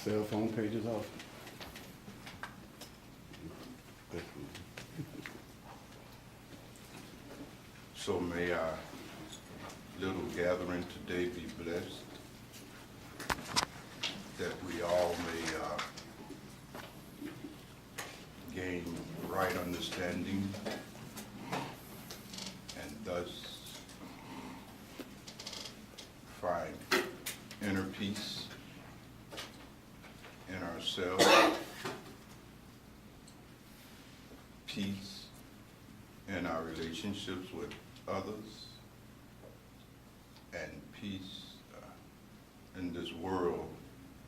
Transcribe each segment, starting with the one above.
cell phone pages off. So may our little gathering today be blessed, that we all may gain right understanding and thus find inner peace in ourselves, peace in our relationships with others, and peace in this world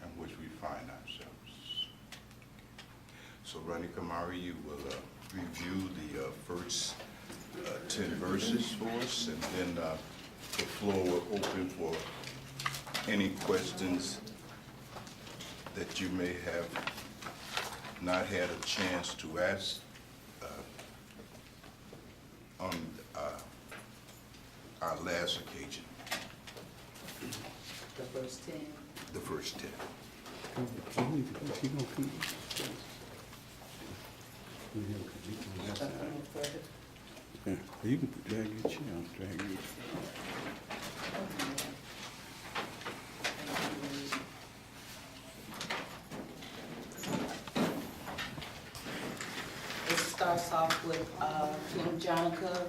in which we find ourselves. So Rani Kumari, you will review the first 10 verses for us, and then the floor will open for any questions that you may have not had a chance to ask on our last occasion. The first 10. The first 10. Yeah, you can drag your chair, drag your It starts off with King Janaka.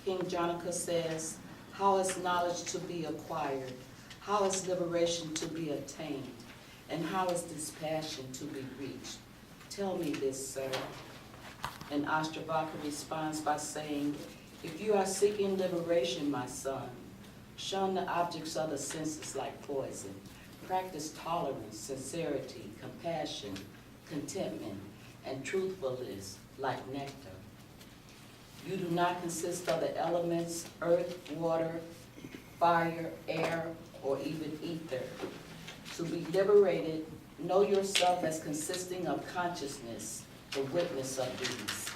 King Janaka says, how is knowledge to be acquired? How is liberation to be attained? And how is dispassion to be reached? Tell me this, sir. And Ashtavakra responds by saying, if you are seeking liberation, my son, shun the objects of the senses like poison. Practice tolerance, sincerity, compassion, contentment, and truthfulness like nectar. You do not consist of the elements, earth, water, fire, air, or even ether. To be liberated, know yourself as consisting of consciousness, the witness of these.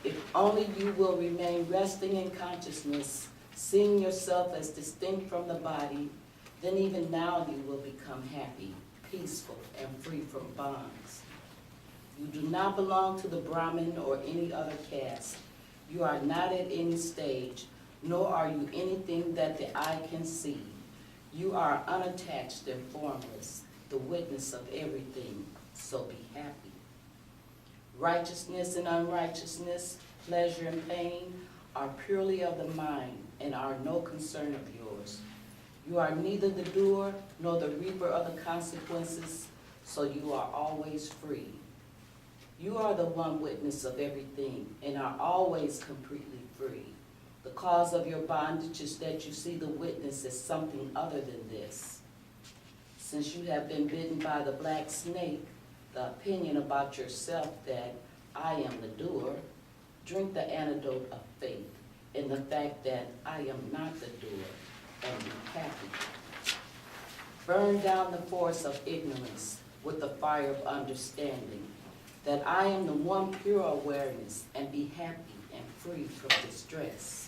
If only you will remain resting in consciousness, seeing yourself as distinct from the body, then even now you will become happy, peaceful, and free from bonds. You do not belong to the Brahmin or any other caste. You are not at any stage, nor are you anything that the eye can see. You are unattached and formless, the witness of everything, so be happy. Righteousness and unrighteousness, pleasure and pain are purely of the mind and are no concern of yours. You are neither the doer nor the reaper of the consequences, so you are always free. You are the one witness of everything and are always completely free. The cause of your bondage is that you see the witness as something other than this. Since you have been bitten by the black snake, the opinion about yourself that I am the doer, drink the antidote of faith in the fact that I am not the doer, and be happy. Burn down the force of ignorance with the fire of understanding, that I am the one pure awareness, and be happy and free from distress.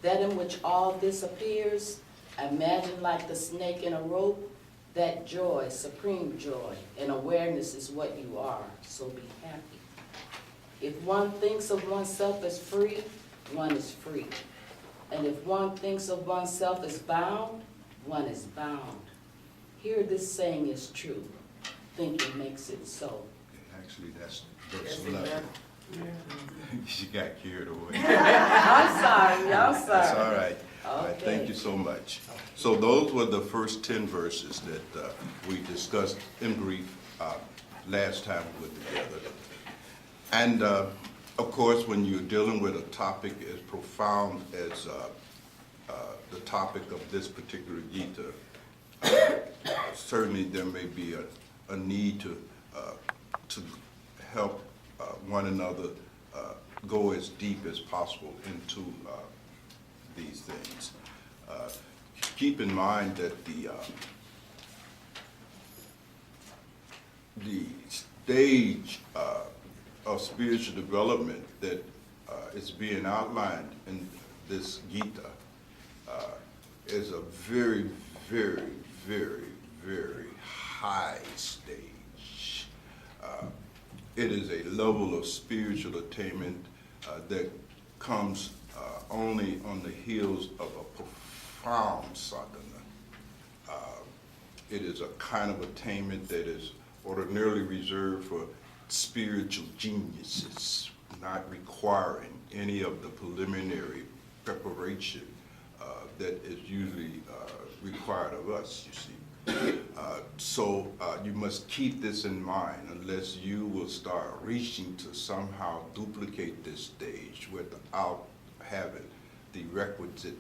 That in which all this appears, imagine like the snake in a rope, that joy, supreme joy, and awareness is what you are, so be happy. If one thinks of oneself as free, one is free. And if one thinks of oneself as bound, one is bound. Here this saying is true. Thinking makes it so. Actually, that's verse 11. She got carried away. I'm sorry. That's all right. All right, Okay. thank you so much. So those were the first 10 verses that we discussed in brief last time we were together. And of course, when you're dealing with a topic as profound as the topic of this particular Gita, certainly there may be a need to help one another go as deep as possible into these things. Keep in mind that the stage of spiritual development that is being outlined in this Gita is a very, very, very, very high stage. It is a level of spiritual attainment that comes only on the heels of a profound sadhana. It is a kind of attainment that is ordinarily reserved for spiritual geniuses, not requiring any of the preliminary preparation that is usually required of us, you see. So you must keep this in mind unless you will start reaching to somehow duplicate this stage without having the requisite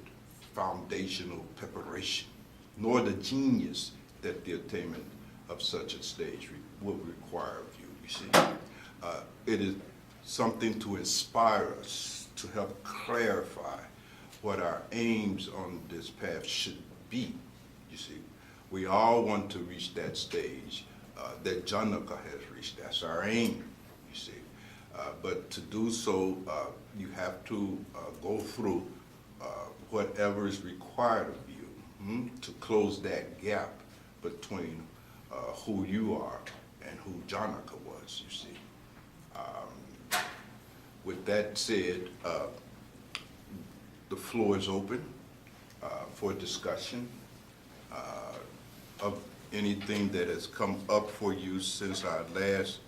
foundational preparation, nor the genius that the attainment of such a stage will require of you, you see. It is something to inspire us, to help clarify what our aims on this path should be, you see. We all want to reach that stage that Janaka has reached. That's our aim, you see. But to do so, you have to go through whatever is required of you to close that gap between who you are and who Janaka was, you see. With that said, the floor is open for discussion of anything that has come up for you since our last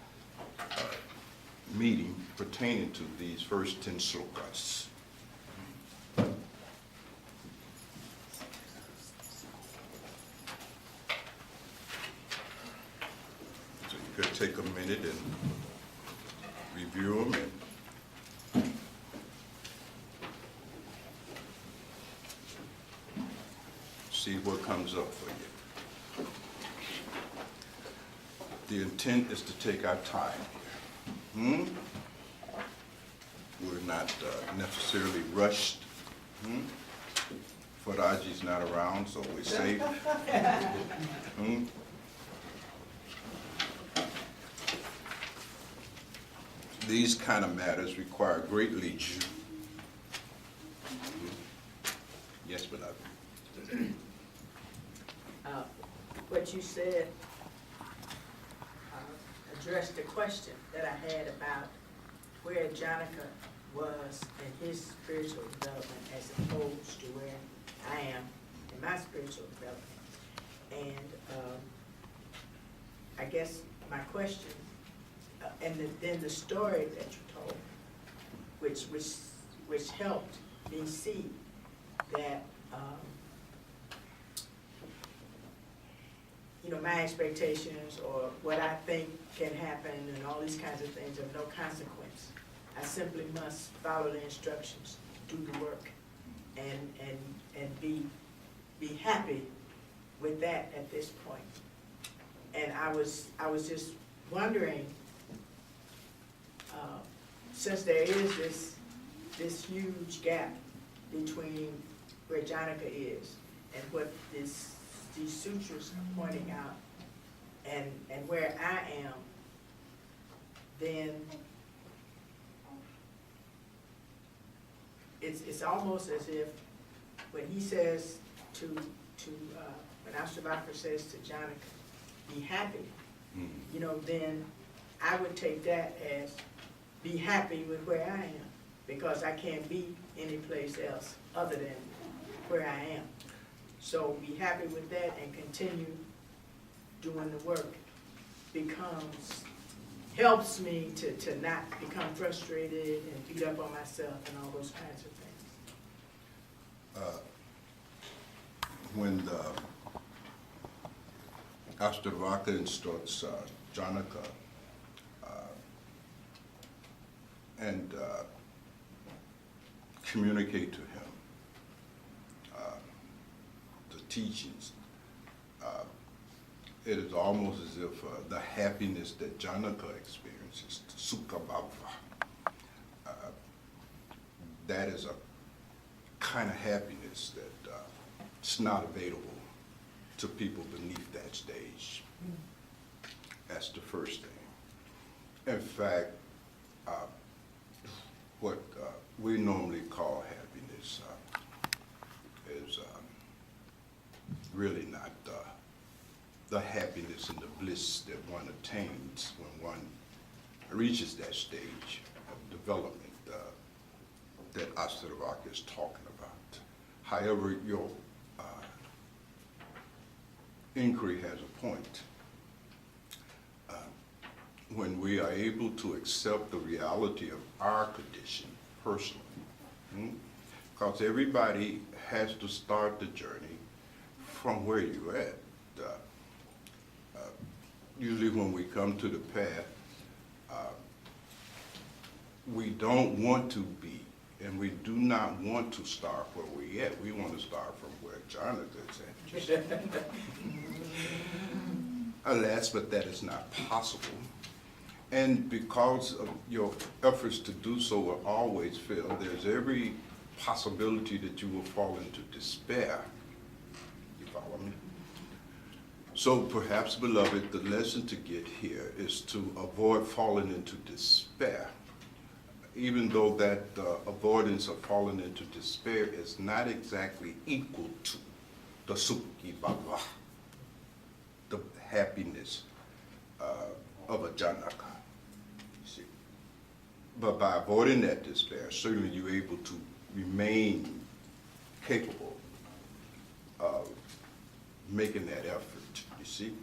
meeting pertaining to these first 10 slokas. So you could take a minute and review them and see what comes up for you. The intent is to take our time here. We're not necessarily rushed. Faraji's not around, so we're safe. These kind of matters require great leisure. Yes, beloved. What you said addressed the question that I had about where Janaka was in his spiritual development as opposed to where I am in my spiritual development. And I guess my question, then the story that you told, which helped me see that you know, my expectations or what I think can happen and all these kinds of things have no consequence. I simply must follow the instructions, do the work, and be happy with that at this point. And I was just wondering, since there is this huge gap between where Janaka is and what these sutras are pointing out, and where I am, then it's almost as if when he says when Ashtavakra says to Janaka, be happy, you know, then I would take that as be happy with where I am, because I can't be any place else other than where I am. So be happy with that and continue doing the work helps me to not become frustrated and beat up on myself and all those kinds of things. When the Ashtavakra instructs Janaka and communicate to him the teachings, it is almost as if the happiness that Janaka experiences, sukha bhava, that is a kind of happiness that it's not available to people beneath that stage. That's the first thing. In fact, what we normally call happiness is really not the happiness and the bliss that one attains when one reaches that stage of development that Ashtavakra is talking about. However, your inquiry has a point. When we are able to accept the reality of our condition personally, because everybody has to start the journey from where you're at. Usually when we come to the path, we don't want to be, and we do not want to start where we're at. We want to start from where Janaka is at. Alas, but that is not possible. And because of your efforts to do so will always fail, there's every possibility that you will fall into despair. You follow me? So perhaps, beloved, the lesson to get here is to avoid falling into despair, even though that avoidance of falling into despair is not exactly equal to the sukhi bhava, the happiness of a Janaka. See? But by avoiding that despair, certainly you're able to remain capable of making that effort, you see?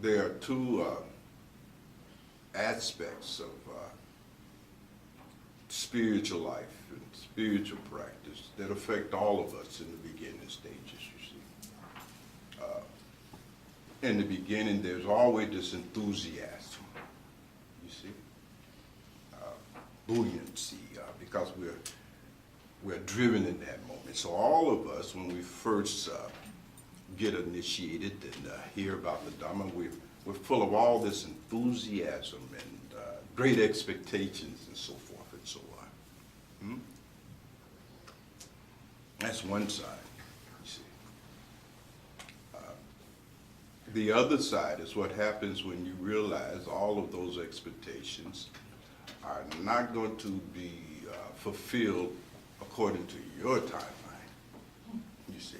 There are two aspects of spiritual life and spiritual practice that affect all of us in the beginning stages, you see. In the beginning, there's always this enthusiasm, you see, buoyancy, because we're driven in that moment. So all of us, when we first get initiated and hear about the Dhamma, we're full of all this enthusiasm and great expectations and so forth and so on. That's one side, you see. The other side is what happens when you realize all of those expectations are not going to be fulfilled according to your timeline, you see.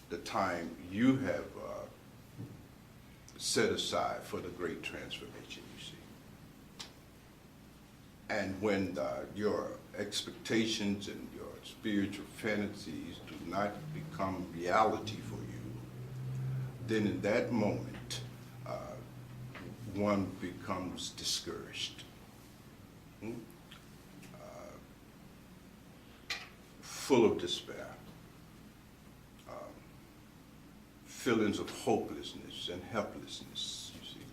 The time you have set aside for the great transformation, you see. And when your expectations and your spiritual fantasies do not become reality for you, then in that moment, one becomes discouraged. Full of despair, feelings of hopelessness and helplessness, you see.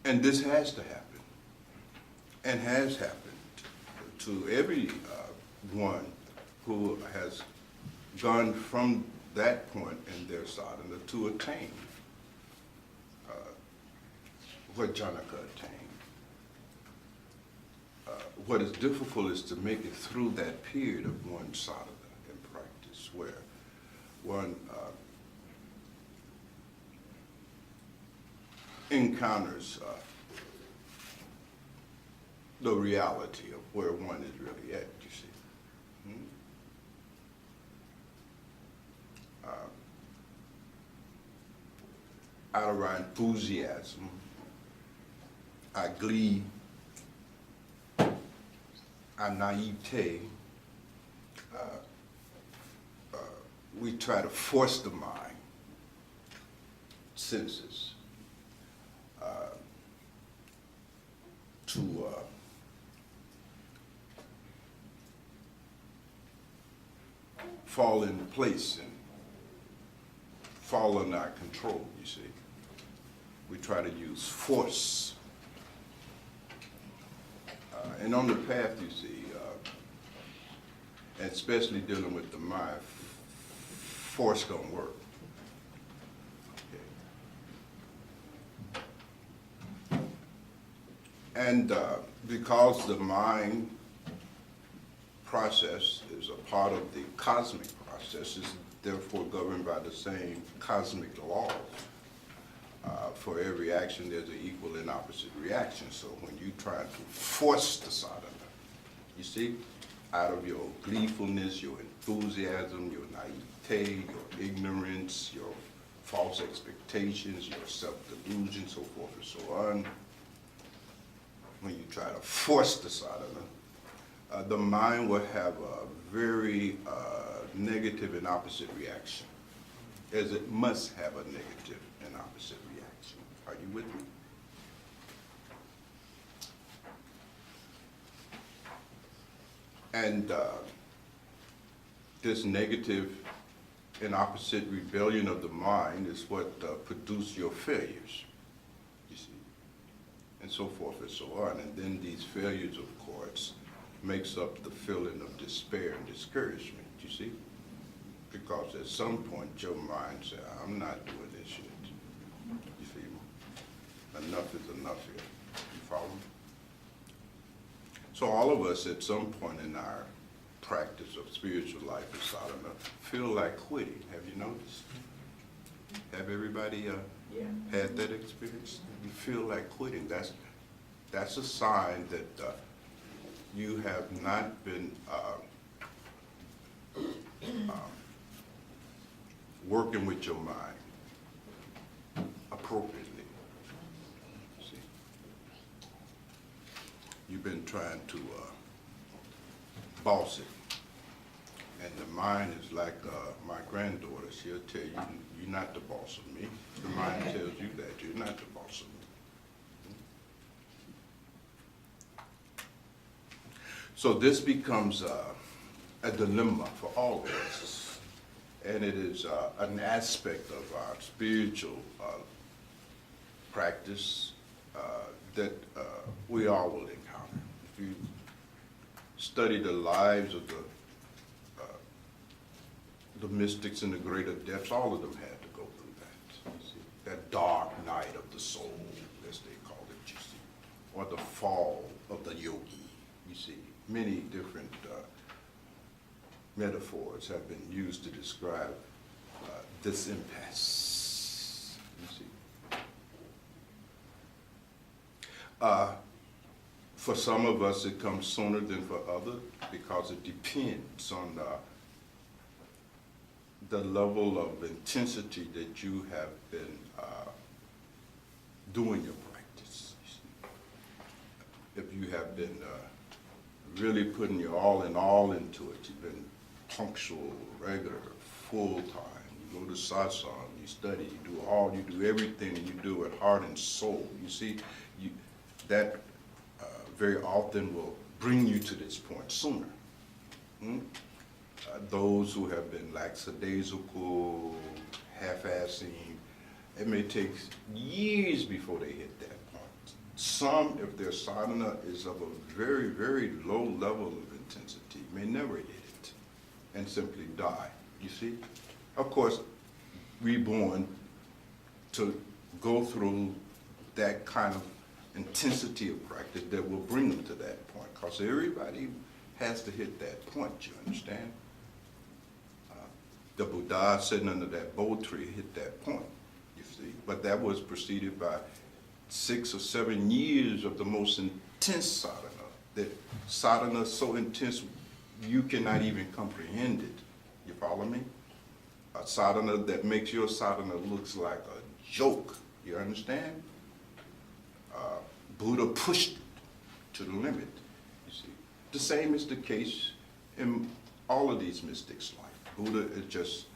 And this has to happen, and has happened to every one who has gone from that point in their sadhana to attain what Janaka attained. What is difficult is to make it through that period of one sadhana in practice, where one encounters the reality of where one is really at, you see. Out of our enthusiasm, our glee, our naivete, we try to force the mind, senses, to fall into place and fall under our control, you see. We try to use force. And on the path, you see, and especially dealing with the mind, force don't work. Okay. And because the mind process is a part of the cosmic process, is therefore governed by the same cosmic laws. For every action, there's an equal and opposite reaction. So when you try to force the sadhana, You see, out of your gleefulness, your enthusiasm, your naivete, your ignorance, your false expectations, your self-delusion, so forth and so on. When you try to force the sadhana, the mind will have a very negative and opposite reaction, as it must have a negative and opposite reaction. Are you with me? And this negative and opposite rebellion of the mind is what produce your failures, you see, and so forth and so on. And then these failures, of course, makes up the feeling of despair and discouragement, you see, because at some point your mind says, I'm not doing this shit, you see, enough is enough here, you follow me? So all of us at some point in our practice of spiritual life in sadhana feel like quitting. Have you noticed? Have everybody had that experience? You feel like quitting. That's a sign that you have not been working with your mind appropriately. See? You've been trying to boss it. And the mind is like my granddaughter. She'll tell you, you're not the boss of me. The mind tells you that you're not the boss of me. So this becomes a dilemma for all of us. And it is an aspect of our spiritual practice that we all will encounter. If you study the lives of the mystics in the greater depths, all of them had to go through that. You see? That dark night of the soul, as they call it, you see, or the fall of the yogi. You see, many different metaphors have been used to describe this impasse. You see. For some of us, it comes sooner than for others because it depends on the level of intensity that you have been doing your practice. If you have been really putting your all into it, you've been punctual, regular, full time. You go to satsang, you study, you do everything, and you do it heart and soul. You see, that very often will bring you to this point sooner. Those who have been lackadaisical, half-assing, it may take years before they hit that point. Some, if their sadhana is of a very, very low level of intensity, may never hit it and simply die, you see? Of course, reborn to go through that kind of intensity of practice that will bring them to that point, because everybody has to hit that point, you understand? The Buddha sitting under that bo tree hit that point, you see. But that was preceded by 6 or 7 years of the most intense sadhana. That sadhana is so intense you cannot even comprehend it. You follow me? A sadhana that makes your sadhana looks like a joke. You understand? Buddha pushed it to the limit, you see. The same is the case in all of these mystics' life. Buddha is just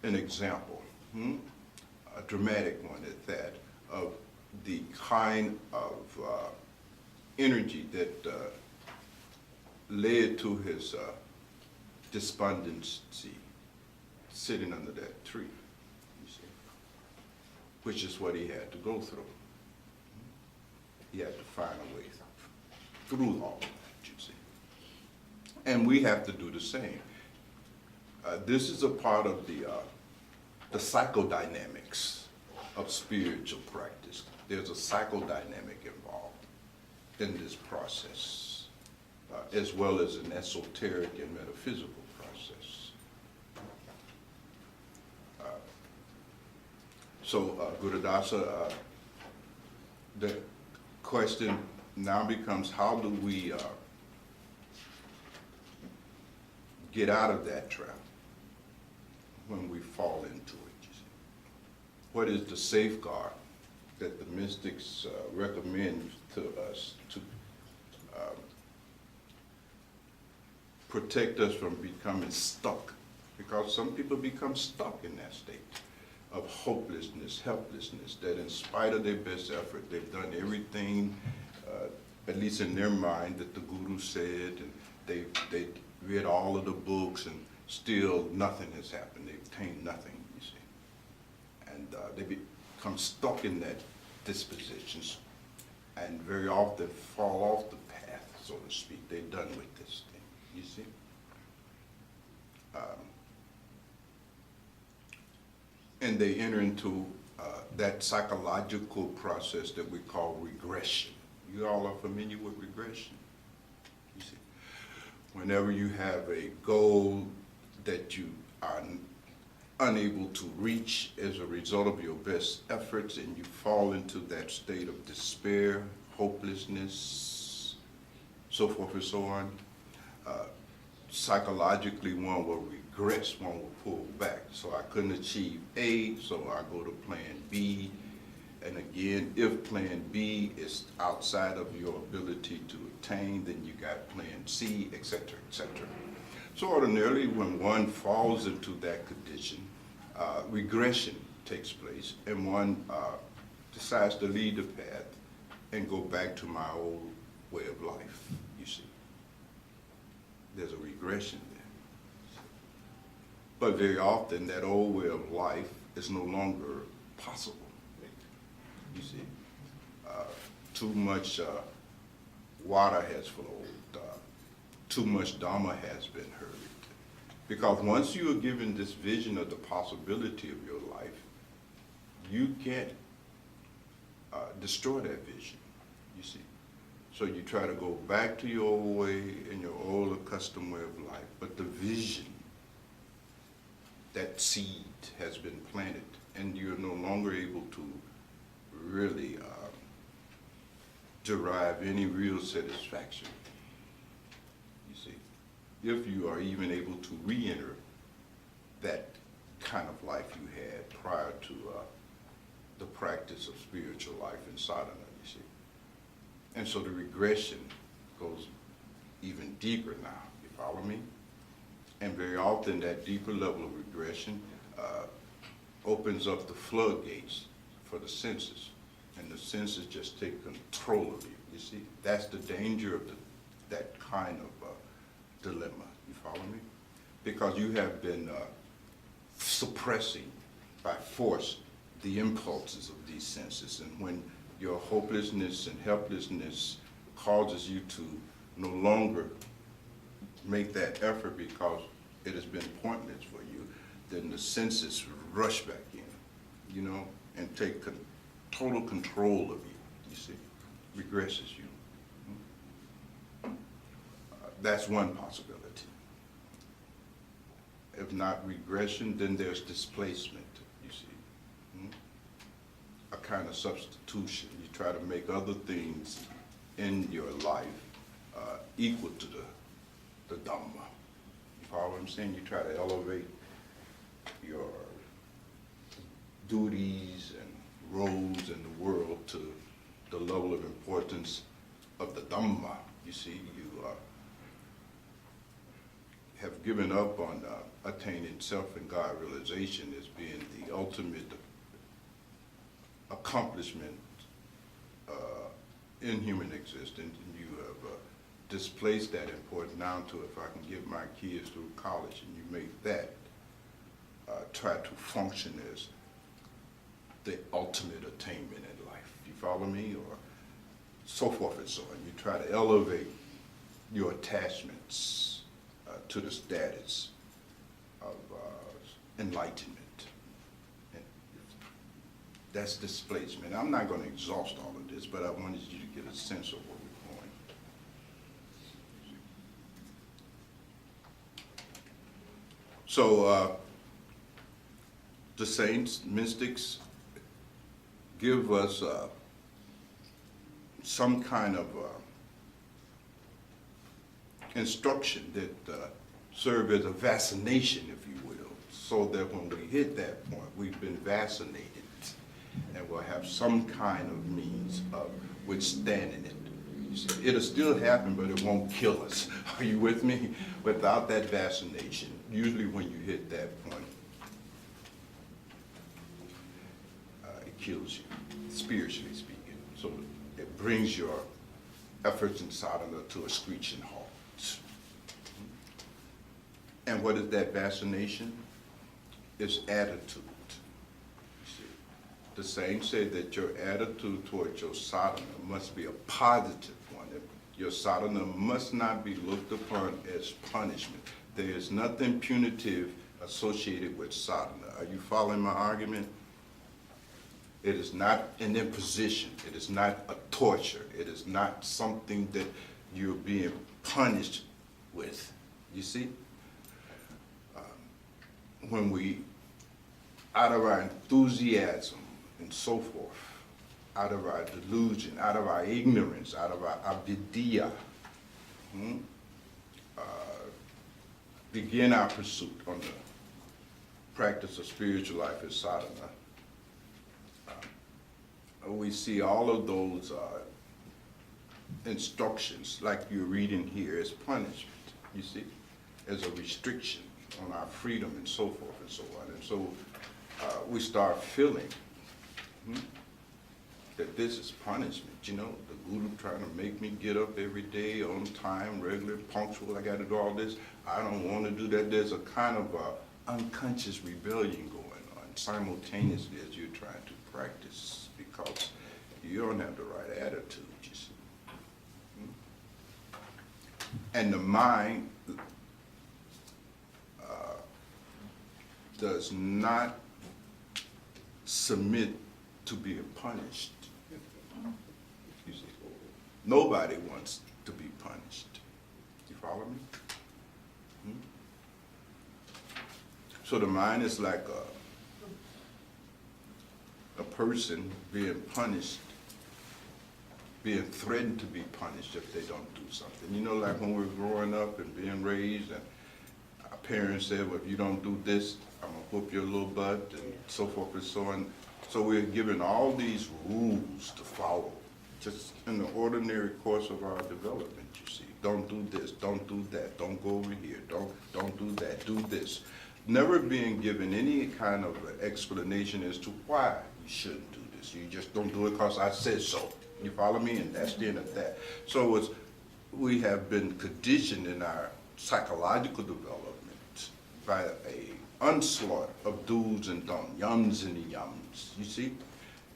an example, a dramatic one at that, of the kind of energy that led to his despondency sitting under that tree, you see, which is what he had to go through. He had to find a way through all of that, you see. And we have to do the same. This is a part of the psychodynamics of spiritual practice. There's a psychodynamic involved in this process, as well as an esoteric and metaphysical process. So, Buddhadasa, the question now becomes, how do we get out of that trap when we fall into it, you see. What is the safeguard that the mystics recommend to us to protect us from becoming stuck? Because some people become stuck in that state of hopelessness, helplessness, that in spite of their best effort, they've done everything, at least in their mind, that the Guru said, and they read all of the books, and still nothing has happened. They've obtained nothing, you see. And they become stuck in that disposition, and very often fall off the path, so to speak. They're done with this thing, you see. And they enter into that psychological process that we call regression. You all are familiar with regression, you see. Whenever you have a goal that you are unable to reach as a result of your best efforts, and you fall into that state of despair, hopelessness, so forth and so on, psychologically one will regress, one will pull back. So I couldn't achieve A, so I go to plan B. And again, if plan B is outside of your ability to attain, then you got plan C, et cetera, et cetera. So ordinarily, when one falls into that condition, regression takes place, and one decides to leave the path and go back to my old way of life, you see. There's a regression there. But very often, that old way of life is no longer possible, you see. Too much water has flowed, too much Dharma has been heard. Because once you are given this vision of the possibility of your life, you can't destroy that vision, you see. So you try to go back to your old way and your old accustomed way of life, but the vision, that seed has been planted, and you're no longer able to really derive any real satisfaction, you see, if you are even able to re-enter that kind of life you had prior to the practice of spiritual life in sadhana, you see. And so the regression goes even deeper now, you follow me? And very often that deeper level of regression opens up the floodgates for the senses. And the senses just take control of you, you see. That's the danger of that kind of dilemma, you follow me? Because you have been suppressing by force the impulses of these senses. And when your hopelessness and helplessness causes you to no longer make that effort because it has been pointless for you, then the senses rush back in, you know, and take total control of you, you see, regresses you. That's one possibility. If not regression, then there's displacement, you see. A kind of substitution. You try to make other things in your life equal to the Dhamma. You follow what I'm saying? You try to elevate your duties and roles in the world to the level of importance of the Dhamma. You see, you have given up on attaining self and God realization as being the ultimate accomplishment in human existence, and you have displaced that importance down to if I can get my kids through college, and you make that try to function as the ultimate attainment in life. You follow me? Or so forth and so on. You try to elevate your attachments to the status of enlightenment. And that's displacement. I'm not going to exhaust all of this, but I wanted you to get a sense of where we're going. So the saints, mystics, give us some kind of instruction that serve as a vaccination, if you will, so that when we hit that point, we've been vaccinated and we'll have some kind of means of withstanding it. You see, it'll still happen, but it won't kill us. Are you with me? Without that vaccination, usually when you hit that point, it kills you, spiritually speaking. So it brings your efforts in sadhana to a screeching halt. And what is that vaccination? It's attitude. You see, the saying said that your attitude towards your sadhana must be a positive one. Your sadhana must not be looked upon as punishment. There is nothing punitive associated with sadhana. Are you following my argument? It is not an imposition. It is not a torture. It is not something that you're being punished with. You see? When we, out of our enthusiasm and so forth, out of our delusion, out of our ignorance, out of our avidya, begin our pursuit on the practice of spiritual life as sadhana, we see all of those instructions, like you're reading here, as punishment, you see, as a restriction on our freedom and so forth and so on. And so we start feeling that this is punishment, you know, the guru trying to make me get up every day on time, regular, punctual, I got to do all this. I don't want to do that. There's a kind of unconscious rebellion going on simultaneously as you're trying to practice, because you don't have the right attitude, you see. And the mind does not submit to being punished. You see, nobody wants to be punished. You follow me? So the mind is like a person being punished, being threatened to be punished if they don't do something. You know, like when we're growing up and being raised, and our parents said, well, if you don't do this, I'm gonna whoop your little butt, and so forth and so on. So we're given all these rules to follow, just in the ordinary course of our development, you see. Don't do this, don't do that, don't go over here, don't do that, do this. Never being given any kind of explanation as to why you shouldn't do this. You just don't do it because I said so. You follow me? And that's the end of that. So we have been conditioned in our psychological development by a onslaught of do's and don'ts, yums and the yums, you see?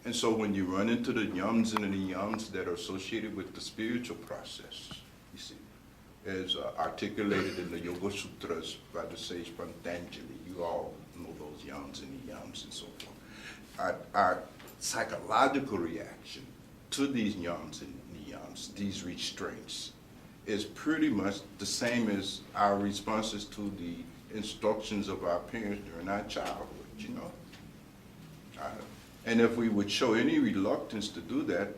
And so when you run into the yums and the yums that are associated with the spiritual process, you see, as articulated in the Yoga Sutras by the sage Patanjali, you all know those yums and the yums and so forth. Our psychological reaction to these yums and the yums, these restraints, is pretty much the same as our responses to the instructions of our parents during our childhood, you know. And if we would show any reluctance to do that,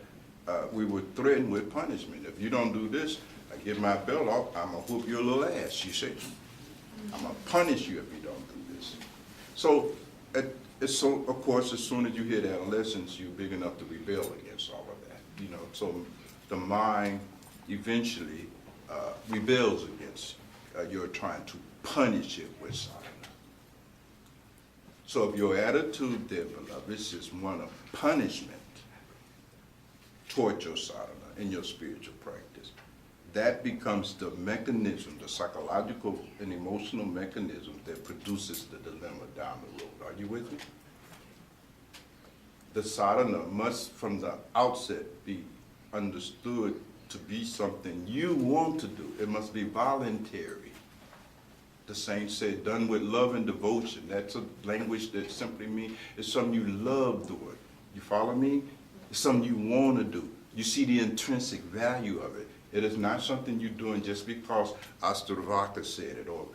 we were threatened with punishment. If you don't do this, I get my belt off, I'm gonna whoop your little ass, you see. I'm gonna punish you if you don't do this. So, of course, as soon as you hit adolescence, you're big enough to rebel against all of that, you know. So the mind eventually rebels against you're trying to punish it with sadhana. So if your attitude then, beloveds, is one of punishment toward your sadhana in your spiritual practice, that becomes the mechanism, the psychological and emotional mechanism that produces the dilemma down the road. Are you with me? The sadhana must, from the outset, be understood to be something you want to do. It must be voluntary. The saints said, done with love and devotion. That's a language that simply means it's something you love doing. You follow me? It's something you want to do. You see the intrinsic value of it. It is not something you're doing just because Ashtavakra said it, or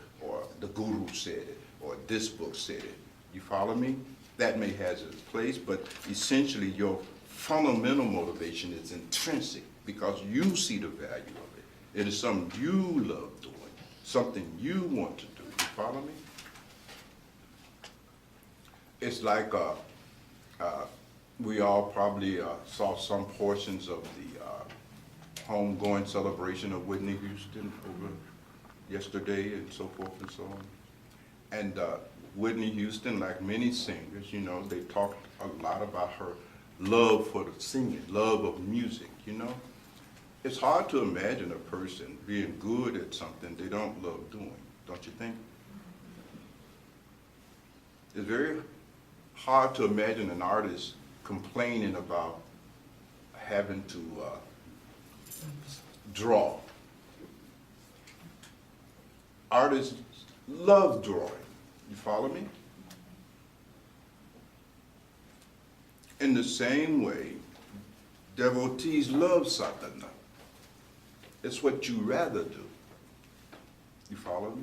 the guru said it, or this book said it. You follow me? That may have its place, but essentially your fundamental motivation is intrinsic because you see the value of it. It is something you love doing. something you want to do. You follow me? It's like we all probably saw some portions of the homegoing celebration of Whitney Houston over yesterday and so forth and so on. And Whitney Houston, like many singers, you know, they talked a lot about her love for the singing, love of music, you know. It's hard to imagine a person being good at something they don't love doing, don't you think? It's very hard to imagine an artist complaining about having to draw. Artists love drawing. You follow me? In the same way, devotees love sadhana. It's what you rather do. You follow me?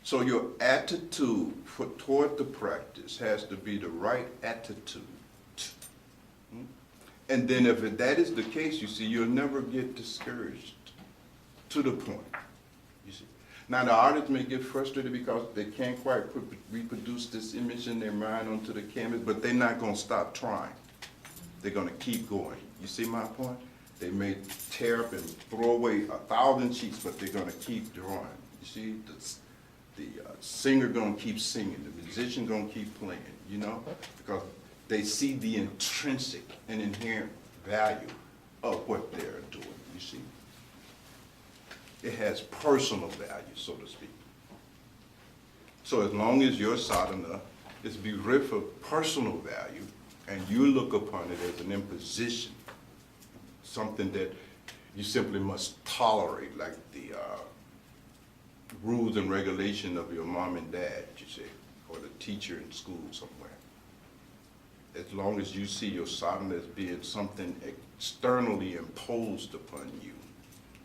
So your attitude toward the practice has to be the right attitude. And then if that is the case, you see, you'll never get discouraged to the point, you see. Now the artists may get frustrated because they can't quite reproduce this image in their mind onto the canvas, but they're not going to stop trying. They're going to keep going. You see my point? They may tear up and throw away 1,000 sheets, but they're going to keep drawing. You see, the singer going to keep singing, the musician going to keep playing, you know, because they see the intrinsic and inherent value of what they're doing, you see. It has personal value, so to speak. So as long as your sadhana is bereft of personal value and you look upon it as an imposition, something that you simply must tolerate, like the rules and regulation of your mom and dad, you see, or the teacher in school somewhere. As long as you see your sadhana as being something externally imposed upon you,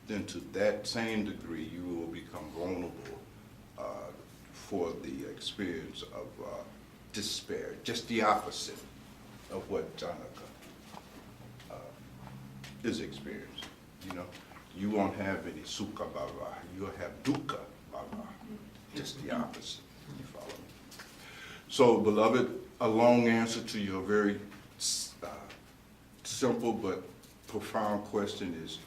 then to that same degree you will become vulnerable for the experience of despair, just the opposite of what Janaka is experiencing. You know, you won't have any sukha bhava, you'll have dukkha bhava, just the opposite. You follow me? So, beloved, a long answer to your very simple but profound question is,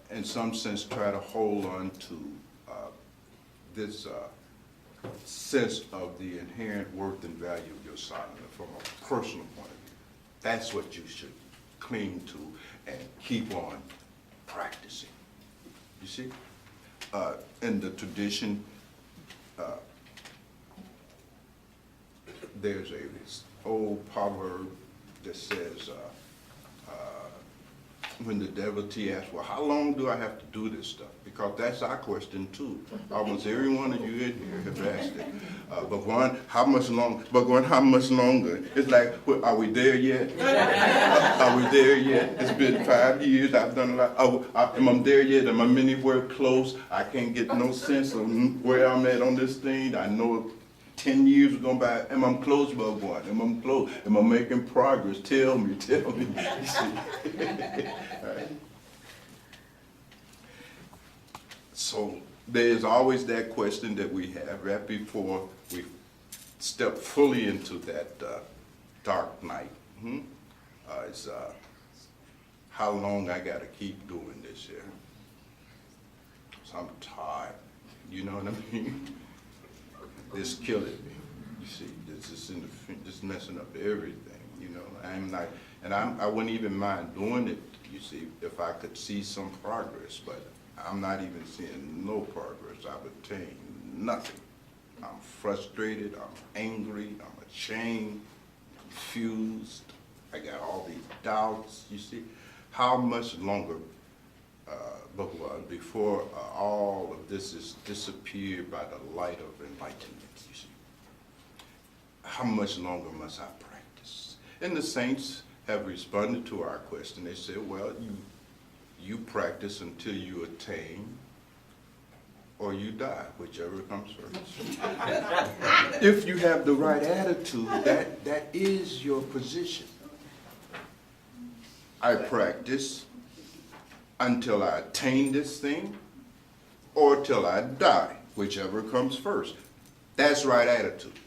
in some sense, try to hold on to this sense of the inherent worth and value of your sadhana from a personal point of view. That's what you should cling to and keep on practicing. You see? In the tradition, there's this old proverb that says, when the devotee asks, well, how long do I have to do this stuff? Because that's our question too. Almost every one of you in here have asked it. Bhagwan, how much longer? Bhagwan, how much longer? It's like, well, are we there yet? Are we there yet? It's been 5 years, I've done a lot. Am I there yet? Am I anywhere close? I can't get no sense of where I'm at on this thing. I know 10 years are going by. Am I close, Bhagwan? Am I close? Am I making progress? Tell me, tell me. You see? Right. So there's always that question that we have right before we step fully into that dark night. It's how long I got to keep doing this here. So I'm tired. You know what I mean? This killing me. You see, this is just messing up everything. You know, I wouldn't even mind doing it. You see, if I could see some progress, but I'm not even seeing no progress. I've attained nothing. I'm frustrated. I'm angry. I'm ashamed. Confused. I got all these doubts. You see, how much longer, Bhagwan, before all of this is disappeared by the light of enlightenment? You see, how much longer must I practice? And the saints have responded to our question. They said, well, you practice until you attain or you die, whichever comes first. If you have the right attitude, that is your position. I practice until I attain this thing, or till I die, whichever comes first. That's right attitude.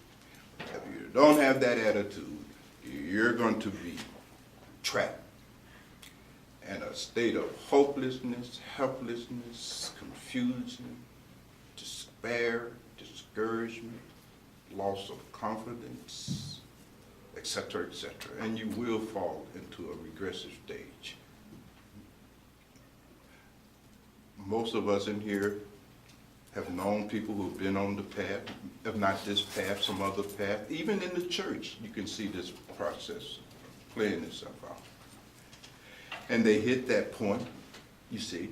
If you don't have that attitude, you're going to be trapped in a state of hopelessness, helplessness, confusion, despair, discouragement, loss of confidence, etc., etc. And you will fall into a regressive stage. Most of us in here have known people who've been on the path, if not this path, some other path. Even in the church, you can see this process playing itself out. And they hit that point, you see,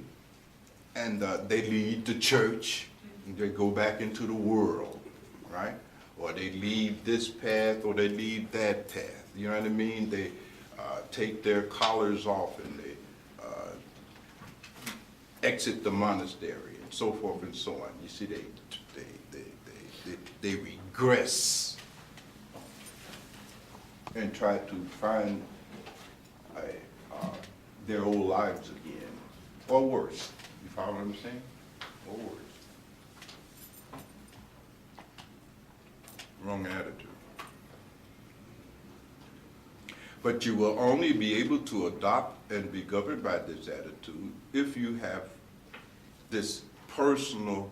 and they leave the church, and they go back into the world, right? Or they leave this path, or they leave that path. You know what I mean? They take their collars off, and they exit the monastery, and so forth and so on. You see, they regress and try to find their old lives again, or worse. You follow what I'm saying? Or worse. Wrong attitude. But you will only be able to adopt and be governed by this attitude if you have this personal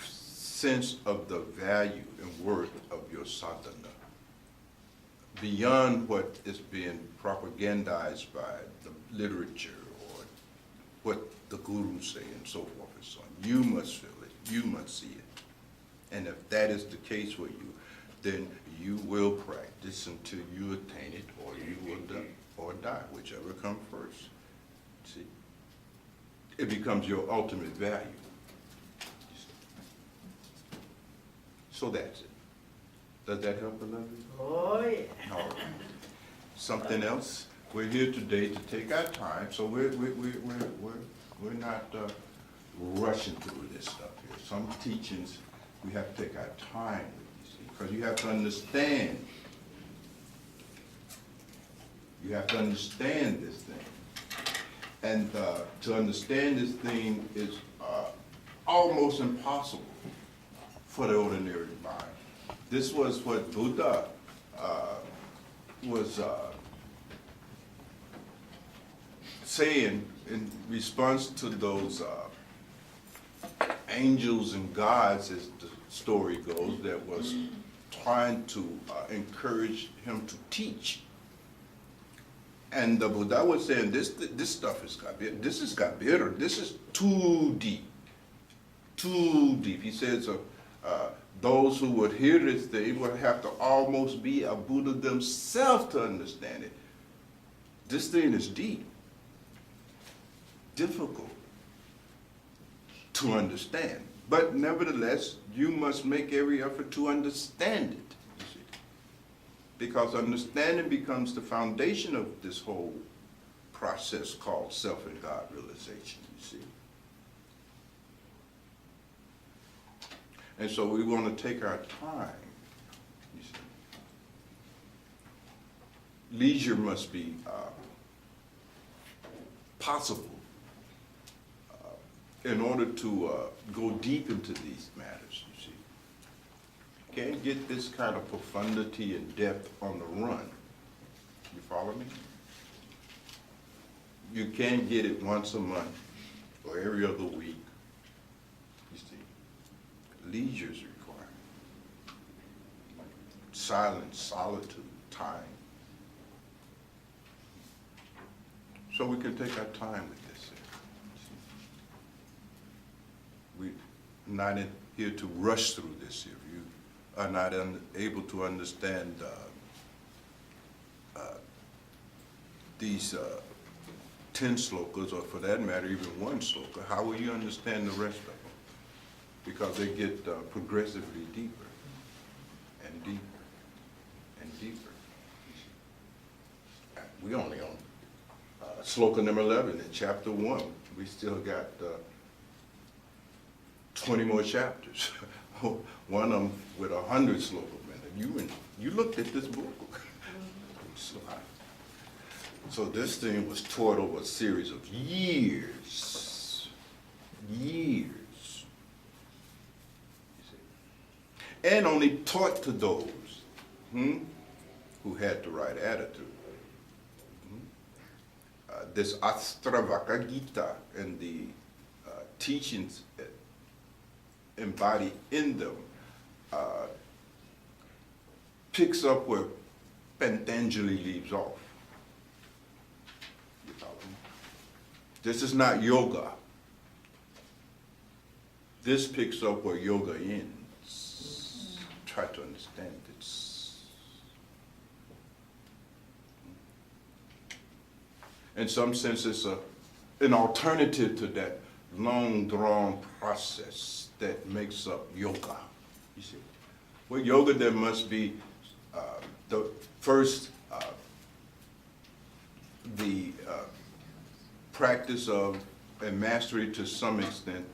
sense of the value and worth of your sadhana, beyond what is being propagandized by the literature or what the gurus say and so forth and so on. You must feel it. You must see it. And if that is the case for you, then you will practice until you attain it, or you will die, whichever comes first. See? It becomes your ultimate value. So that's it. Does that help a little bit? Oh, yeah. All right. Something else? We're here today to take our time, so we're not rushing through this stuff here. Some teachings we have to take our time with, you see, because you have to understand. You have to understand this thing. And to understand this thing is almost impossible for the ordinary mind. This was what Buddha was saying in response to those angels and gods, as the story goes, that was trying to encourage him to teach. And the Buddha was saying, this stuff has got bitter. This has got bitter. This is too deep. Too deep. He says, those who would hear this thing would have to almost be a Buddha themselves to understand it. This thing is deep. Difficult to understand. But nevertheless, you must make every effort to understand it. Because understanding becomes the foundation of this whole process called self and God realization, you see. And so we want to take our time, you see. Leisure must be possible in order to go deep into these matters, you see. Can't get this kind of profundity and depth on the run. You follow me? You can't get it once a month or every other week. You see, leisure is required. Silence, solitude, time. So we can take our time with this. We're not here to rush through this here. You are not able to understand these 10 slokas, or for that matter, even one sloka, how will you understand the rest of them? Because they get progressively deeper and deeper and deeper. We only on sloka number 11 in chapter 1. We still got 20 more chapters. One of them with 100 sloka minutes. You looked at this book. So this thing was taught over a series of years. and only taught to those who had the right attitude. This Ashtavakra Gita and the teachings embodied in them picks up where Patanjali leaves off. You follow me? This is not yoga. This picks up where yoga ends. Try to understand this. In some sense, it's an alternative to that long-drawn process that makes up yoga. You see, with yoga, there must be the first, the practice of and mastery to some extent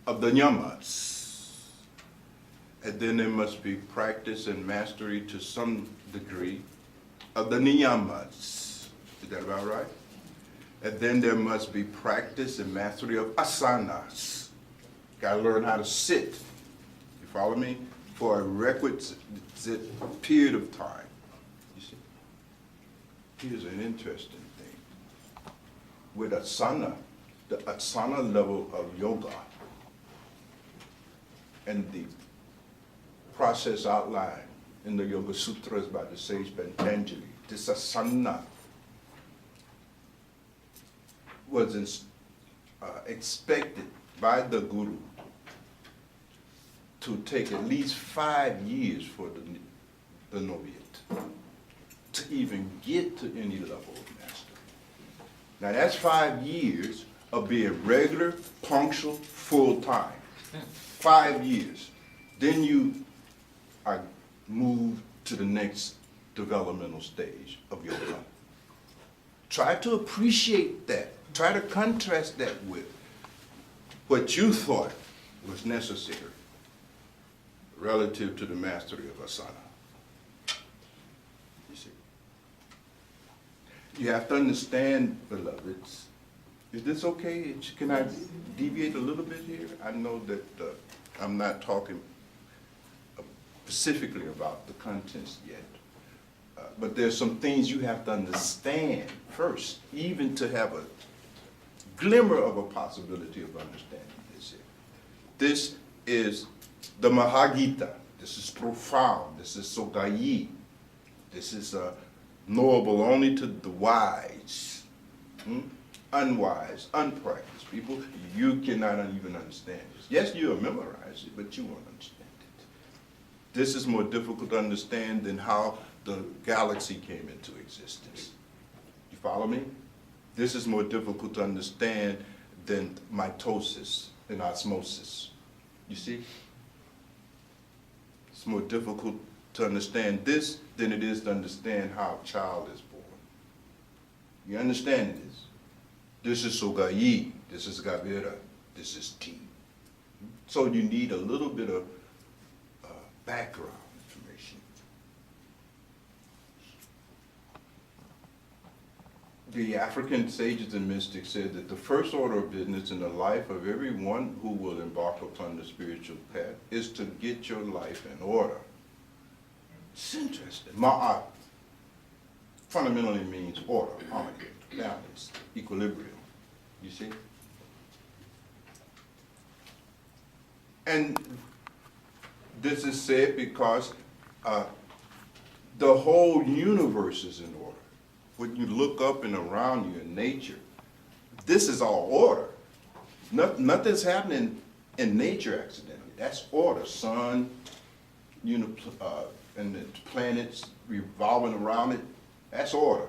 of the yamas. And then there must be practice and mastery to some degree of the niyamas. Is that about right? And then there must be practice and mastery of asanas. Gotta learn how to sit. You follow me? For a requisite period of time. You see? Here's an interesting thing. With asana, the asana level of yoga, and the process outlined in the Yoga Sutras by the sage Patanjali, this asana was expected by the Guru to take at least 5 years for the novitiate to even get to any level of mastery. Now that's 5 years of being regular, punctual, full time. 5 years. Then you are moved to the next developmental stage of your life. Try to appreciate that. Try to contrast that with what you thought was necessary relative to the mastery of asana. You see? You have to understand, beloveds. Is this okay? Can I deviate a little bit here? I know that I'm not talking specifically about the contents yet, but there's some things you have to understand first, even to have a glimmer of a possibility of understanding this here. This is the Mahagita. This is profound. This is Sogayi. This is knowable only to the wise. Unwise, unpracticed people, you cannot even understand this. Yes, you'll memorize it, but you won't understand it. This is more difficult to understand than how the galaxy came into existence. You follow me? This is more difficult to understand than mitosis and osmosis. You see? It's more difficult to understand this than it is to understand how a child is born. You understand this? This is Sogayi, this is Gavira, this is T. So you need a little bit of background information. The African sages and mystics said that the first order of business in the life of everyone who will embark upon the spiritual path is to get your life in order. It's interesting. Ma'at fundamentally means order, harmony, balance, equilibrium. You see? And this is said because the whole universe is in order. When you look up and around you in nature, this is all order. Nothing's happening in nature accidentally. That's order. Sun, and the planets revolving around it, that's order.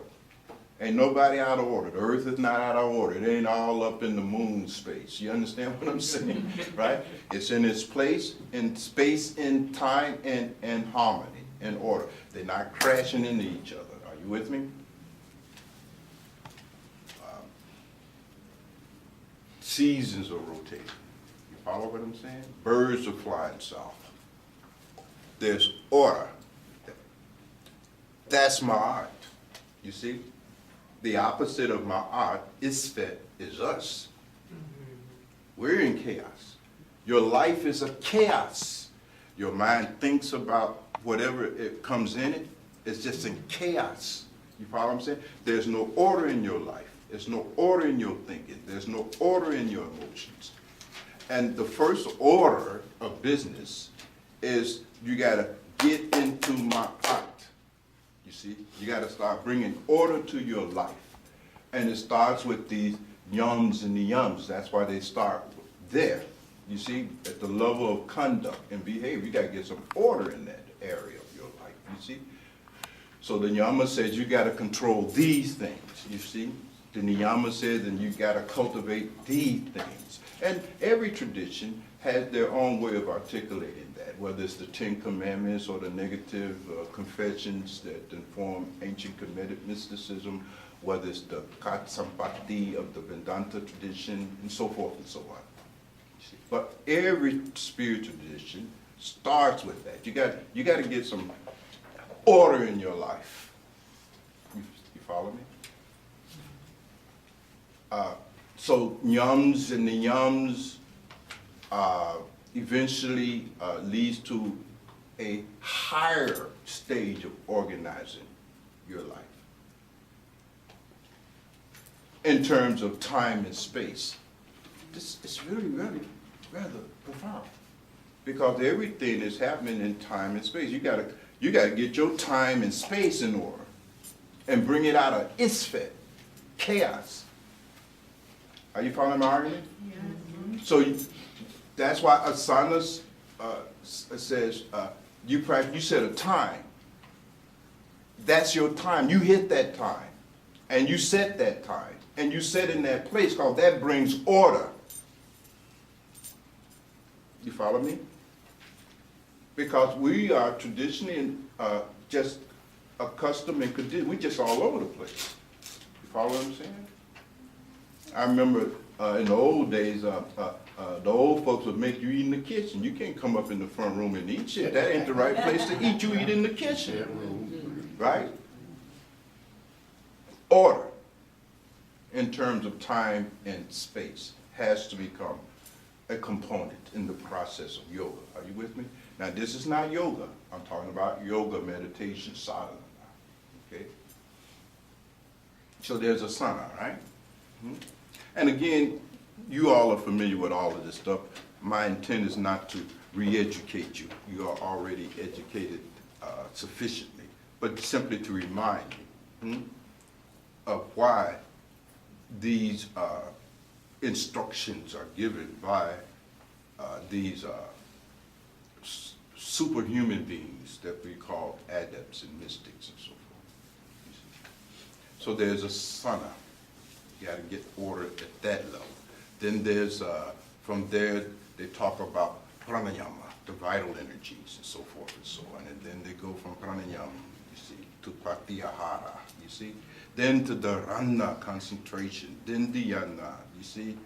Ain't nobody out of order. The earth is not out of order. It ain't all up in the moon space. You understand what I'm saying? Right? It's in its place, in space, in time, and harmony, and order. They're not crashing into each other. Are you with me? Seasons are rotating. You follow what I'm saying? Birds are flying south. There's order. That's my art. You see? The opposite of my art is us. We're in chaos. Your life is a chaos. Your mind thinks about whatever it comes in it. It's just in chaos. You follow what I'm saying? There's no order in your life. There's no order in your thinking. There's no order in your emotions. And the first order of business is you got to get into my heart. You see? You got to start bringing order to your life. And it starts with these yums and the yums. That's why they start there. You see? At the level of conduct and behavior, you got to get some order in that area of your life. You see? So the Yama says you got to control these things. You see? The Niyama says, and you got to cultivate these things. And every tradition has their own way of articulating that, whether it's the Ten Commandments or the negative confessions that inform ancient Kemetic mysticism, whether it's the Katsampati of the Vedanta tradition, and so forth and so on. But every spiritual tradition starts with that. You got to get some order in your life. You follow me? So yums and the yums eventually leads to a higher stage of organizing your life in terms of time and space. This is really, really rather profound, because everything is happening in time and space. You gotta get your time and space in order and bring it out of isfet, chaos. Are you following my argument? Yeah. So that's why Asana says you set a time. That's your time. You hit that time, and you set that time, and you set in that place, because that brings order. You follow me? Because we are traditionally just accustomed and conditioned. We're just all over the place. You follow what I'm saying? I remember in the old days, the old folks would make you eat in the kitchen. You can't come up in the front room and eat shit. That ain't the right place to eat. You eat in the kitchen, right? Order, in terms of time and space, has to become a component in the process of yoga. Are you with me? Now, this is not yoga. I'm talking about yoga, meditation, sadhana. Okay? So there's asana, right? And again, you all are familiar with all of this stuff. My intent is not to re-educate you. You are already educated sufficiently, but simply to remind you of why these instructions are given by these superhuman beings that we call adepts and mystics and so forth. So there's a sana. You got to get order at that level. Then there's, from there, they talk about pranayama, the vital energies and so forth and so on. And then they go from pranayama, you see, to pratyahara, you see. Then to dharana, concentration. Then dhyana, you see,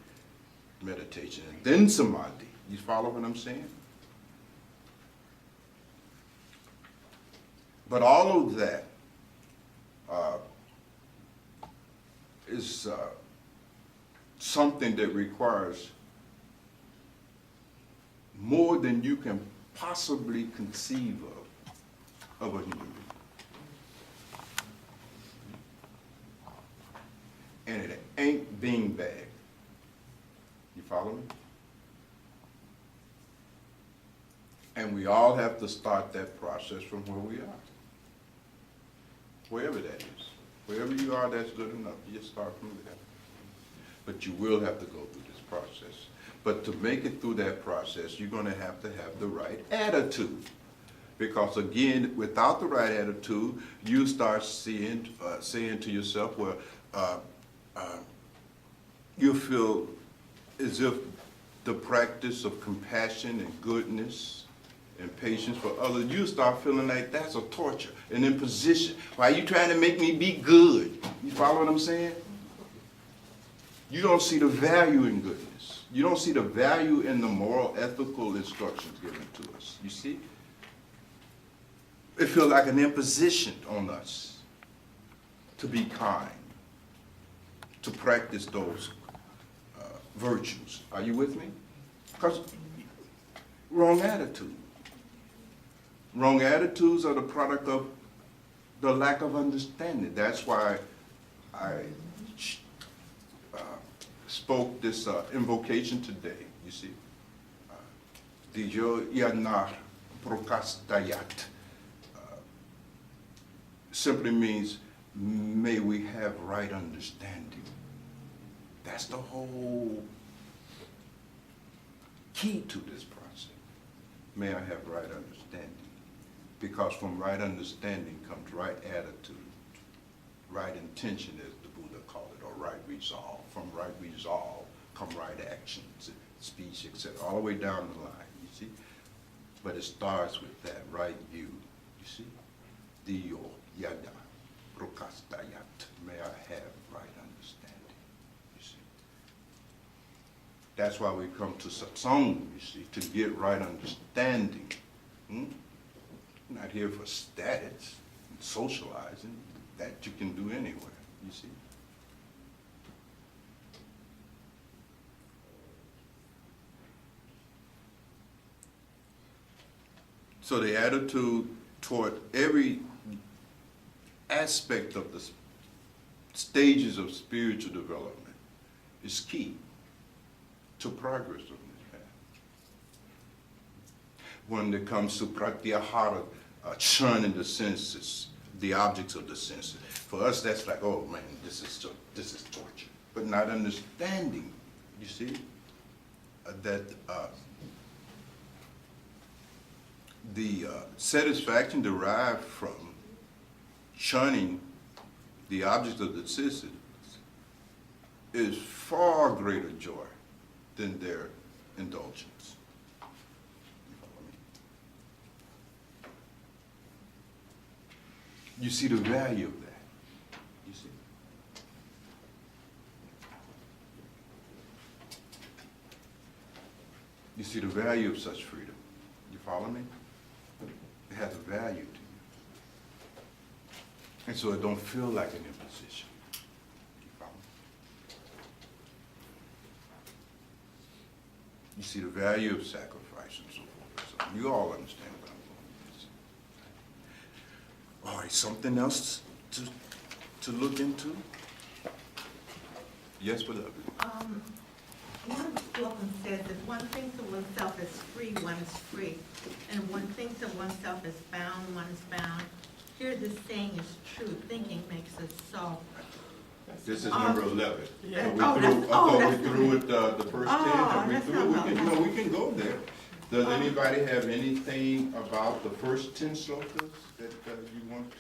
meditation. And then samadhi. You follow what I'm saying? But all of that is something that requires more than you can possibly conceive of a human being. And it ain't beanbag. You follow me? And we all have to start that process from where we are. Wherever that is. Wherever you are, that's good enough. You just start from there. But you will have to go through this process. But to make it through that process, you're going to have the right attitude. Because again, without the right attitude, you start saying to yourself, well, you feel as if the practice of compassion and goodness and patience for others, you start feeling like that's a torture, an imposition. Why are you trying to make me be good? You follow what I'm saying? You don't see the value in goodness. You don't see the value in the moral, ethical instructions given to us. You see? It feels like an imposition on us to be kind, to practice those virtues. Are you with me? Because wrong attitude. Wrong attitudes are the product of the lack of understanding. That's why I spoke this invocation today, you see. Dijo yanar prokastayat simply means, may we have right understanding. That's the whole key to this process. May I have right understanding. Because from right understanding comes right attitude, right intention, as the Buddha called it, or right resolve. From right resolve come right actions, speech, etc., all the way down the line, you see. But it starts with that right view, you see. Diyo yada prokastayat. May I have right understanding, you see. That's why we come to satsang, you see, to get right understanding. Not here for status and socializing. That you can do anywhere, you see. So the attitude toward every aspect of the stages of spiritual development is key to progress on this path. When it comes to pratyahara, shunning the senses, the objects of the senses. For us, that's like, oh man, this is torture. But not understanding, you see, that the satisfaction derived from shunning the objects of the senses is far greater joy than their indulgence. You see the value of that, you see. You see the value of such freedom. You follow me? It has a value to you. And so it don't feel like an imposition. You follow me? You see the value of sacrifice and so forth. So you all understand what I'm going to say. All right, something else to look into? Yes, beloved. One slogan says, if one thinks of oneself as free, one is free. And if one thinks of oneself as bound, one is bound. Here this saying is true. Thinking makes us so. This is number 11. Yeah. So we through with the first 10. Are we that's through? We not can, bad. we can go there. Does anybody have anything about the first 10 slokas that you want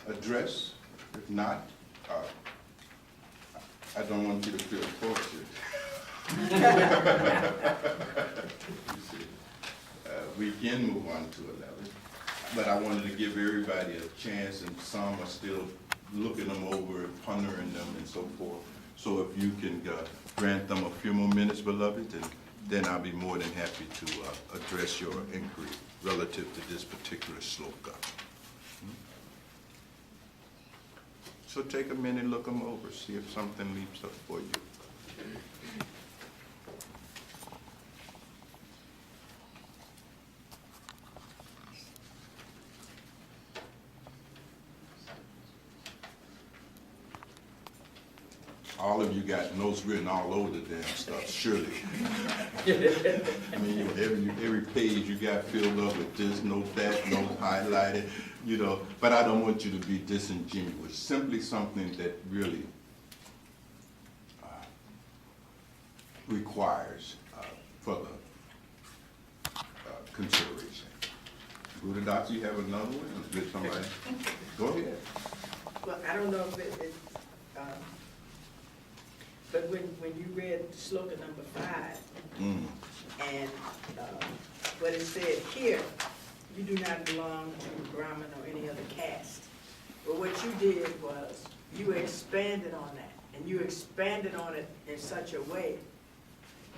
to address? If not, I don't want you to feel tortured. You see, we can move on to 11, but I wanted to give everybody a chance, and some are still looking them over, pondering them, and so forth. So if you can grant them a few more minutes, beloved, and then I'll be more than happy to address your inquiry relative to this particular sloka. So take a minute, look them over, see if something leaps up for you. All of you got notes written all over the damn stuff, surely. I mean, every page you got filled up with this, note that, note highlighted, you know. But I don't want you to be disingenuous. Simply something that really requires further consideration. Buddha, you have another one? Did somebody? Go ahead. Well, I don't know if it but when you read sloka number 5, and what it said here, you do not belong to Brahmin or any other caste. But what you did was you expanded on that, and you expanded on it in such a way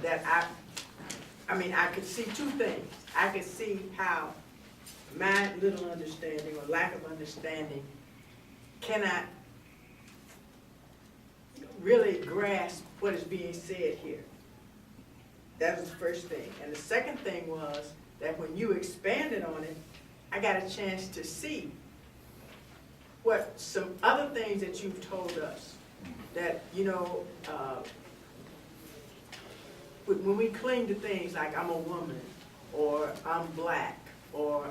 that I mean, I could see two things. I could see how my little understanding or lack of understanding cannot really grasp what is being said here. That was the first thing. And the second thing was that when you expanded on it, I got a chance to see what some other things that you've told us. That, when we cling to things like I'm a woman, or I'm black, or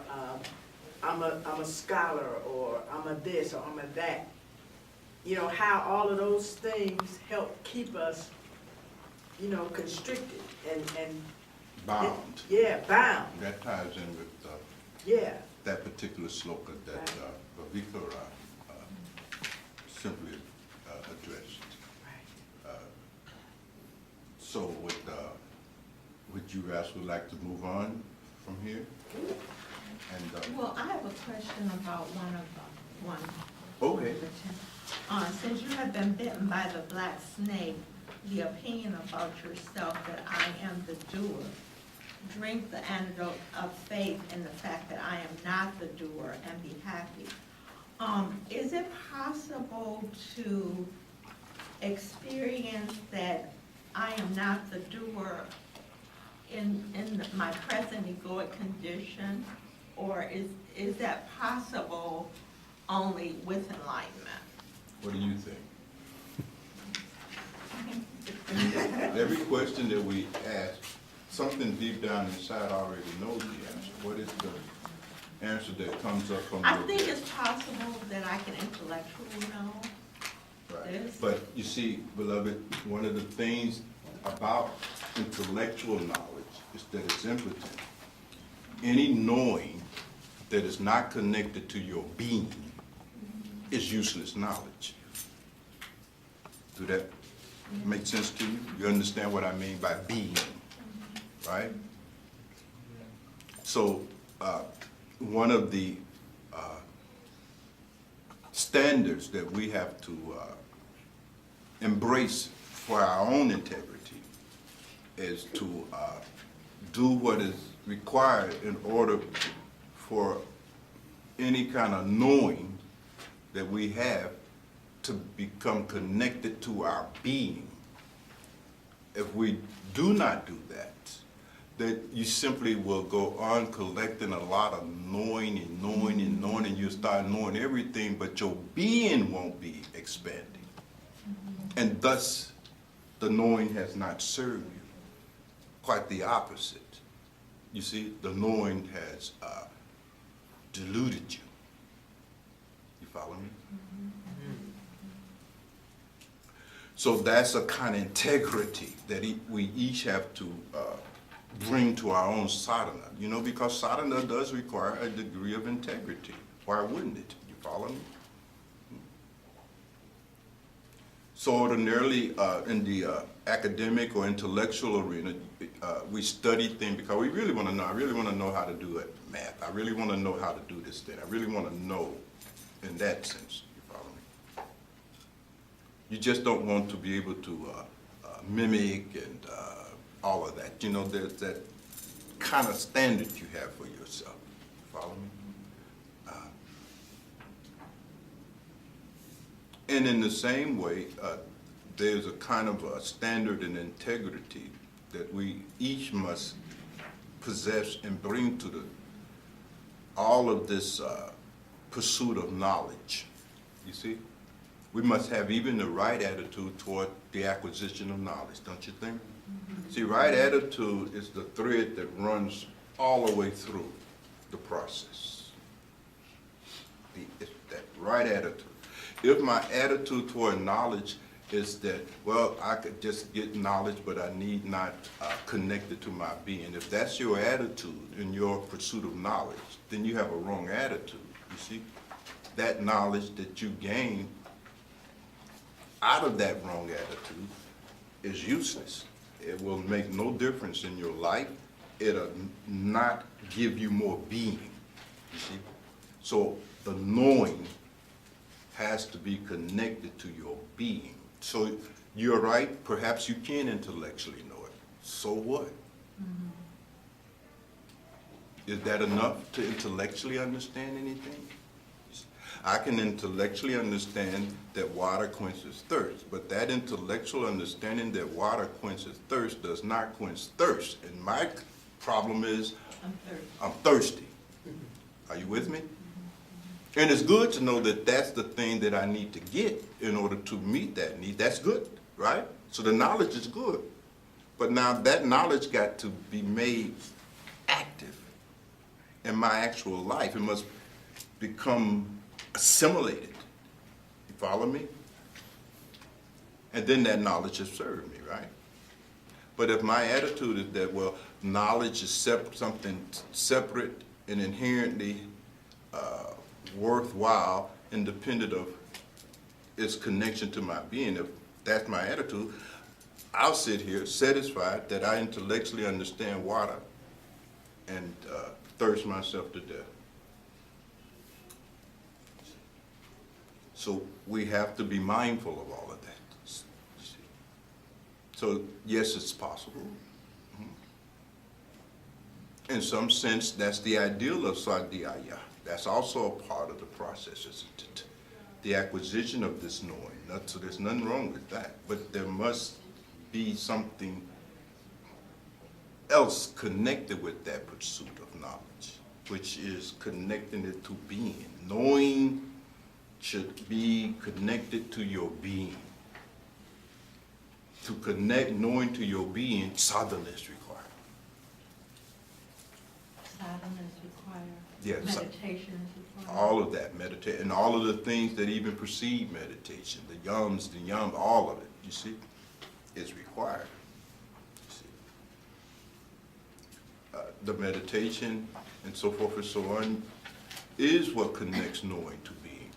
I'm a scholar, or I'm a this, or I'm a that, how all of those things help keep us, constricted and Bound. Yeah, bound. That ties in with Yeah. that particular sloka that Bhagwan simply addressed. Right. So would you guys would like to move on from here? And Well, I have a question about one. okay. Since you have been bitten by the black snake, the opinion about yourself that I am the doer, drink the antidote of faith in the fact that I am not the doer and be happy. Is it possible to experience that I am not the doer in my present egoic condition, or is that possible only with enlightenment? What do you think? Every question that we ask, something deep down inside already knows the answer. What is the answer that comes up from I your think it's possible that I can intellectually know Right. this. But you see, beloved, one of the things about intellectual knowledge is that it's impotent. Any knowing that is not connected to your being is useless knowledge. Do that make sense to you? You understand what I mean by being, right? So one of the standards that we have to embrace for our own integrity is to do what is required in order for any kind of knowing that we have to become connected to our being. If we do not do that, that you simply will go on collecting a lot of knowing and knowing and knowing, and you start knowing everything, but your being won't be expanding. And thus, the knowing has not served you. Quite the opposite. You see, the knowing has deluded you. You follow me? So that's a kind of integrity that we each have to bring to our own sadhana, because sadhana does require a degree of integrity. Why wouldn't it? You follow me? So ordinarily in the academic or intellectual arena, we study things because we really want to know. I really want to know how to do it, math. I really want to know how to do this thing. I really want to know in that sense. You follow me? You just don't want to be able to mimic and all of that. There's that kind of standard you have for yourself. You follow me? And in the same way, there's a kind of a standard and integrity that we each must possess and bring to all of this pursuit of knowledge. You see? We must have even the right attitude toward the acquisition of knowledge, don't you think? Mm-hmm. See, right attitude is the thread that runs all the way through the process. It's that right attitude. If my attitude toward knowledge is that, well, I could just get knowledge, but I need not connect it to my being. If that's your attitude in your pursuit of knowledge, then you have a wrong attitude, you see? That knowledge that you gain out of that wrong attitude is useless. It will make no difference in your life. It'll not give you more being, you see? So the knowing has to be connected to your being. So you're right, perhaps you can intellectually know it. So what? Mm-hmm. Is that enough to intellectually understand anything? I can intellectually understand that water quenches thirst, but that intellectual understanding that water quenches thirst does not quench thirst. And my problem is, I'm thirsty. Are you with me? And it's good to know that that's the thing that I need to get in order to meet that need. That's good, right? So the knowledge is good. But now that knowledge got to be made active in my actual life. It must become assimilated. You follow me? And then that knowledge has served me, right? But if my attitude is that, well, knowledge is something separate and inherently worthwhile, independent of its connection to my being, if that's my attitude, I'll sit here satisfied that I intellectually understand water and thirst myself to death. So we have to be mindful of all of that. So yes, it's possible. In some sense, that's the ideal of sadhyaya. That's also a part of the process, isn't it? The acquisition of this knowing. So there's nothing wrong with that. But there must be something else connected with that pursuit of knowledge, which is connecting it to being. Knowing should be connected to your being. To connect knowing to your being, sadhana is required. Sadhana is required. Yes. Meditation is required. All of that, meditate, and all of the things that even precede meditation, the yums, all of it, you see, is required. You see. The meditation and so forth and so on is what connects knowing to being.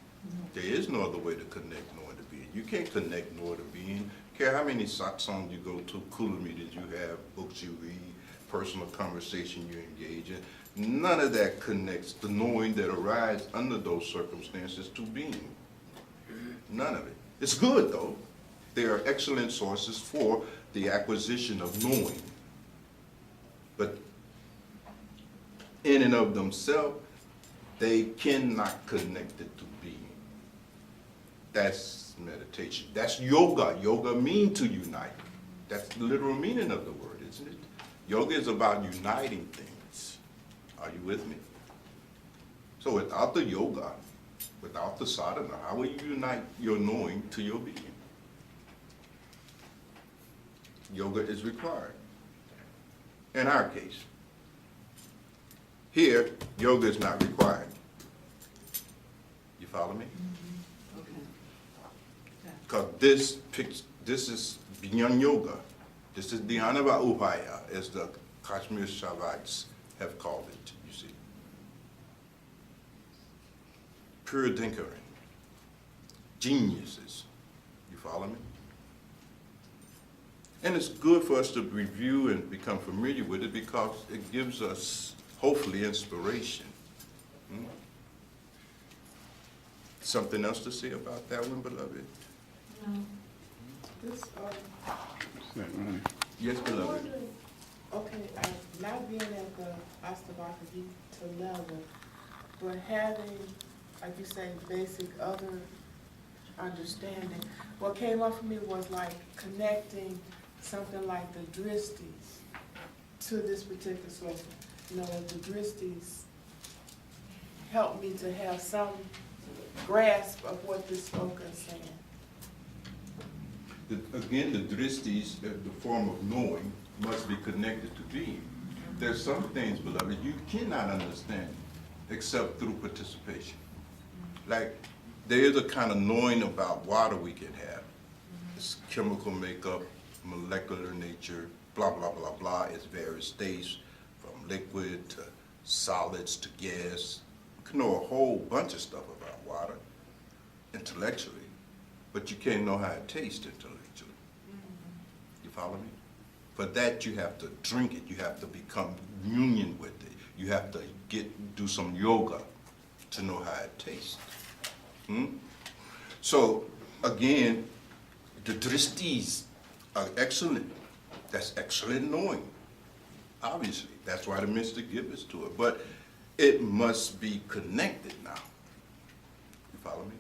There is no other way to connect knowing to being. You can't connect knowing to being. Care how many satsang you go to, kula meetings you have, books you read, personal conversation you engage in. None of that connects the knowing that arises under those circumstances to being. None of it. It's good though. There are excellent sources for the acquisition of knowing. But in and of themselves, they cannot connect it to being. That's meditation. That's yoga. Yoga means to unite. That's the literal meaning of the word, isn't it? Yoga is about uniting things. Are you with me? So without the yoga, without the sadhana, how will you unite your knowing to your being? Yoga is required. In our case. Here, yoga is not required. You follow me? Because this is beyond yoga. This is dhyana upaya, as the Kashmir Shaivites have called it, you see. Pure tinkering. Geniuses. You follow me? And it's good for us to review and become familiar with it because it gives us, hopefully, inspiration. Something else to say about that one, beloved? No. This, Yes, I'm beloved. wondering, okay, not being at the Ashtavakra Gita level, but having, like you say, basic other understanding, what came up for me was like connecting something like the dristis to this particular source. You know, the dristis helped me to have some grasp of what this sloka is saying. Again, the dristis, the form of knowing, must be connected to being. There's some things, beloved, you cannot understand except through participation. Like, there is a kind of knowing about water we can have. Its chemical makeup, molecular nature, blah, blah, blah, blah, its various states, from liquid to solids to gas. You can know a whole bunch of stuff about water intellectually, but you can't know how it tastes intellectually. You follow me? For that, you have to drink it. You have to become union with it. You have to do some yoga to know how it tastes. So, again, the dristis are excellent. That's excellent knowing. Obviously, that's why the mystic give us to it. But it must be connected now. You follow me?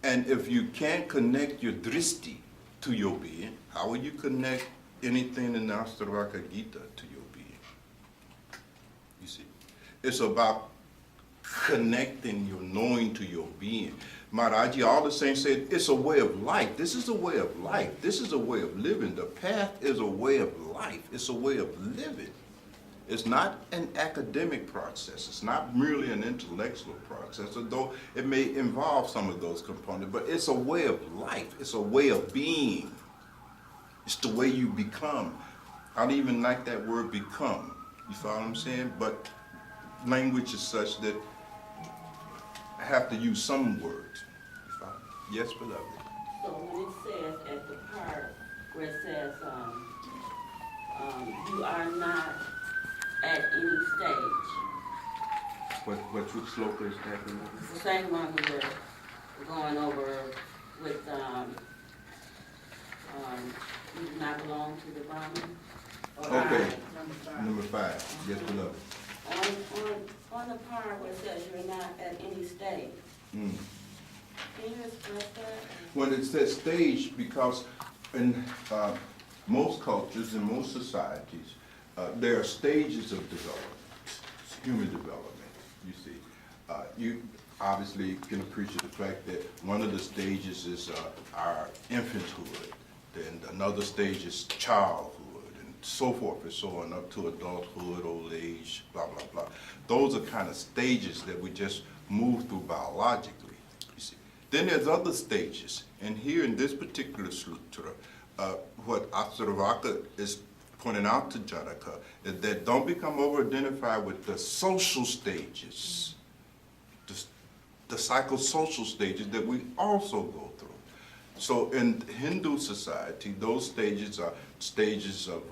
And if you can't connect your dristi to your being, how will you connect anything in the Ashtavakra Gita to your being? You see, it's about connecting your knowing to your being. Maharaji, all the saints said, it's a way of life. This is a way of life. This is a way of living. The path is a way of life. It's a way of living. It's not an academic process. It's not merely an intellectual process, although it may involve some of those components, but it's a way of life. It's a way of being. It's the way you become. I don't even like that word become. You follow what I'm saying? But language is such that I have to use some words. You follow? Yes, beloved. So when it says at the part where it says, you are not at any stage. What sloka is that? It's the same one we were going over with, you do not belong to the Brahmin. Okay, Number 5. number 5. Yes, beloved. On the part where it says you're not at any stage. Mm. Can you express that? When it says stage, because in most cultures, in most societies, there are stages of development, human development, you see. You obviously can appreciate the fact that one of the stages is our infanthood, then another stage is childhood, and so forth and so on, up to adulthood, old age, blah, blah, blah. Those are kind of stages that we just move through biologically, you see. Then there's other stages, and here in this particular sutra, what Ashtavakra is pointing out to Janaka is that don't become over-identified with the social stages, the psychosocial stages that we also go through. So in Hindu society, those stages are stages of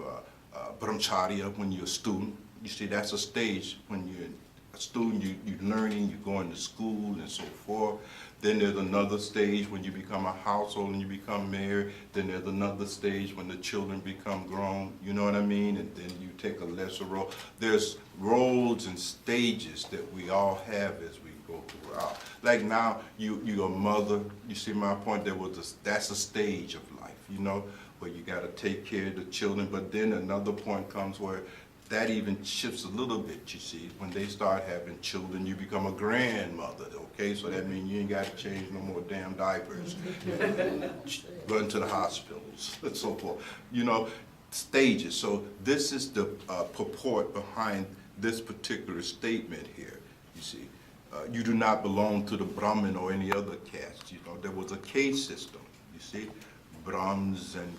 brahmacharya when you're a student. You see, that's a stage when you're a student, you're learning, you're going to school and so forth. Then there's another stage when you become a household and you become married. Then there's another stage when the children become grown, you know what I mean? And then you take a lesser role. There's roles and stages that we all have as we go throughout. Like now, you're a mother, you see my point? That's a stage of life, you know, where you gotta take care of the children. But then another point comes where that even shifts a little bit, you see. When they start having children, you become a grandmother, okay? So that means you ain't got to change no more damn diapers. Run to the hospitals and so forth. You know, stages. So this is the purport behind this particular statement here, you see. You do not belong to the Brahmin or any other caste. You know, there was a caste system, you see. Brahms and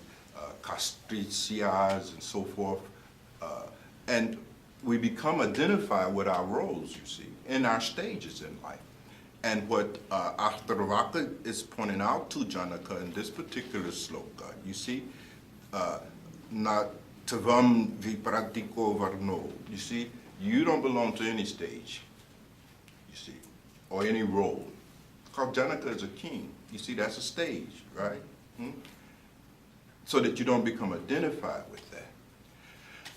Castricias and so forth. And we become identified with our roles, you see, in our stages in life. And what Ashtavakra is pointing out to Janaka in this particular sloka, you see, not tavam vipratiko varno, you see, you don't belong to any stage, you see, or any role. Because Janaka is a king, you see, that's a stage, right? So that you don't become identified with that.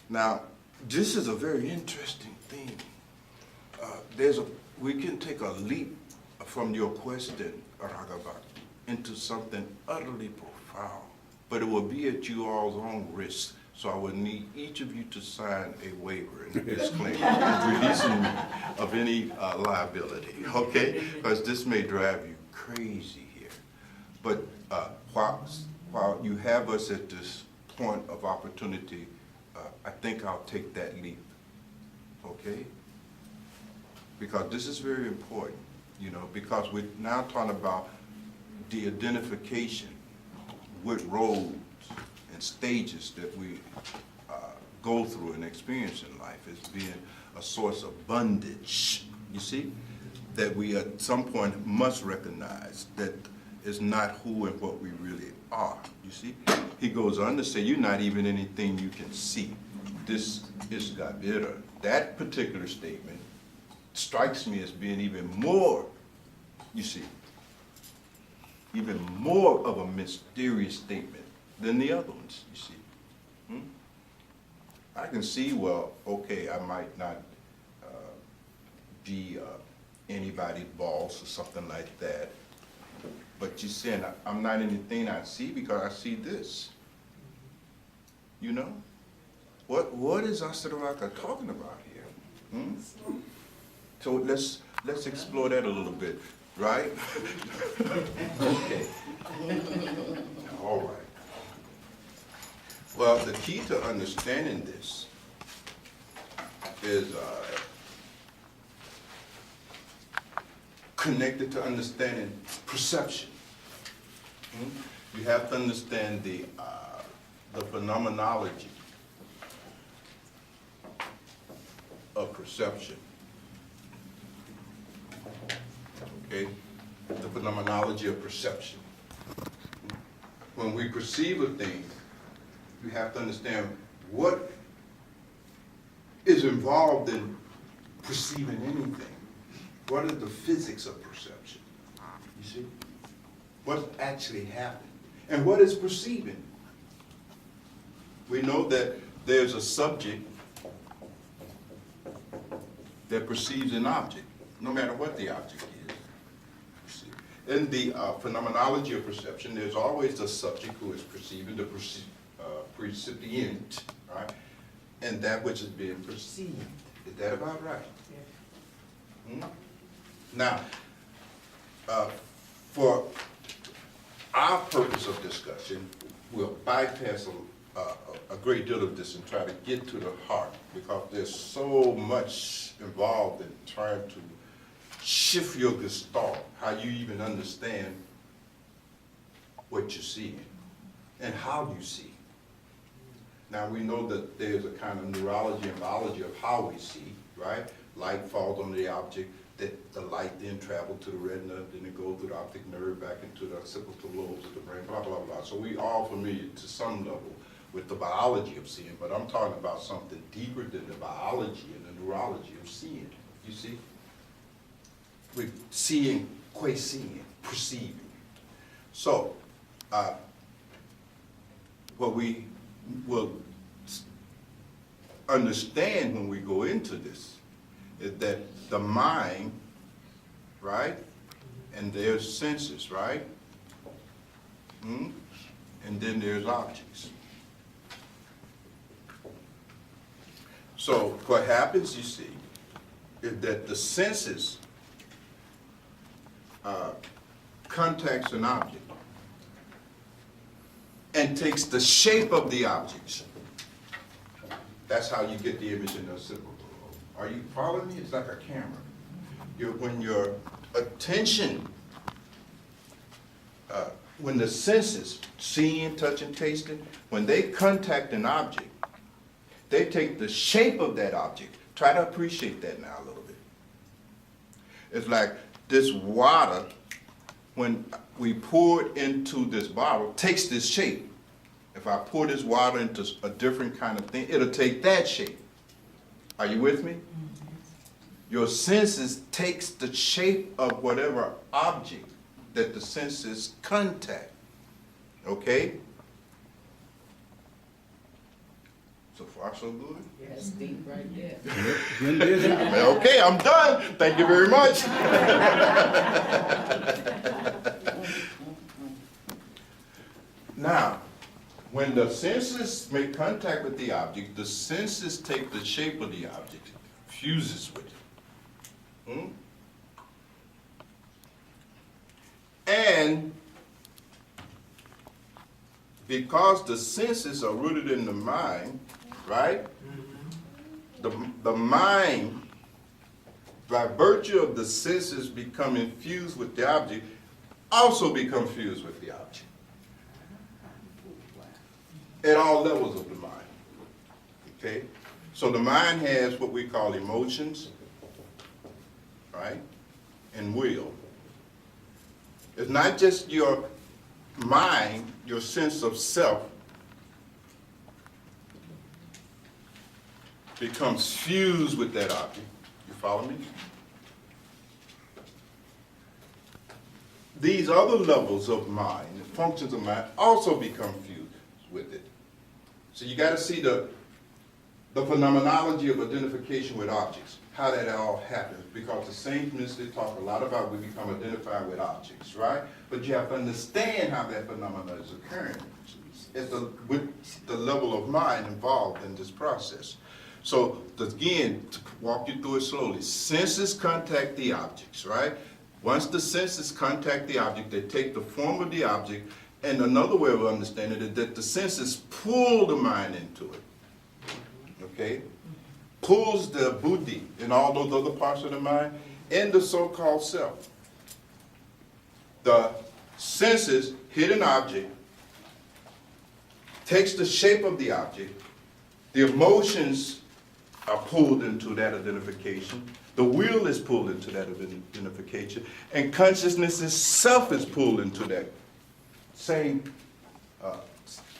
Now, this is a very interesting thing. We can take a leap from your question, Raghavati, into something utterly profound, but it will be at you all's own risk. So I would need each of you to sign a waiver and a disclaimer releasing me of any liability, okay? Because this may drive you crazy here. But while you have us at this point of opportunity, I think I'll take that leap, okay? Because this is very important, you know, because we're now talking about the identification with roles and stages that we go through and experience in life as being a source of bondage, you see? That we at some point must recognize that is not who and what we really are, you see? He goes on to say, you're not even anything you can see. This is Gavira. That particular statement strikes me as being even more, you see, even more of a mysterious statement than the other ones, you see. I can see, well, okay, I might not be anybody's boss or something like that. But you're saying, I'm not anything I see because I see this. You know? What is Ashtavakra talking about here? Hmm? So let's explore that a little bit, right? Okay. All right. Well, the key to understanding this is connected to understanding perception. You have to understand the phenomenology of perception. Okay? The phenomenology of perception. When we perceive a thing, you have to understand what is involved in perceiving anything. What is the physics of perception? You see? What's actually happening? And what is perceiving? We know that there's a subject that perceives an object, no matter what the object is. In the phenomenology of perception, there's always the subject who is perceiving, the percipient, right? And that which is being perceived. Is that about right? Yeah. Now, for our purpose of discussion, we'll bypass a great deal of this and try to get to the heart, because there's so much involved in trying to shift your gestalt, how you even understand what you're seeing and how you see. Now, we know that there's a kind of neurology and biology of how we see, right? Light falls on the object, that the light then travels to the retina, then it goes through the optic nerve back into the occipital lobes of the brain, blah, blah, blah. So we all familiar to some level with the biology of seeing, but I'm talking about something deeper than the biology and the neurology of seeing, you see? We're seeing, qua-seeing, perceiving. So, what we will understand when we go into this is that the mind, right, and there's senses, right, and then there's objects. So what happens, you see, is that the senses contacts an object and takes the shape of the objects. That's how you get the image in the occipital lobe. Are you following me? It's like a camera. When your attention, when the senses, seeing, touching, tasting, when they contact an object, they take the shape of that object. Try to appreciate that now a little bit. It's like this water, when we pour it into this bottle, takes this shape. If I pour this water into a different kind of thing, it'll take that shape. Are you with me? Your senses takes the shape of whatever object that the senses contact. Okay? So far, so good? That's deep right there. Okay, I'm done. Thank you very much. Now, when the senses make contact with the object, the senses take the shape of the object, fuses with it. And because the senses are rooted in the mind, right? The mind, by virtue of the senses becoming fused with the object, also become fused with the object. At all levels of the mind. Okay? So the mind has what we call emotions, right? And will. It's not just your mind, your sense of self becomes fused with that object. You follow me? These other levels of mind, the functions of mind, also become fused with it. So you got to see the phenomenology of identification with objects, how that all happens, because the saints mystically talk a lot about we become identified with objects, right? But you have to understand how that phenomenon is occurring. It's with the level of mind involved in this process. So again, to walk you through it slowly, senses contact the objects, right? Once the senses contact the object, they take the form of the object, and another way of understanding it is that the senses pull the mind into it, okay? Pulls the buddhi and all those other parts of the mind in the so-called self. The senses hit an object, takes the shape of the object, the emotions are pulled into that identification, the will is pulled into that identification, and consciousness itself is pulled into that same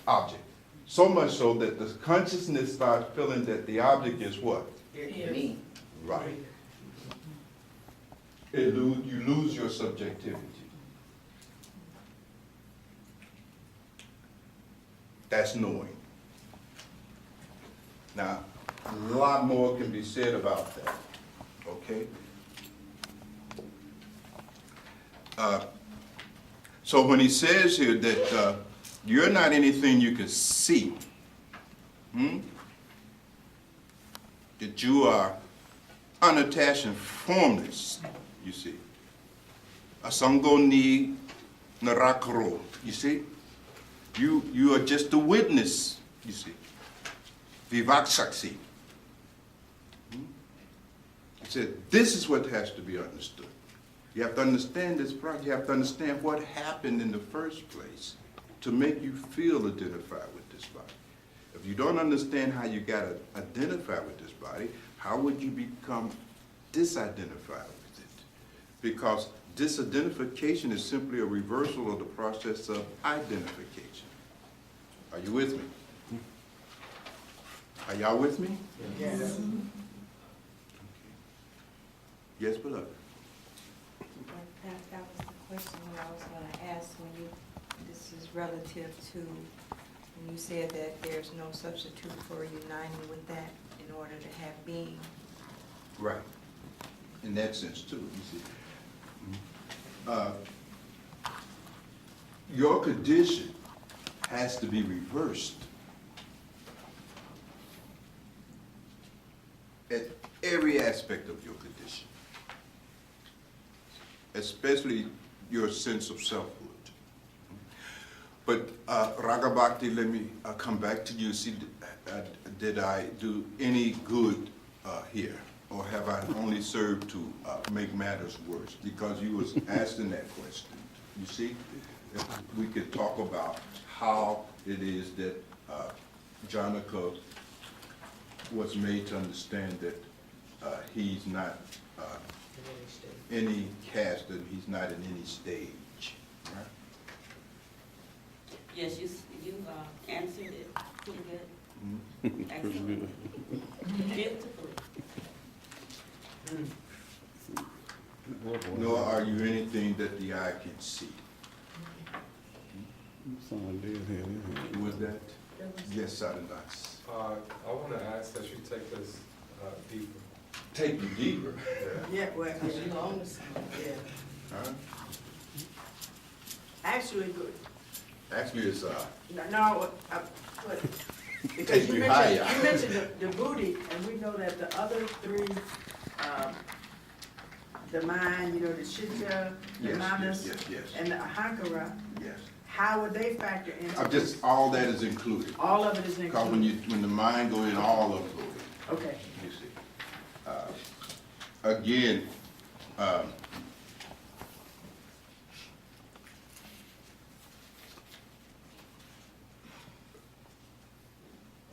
object. So much so that the consciousness starts feeling that the object is what? Me. Right. You lose your subjectivity. That's knowing. Now, a lot more can be said about that, okay? So when he says here that you're not anything you can see, that you are unattached and formless, you see. Asango ni narakro, you see. You are just a witness, you see. Vivaksaksi. He said, this is what has to be understood. You have to understand this process. You have to understand what happened in the first place to make you feel identified with this body. If you don't understand how you got identified with this body, how would you become disidentified with it? Because disidentification is simply a reversal of the process of identification. Are you with me? Are y'all with me? Yes. Okay. Yes, beloved. That was the question that I was going to ask this is relative to when you said that there's no substitute for uniting with that in order to have being. Right. In that sense, too, you see. Your condition has to be reversed at every aspect of your condition, especially your sense of selfhood. But Ragabhakti, let me come back to you. See, did I do any good here? Or have I only served to make matters worse? Because you was asking that question. You see, we could talk about how it is that Janaka was made to understand that he's not any caste and he's not in any stage, right? Yes, you answered it pretty good. Pretty Excellent. Beautifully. Nor are you anything that the eye can see. Someone did have it. Was that? Yes, Sadhanax. I want to ask that you take this deeper. Take you deeper. Yeah, well, Because you own the song. yeah. Huh? Actually, good. Actually, it's No, what? Because Take you you mentioned, higher. you mentioned the booty, and we know that the other three, the mind, the chitta, the yes, manas, yes, and the ahankara, yes. how would they factor into Just all that is included. all of it is Because included? when the mind go in, all of it go in. Okay, You see. Again,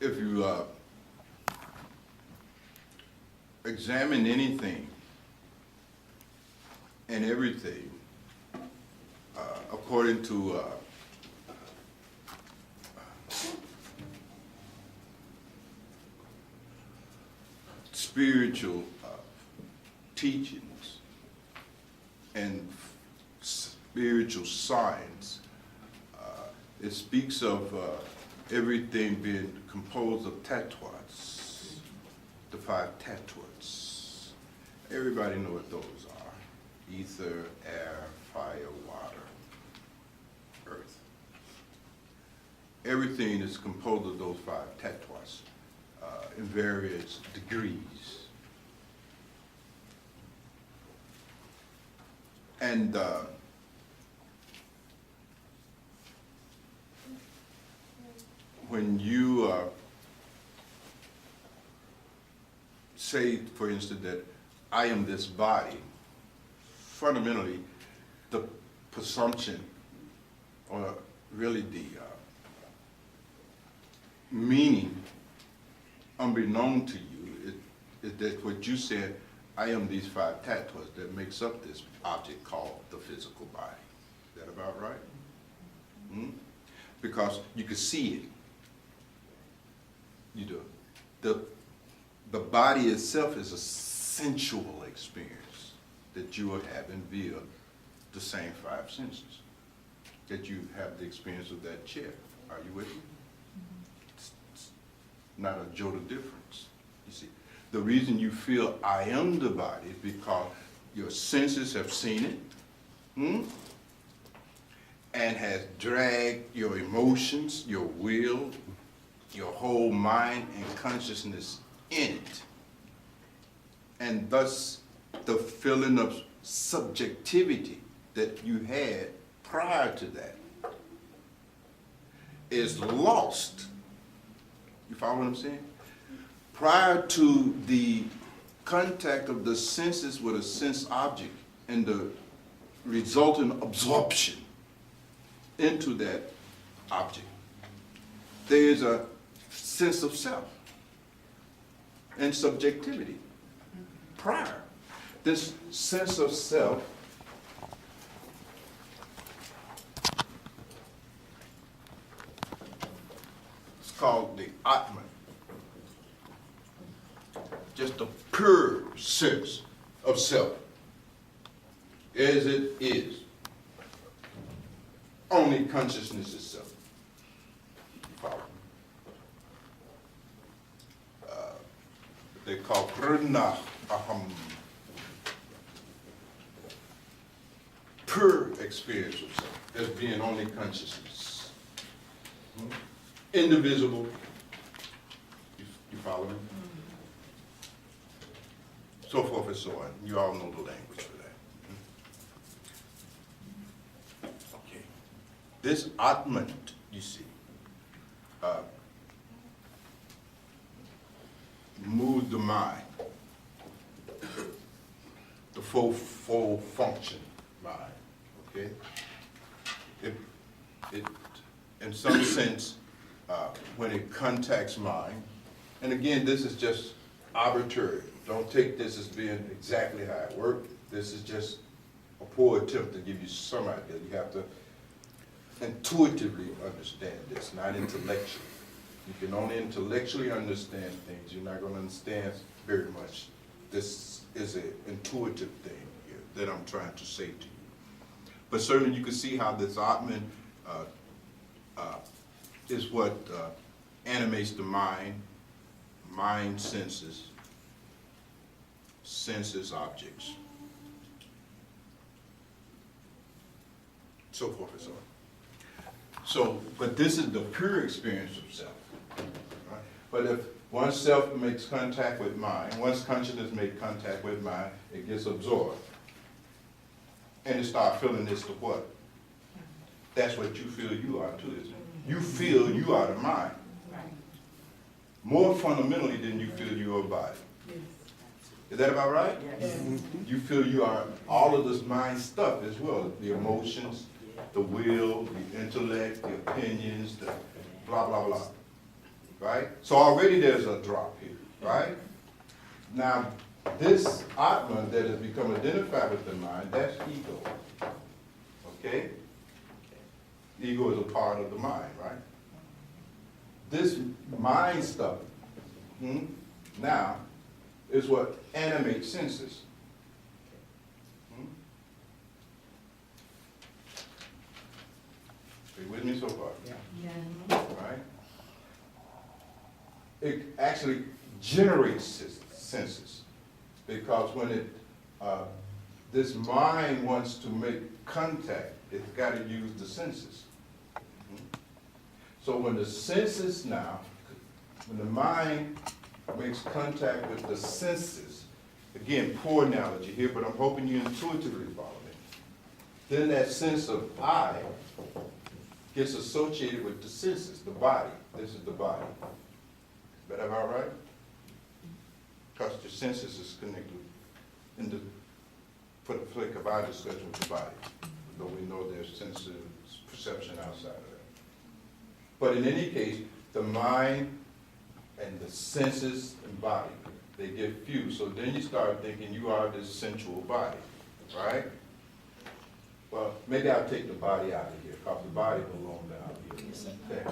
if you examine anything and everything according to spiritual teachings and spiritual science, it speaks of everything being composed of tattvas. the 5 tattvas. Everybody know what those are. Ether, air, fire, water, earth. Everything is composed of those 5 tattvas in various degrees. And when you say, for instance, that I am this body, fundamentally, the presumption, or really the meaning, unbeknown to you, is that what you said, I am these 5 tattvas that makes up this object called the physical body. Is that about right? Hmm? Because you can see it. You do. The body itself is a sensual experience that you are having via the same 5 senses that you have the experience of that chair. Are you with me? It's not a jota difference, you see. The reason you feel I am the body is because your senses have seen it, and has dragged your emotions, your will, your whole mind and consciousness in it. And thus, the feeling of subjectivity that you had prior to that is lost. You follow what I'm saying? Prior to the contact of the senses with a sense object and the resultant absorption into that object, there is a sense of self and subjectivity. Prior, this sense of self is called the Atman. Just a pure sense of self, as it is. Only consciousness itself. Follow. They call Prana Aham. Pure experience of self, as being only consciousness. Indivisible. You follow me? So forth and so on. You all know the language for that. Okay. This Atman, you see, moves the mind, the full function mind, okay? It in some sense, when it contacts mind, and again, this is just arbitrary. Don't take this as being exactly how it works. This is just a poor attempt to give you some idea. You have to intuitively understand this, not intellectually. You can only intellectually understand things. You're not going to understand very much. This is an intuitive thing here that I'm trying to say to you. But certainly you can see how this Atman is what animates the mind, senses, objects, so forth and so on. So, but this is the pure experience of self. Right? But if once self makes contact with mind, once consciousness makes contact with mind, it gets absorbed. And it starts feeling this to what? That's what you feel you are too, isn't it? You feel you are the mind. More fundamentally than you feel you're a body. Is that about right? Yes. You feel you are all of this mind stuff as well. The emotions, the will, the intellect, the opinions, the blah, blah, blah. Right? So already there's a drop here, right? Now, this Atman that has become identified with the mind, that's ego. Okay? Ego is a part of the mind, right? This mind stuff, now, is what animates senses. Are you with me so far? Yeah. Right? It actually generates senses. Because when this mind wants to make contact, it's got to use the senses. So when the senses now, when the mind makes contact with the senses, again, poor analogy here, but I'm hoping you intuitively follow me. Then that sense of I gets associated with the senses, the body. This is the body. Is that about right? Because the senses is connected for the sake of our discussion with the body, though we know there's sensitive perception outside of that. But in any case, the mind and the senses and body, they get fused. So then you start thinking you are this sensual body, right? Well, maybe I'll take the body out of here, because the body belongs down here.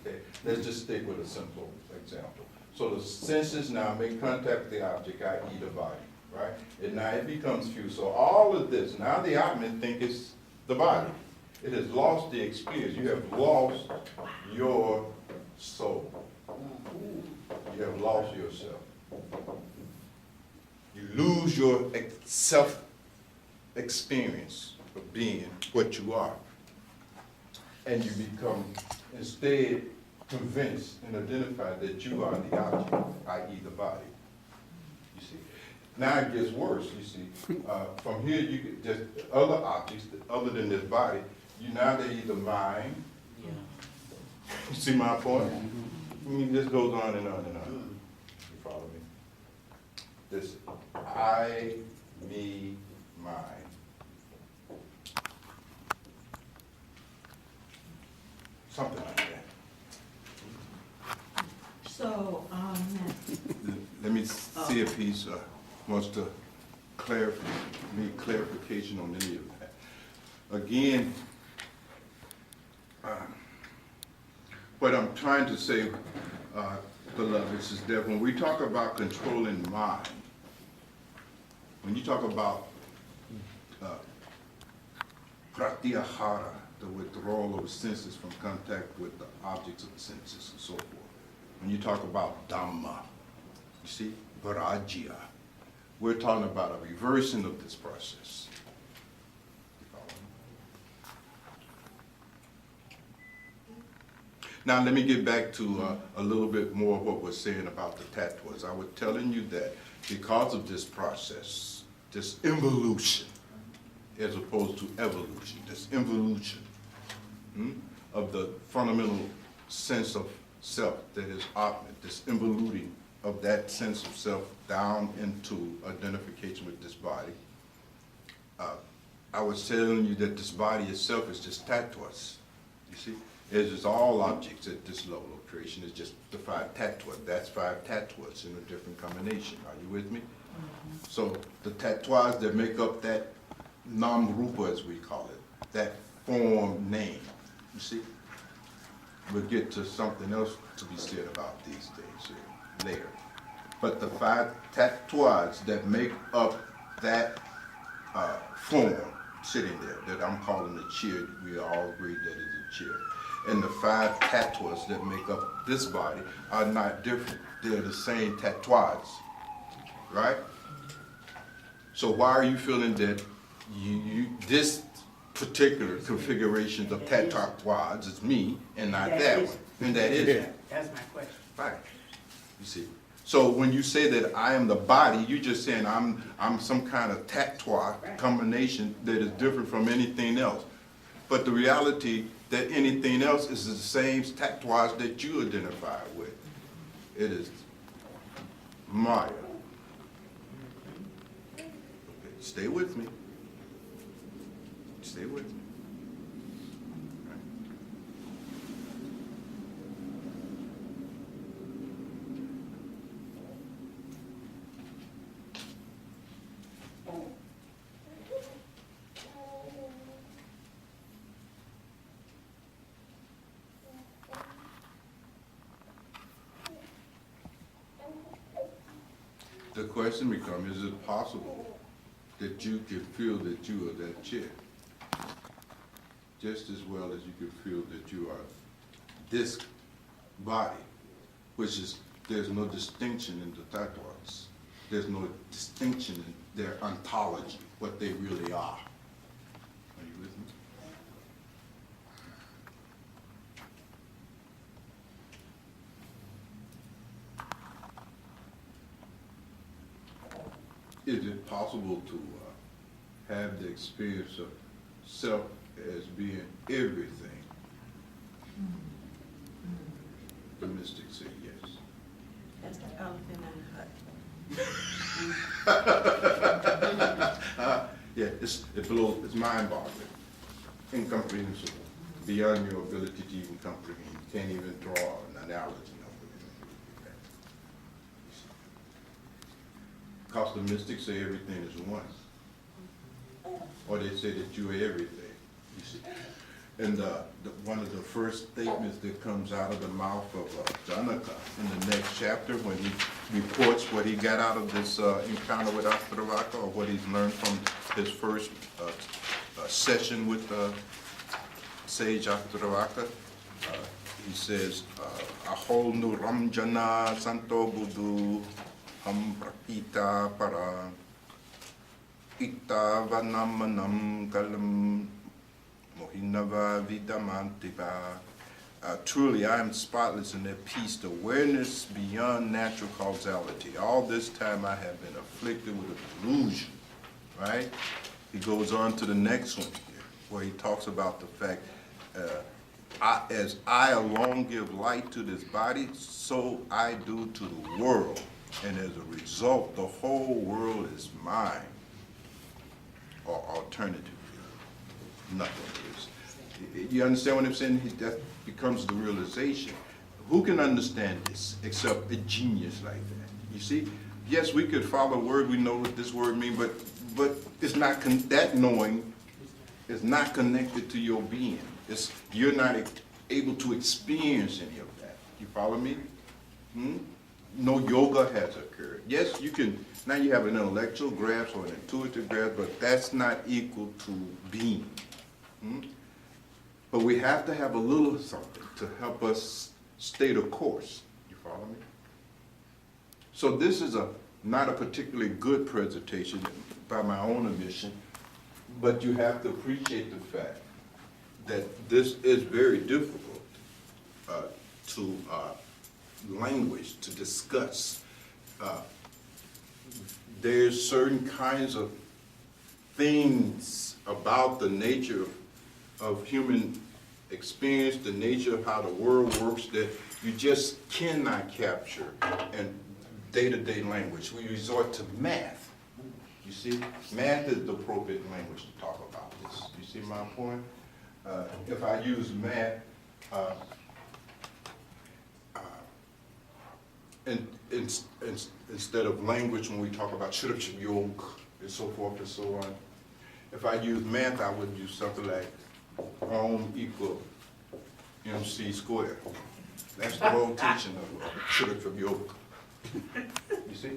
Okay. Let's just stick with a simple example. So the senses now make contact with the object, i.e. the body, right? And now it becomes fused. So all of this, now the Atman think it's the body. It has lost the experience. You have lost your soul. You have lost yourself. You lose your self-experience of being what you are. And you become, instead, convinced and identified that you are the object, i.e. the body. You see. Now it gets worse, you see. From here, you get just other objects, other than this body, now they're either mind. Yeah. You see my point? I mean, this goes on and on and on. You follow me? This I, me, mine. Something like that. So, Let me see if he wants to make clarification on any of that. Again, what I'm trying to say, beloveds, is that when we talk about controlling mind, when you talk about pratyahara, the withdrawal of senses from contact with the objects of the senses and so forth, when you talk about Dhamma, you see, Virajya, we're talking about a reversing of this process. Now let me get back to a little bit more of what we're saying about the tattvas. I was telling you that because of this process, this involution, as opposed to evolution, this involution of the fundamental sense of self that is Atman, this involuting of that sense of self down into identification with this body. I was telling you that this body itself is just tattvas, you see? It's just all objects at this level of creation. It's just the 5 tattvas. That's 5 tattvas in a different combination. Are you with me? Mm-hmm. So the tattvas that make up that nam-rupa, as we call it, that form name, you see? We'll get to something else to be said about these things here later. But the 5 tattvas that make up that form sitting there, that I'm calling a chair, we all agree that it's a chair. And the 5 tattvas that make up this body are not different. They're the same tattvas, right? So why are you feeling that this particular configuration of tattvas is me and not that one? And that is. That's my question. Right. You see. So when you say that I am the body, you're just saying I'm some kind of tattwa combination that is different from anything else. But the reality that anything else is the same tattvas that you identify with. It is Maya. Okay, stay with me. Stay with me. The question becomes, is it possible that you can feel that you are that chair just as well as you can feel that you are this body, which is there's no distinction in the tattvas. There's no distinction in their ontology, what they really are. Are you with me? Is it possible to have the experience of self as being everything? The mystics say yes. That's the elephant in the hut. Yeah, it's mind-boggling, incomprehensible, beyond your ability to even comprehend. You can't even draw an analogy of it. Because the mystics say everything is one. Or they say that you are everything, you see. And one of the first statements that comes out of the mouth of Janaka in the next chapter, when he reports what he got out of this encounter with Ashtavakra, or what he's learned from his first session with sage Ashtavakra, he says, Ahol nu Ramjana Santo Buddhu Ham Prakita Para Ikta Vanamanam Kalam Mohinava Vidamantiva. Truly, I am spotless in that peace, the awareness beyond natural causality. All this time I have been afflicted with a delusion, right? He goes on to the next one here, where he talks about the fact, as I alone give light to this body, so I do to the world. And as a result, the whole world is mine, or alternative. Nothing is. You understand what I'm saying? That becomes the realization. Who can understand this except a genius like that? You see? Yes, we could follow a word, we know what this word means, but it's not, that knowing is not connected to your being. You're not able to experience any of that. You follow me? No yoga has occurred. Yes, you can, now you have an intellectual grasp or an intuitive grasp, but that's not equal to being. But we have to have a little something to help us stay the course. You follow me? So this is not a particularly good presentation by my own admission, but you have to appreciate the fact that this is very difficult to language, to discuss. There's certain kinds of things about the nature of human experience, the nature of how the world works, that you just cannot capture in day-to-day language. We resort to math. You see, math is the appropriate language to talk about this. You see my point? If I use math, instead of language when we talk about yoga and so forth and so on, if I use math, I would use something like Rome equal MC squared. That's the whole teaching of yoga. You see?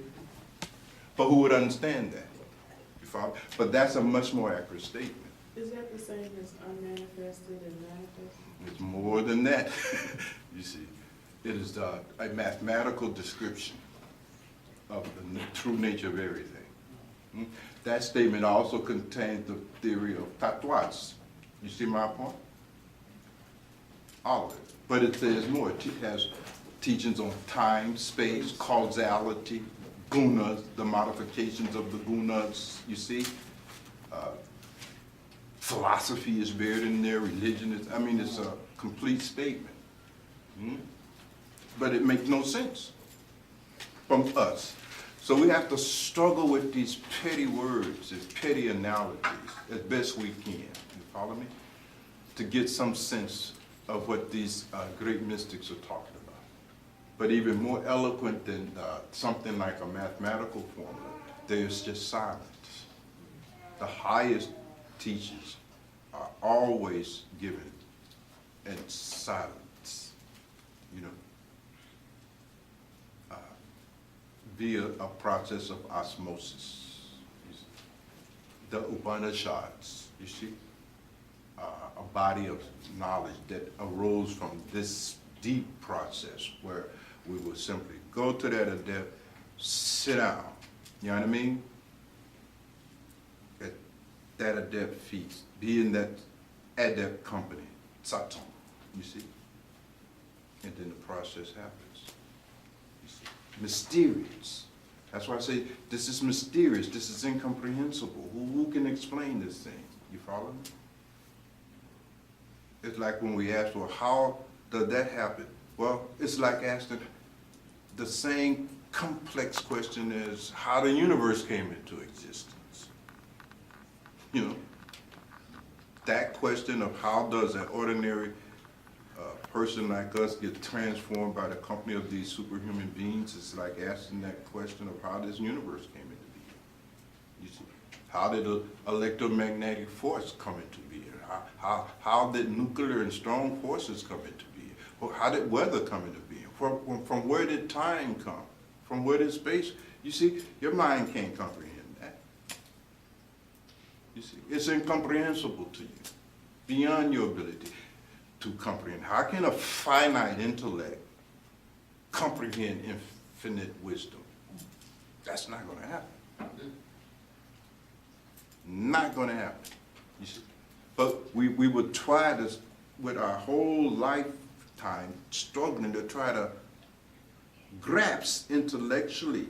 But who would understand that? You follow? But that's a much more accurate statement. Is that the same as unmanifested and manifested? It's more than that. You see, it is a mathematical description of the true nature of everything. That statement also contains the theory of tattvas. You see my point? All of it. But it says more. It has teachings on time, space, causality, gunas, the modifications of the gunas, you see? Philosophy is buried in there, religion is, I mean, it's a complete statement. But it makes no sense from us. So we have to struggle with these petty words, these petty analogies, as best we can. You follow me? To get some sense of what these great mystics are talking about. But even more eloquent than something like a mathematical formula, there's just silence. The highest teachings are always given in silence, you know, via a process of osmosis. The Upanishads, you see, a body of knowledge that arose from this deep process where we will simply go to that adept, sit down, you know what I mean? At that adept feast, be in that adept company, satsang, you see? And then the process happens, you see? Mysterious. That's why I say this is mysterious, this is incomprehensible. Who can explain this thing? You follow me? It's like when we ask, well, how does that happen? Well, it's like asking the same complex question as how the universe came into existence. You know, that question of how does an ordinary person like us get transformed by the company of these superhuman beings is like asking that question of how this universe came into being. You see, how did the electromagnetic force come into being? How did nuclear and strong forces come into being? How did weather come into being? From where did time come? From where did space? You see, your mind can't comprehend that. You see, it's incomprehensible to you, beyond your ability to comprehend. How can a finite intellect comprehend infinite wisdom? That's not going to happen. Not going to happen. You see? But we would try to, with our whole lifetime, struggling to try to grasp intellectually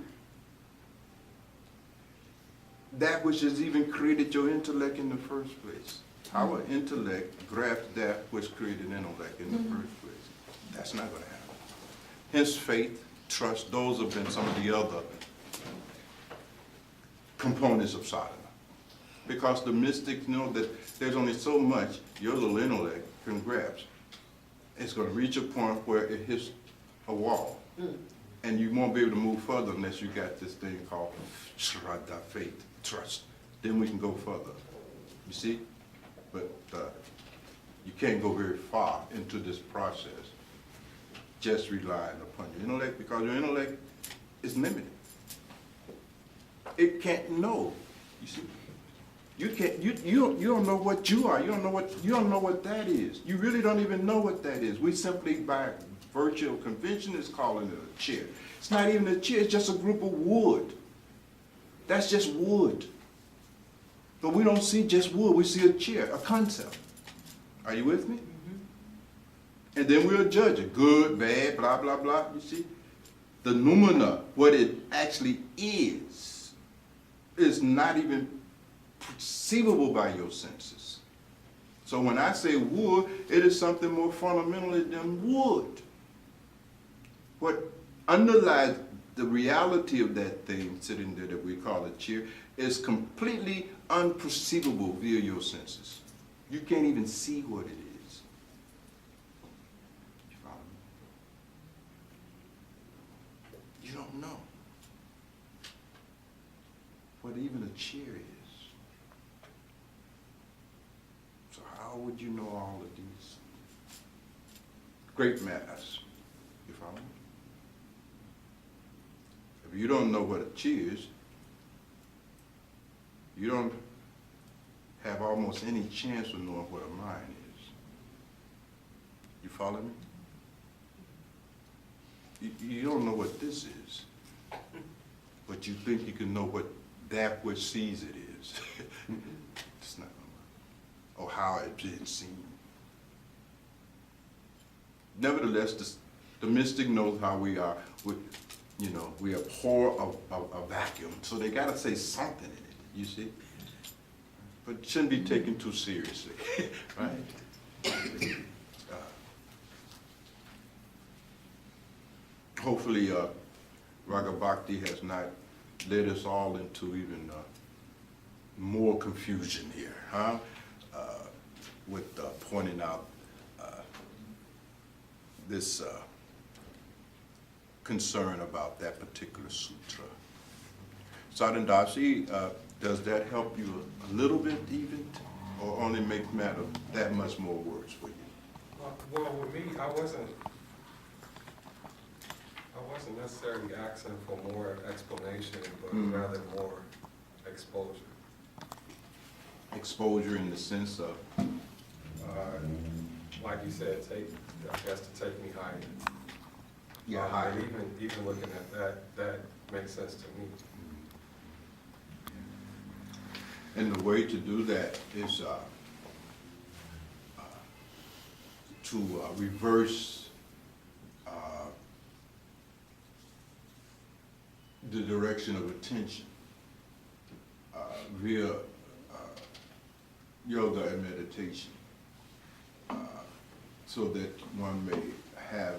that which has even created your intellect in the first place. Our intellect grasps that which created intellect in the first place. That's not going to happen. Hence faith, trust, those have been some of the other components of sadhana. Because the mystics know that there's only so much your little intellect can grasp. It's going to reach a point where it hits a wall. And you won't be able to move further unless you got this thing called shraddha, faith, trust. Then we can go further. You see? But you can't go very far into this process just relying upon your intellect, because your intellect is limited. It can't know. You see? You can't. You don't know what you are. You don't know what that is. You really don't even know what that is. We simply, by virtue of convention, is calling it a chair. It's not even a chair. It's just a group of wood. That's just wood. But we don't see just wood. We see a chair, a concept. Are you with me? Mm-hmm. And then we'll judge it. Good, bad, blah, blah, blah. You see? The noumena, what it actually is not even perceivable by your senses. So when I say wood, it is something more fundamentally than wood. What underlies the reality of that thing sitting there that we call a chair is completely unperceivable via your senses. You can't even see what it is. You follow me? You don't know what even a chair is. So how would you know all of these great matters? You follow me? If you don't know what a chair is, you don't have almost any chance of knowing what a mind is. You follow me? You don't know what this is, but you think you can know what that which sees it is. It's not gonna work. Or how it's been seen. Nevertheless, the mystic knows how we are. We abhor a vacuum, so they got to say something in it. You see? But it shouldn't be taken too seriously, right? Hopefully, Raga Bhakti has not led us all into even more confusion here, huh? With pointing out this concern about that particular sutra. Sadhandasi, does that help you a little bit even, or only make matter that much more worse for you? Well, with me, I wasn't necessarily asking for more explanation, but rather more exposure. Exposure in the sense of? Like you said, I guess to take me higher. Yeah, And higher. even looking at that, that makes sense to me. And the way to do that is to reverse the direction of attention via yoga and meditation, so that one may have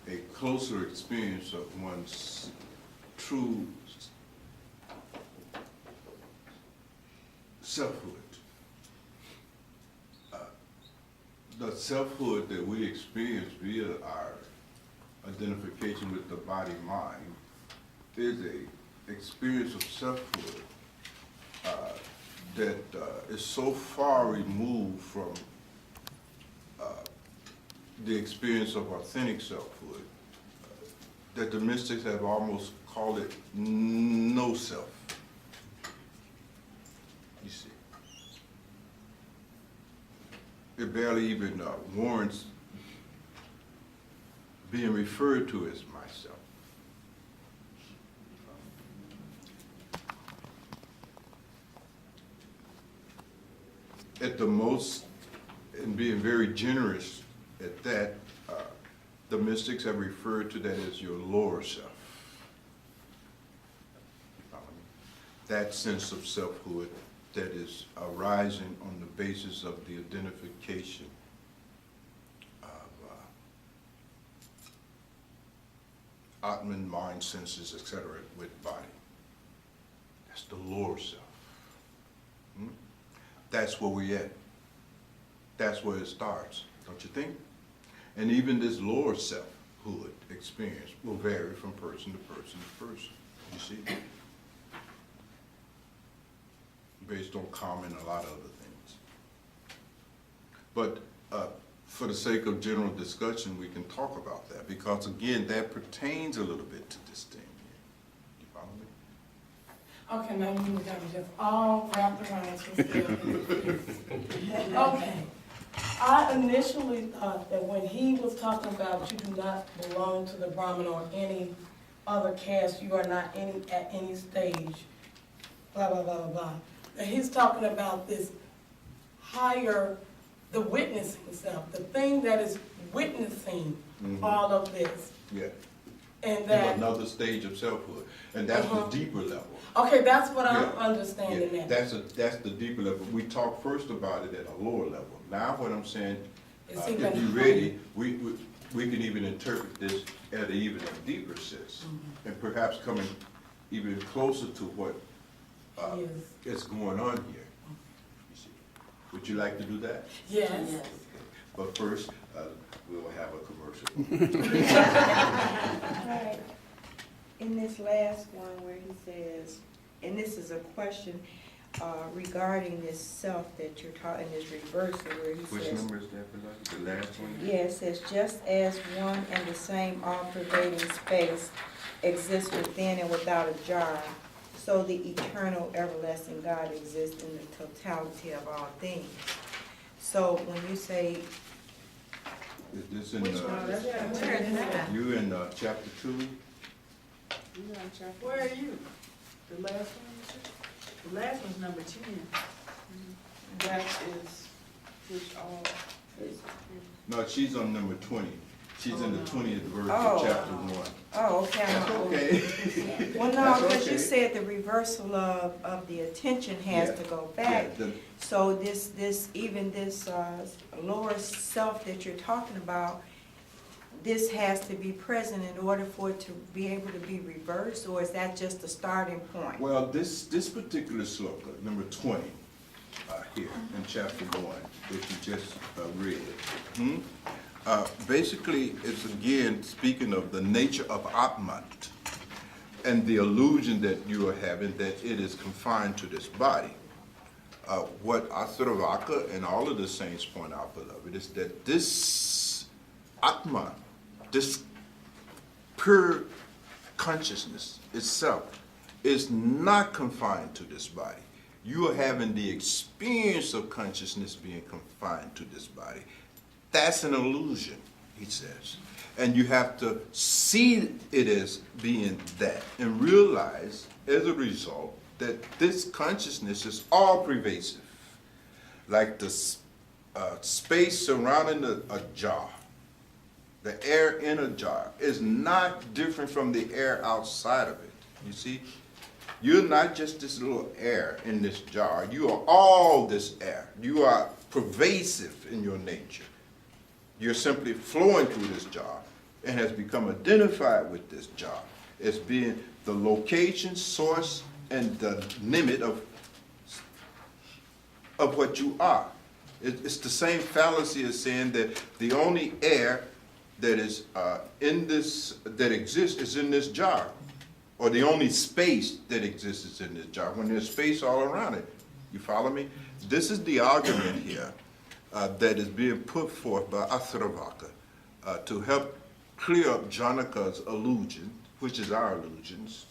a closer experience of one's true selfhood. The selfhood that we experience via our identification with the body-mind is a experience of selfhood that is so far removed from the experience of authentic selfhood that the mystics have almost called it no self. You see, it barely even warrants being referred to as myself. At the most, and being very generous at that, the mystics have referred to that as your lower self. That sense of selfhood that is arising on the basis of the identification of Atman, mind, senses, etc., with body. That's the lower self. That's where we're at. That's where it starts, don't you think? And even this lower selfhood experience will vary from person to person to person, you see? Based on karma and a lot of other things. But for the sake of general discussion, we can talk about that, because again, that pertains a little bit to this thing here. You follow me? Okay, now you got me just all wrapped around yourself. Okay. I initially thought that when he was talking about you do not belong to the Brahmin or any other caste, you are not at any stage, blah, blah, blah, blah, blah. And he's talking about this higher, the witnessing self, the thing that is witnessing all of this. Yeah. And that, another stage of selfhood. And that's the deeper level. okay, that's what I'm Yeah. understanding Yeah, now. that's the deeper level. We talked first about it at a lower level. Now what I'm saying, It's if even you're ready, we can even interpret this at an even deeper sense. And perhaps coming even closer to what Yes. is going on here. You see. Would you like to do that? Yes. Yes. But first, we'll have a commercial. Right. In this last one where he says, and this is a question regarding this self that you're talking, this reversal where he Which says, number is that, Beloved? The last one? yeah, it says, just as one and the same all-pervading space exists within and without a jar, so the eternal, everlasting God exists in the totality of all things. So when you say, Is this in, Which one? Where is that? you in chapter 2? You got chapter. Where are you? The last one you said? The last one's number 10. That is, which all, No, she's on number 20. She's in the 20th verse Oh. of chapter 1. oh, okay. That's okay. Well, no, That's because you okay. said the reversal of the attention has Yeah. to go back. Yeah, So this lower self that you're talking about, this has to be present in order for it to be able to be reversed, or is that just the starting point? well, this particular sloka, number 20, here in chapter 1, that you just read, basically it's again speaking of the nature of Atman and the illusion that you are having that it is confined to this body. What Ashtavakra and all of the saints point out, beloved, is that this Atman, this pure consciousness itself, is not confined to this body. You are having the experience of consciousness being confined to this body. That's an illusion, he says. And you have to see it as being that and realize as a result that this consciousness is all pervasive. Like the space surrounding a jar, the air in a jar is not different from the air outside of it. You see? You're not just this little air in this jar. You are all this air. You are pervasive in your nature. You're simply flowing through this jar and has become identified with this jar as being the location, source, and the limit of what you are. It's the same fallacy as saying that the only air that is that exists is in this jar, or the only space that exists is in this jar, when there's space all around it. You follow me? This is the argument here that is being put forth by Ashtavakra to help clear up Janaka's illusion, which is our illusions.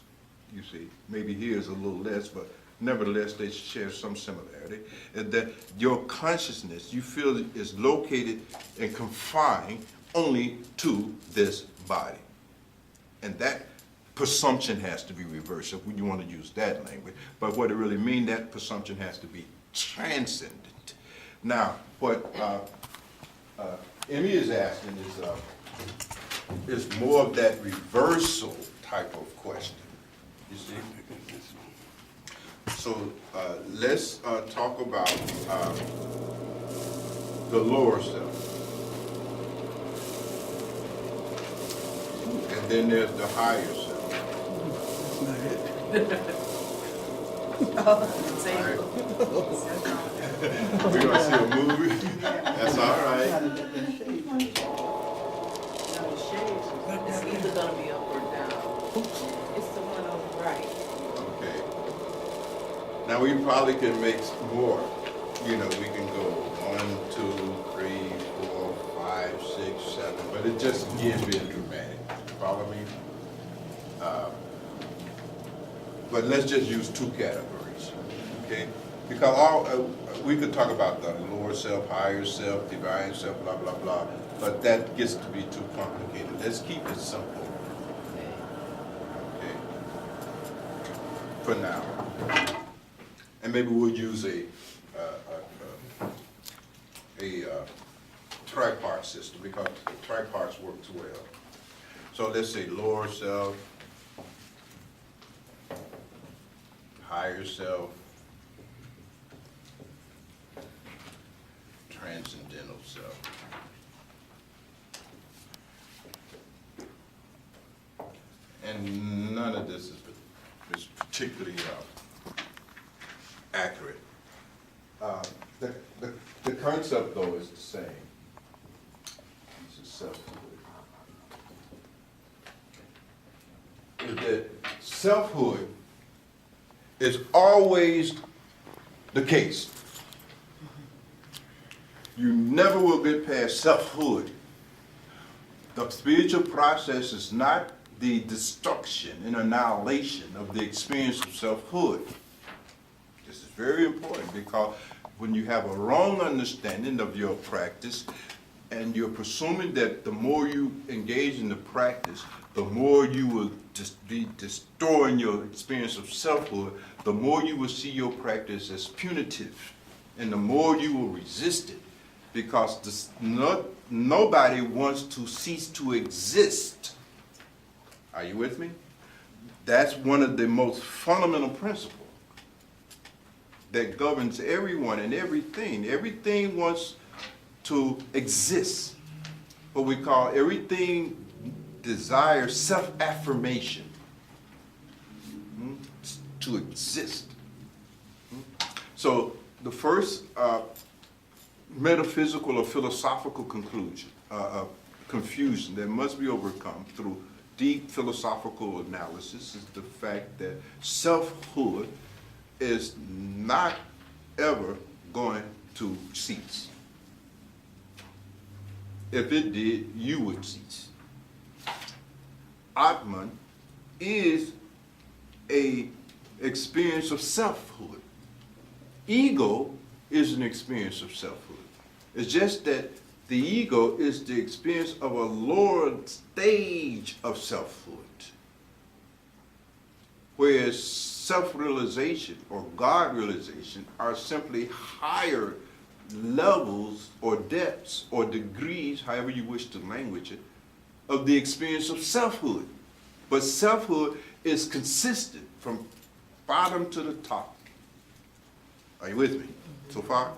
You see, maybe his a little less, but nevertheless they share some similarity. And that your consciousness, you feel, is located and confined only to this body. And that presumption has to be reversed, if you want to use that language. But what it really means, that presumption has to be transcendent. Now, what Emmy is asking is more of that reversal type of question, you see? So let's talk about the lower self. And then there's the higher self. All right. We're gonna see a movie? That's all right. It's either gonna be up or down. It's the one on the right. Okay. Now we probably can make more. You know, we can go 1, 2, 3, 4, 5, 6, 7, but it just gives being dramatic. Follow me? But let's just use 2 categories, okay? Because we could talk about the lower self, higher self, divine self, blah, blah, blah, but that gets to be too complicated. Let's keep it simple, okay? For now. And maybe we'll use a tripart system, because triparts works well. So let's say lower self, higher self, transcendental self. And none of this is particularly accurate. The concept, though, is the same. This is selfhood. Is that selfhood is always the case. You never will get past selfhood. The spiritual process is not the destruction and annihilation of the experience of selfhood. This is very important, because when you have a wrong understanding of your practice, and you're presuming that the more you engage in the practice, the more you will just be destroying your experience of selfhood, the more you will see your practice as punitive, and the more you will resist it, because nobody wants to cease to exist. Are you with me? That's one of the most fundamental principles that governs everyone and everything. Everything wants to exist. What we call everything desires self-affirmation. To exist. So the first metaphysical or philosophical confusion that must be overcome through deep philosophical analysis is the fact that selfhood is not ever going to cease. If it did, you would cease. Atman is an experience of selfhood. Ego is an experience of selfhood. It's just that the ego is the experience of a lower stage of selfhood, whereas self-realization or God-realization are simply higher levels or depths or degrees, however you wish to language it, of the experience of selfhood. But selfhood is consistent from bottom to the top. Are you with me so far?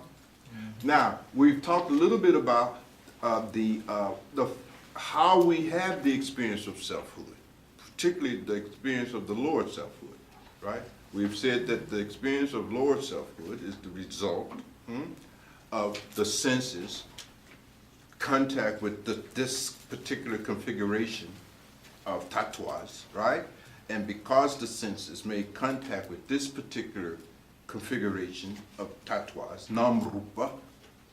Now, we've talked a little bit about how we have the experience of selfhood, particularly the experience of the lower selfhood, right? We've said that the experience of lower selfhood is the result of the senses contact with this particular configuration of tattvas, right? And because the senses made contact with this particular configuration of tattvas, nam-rupa,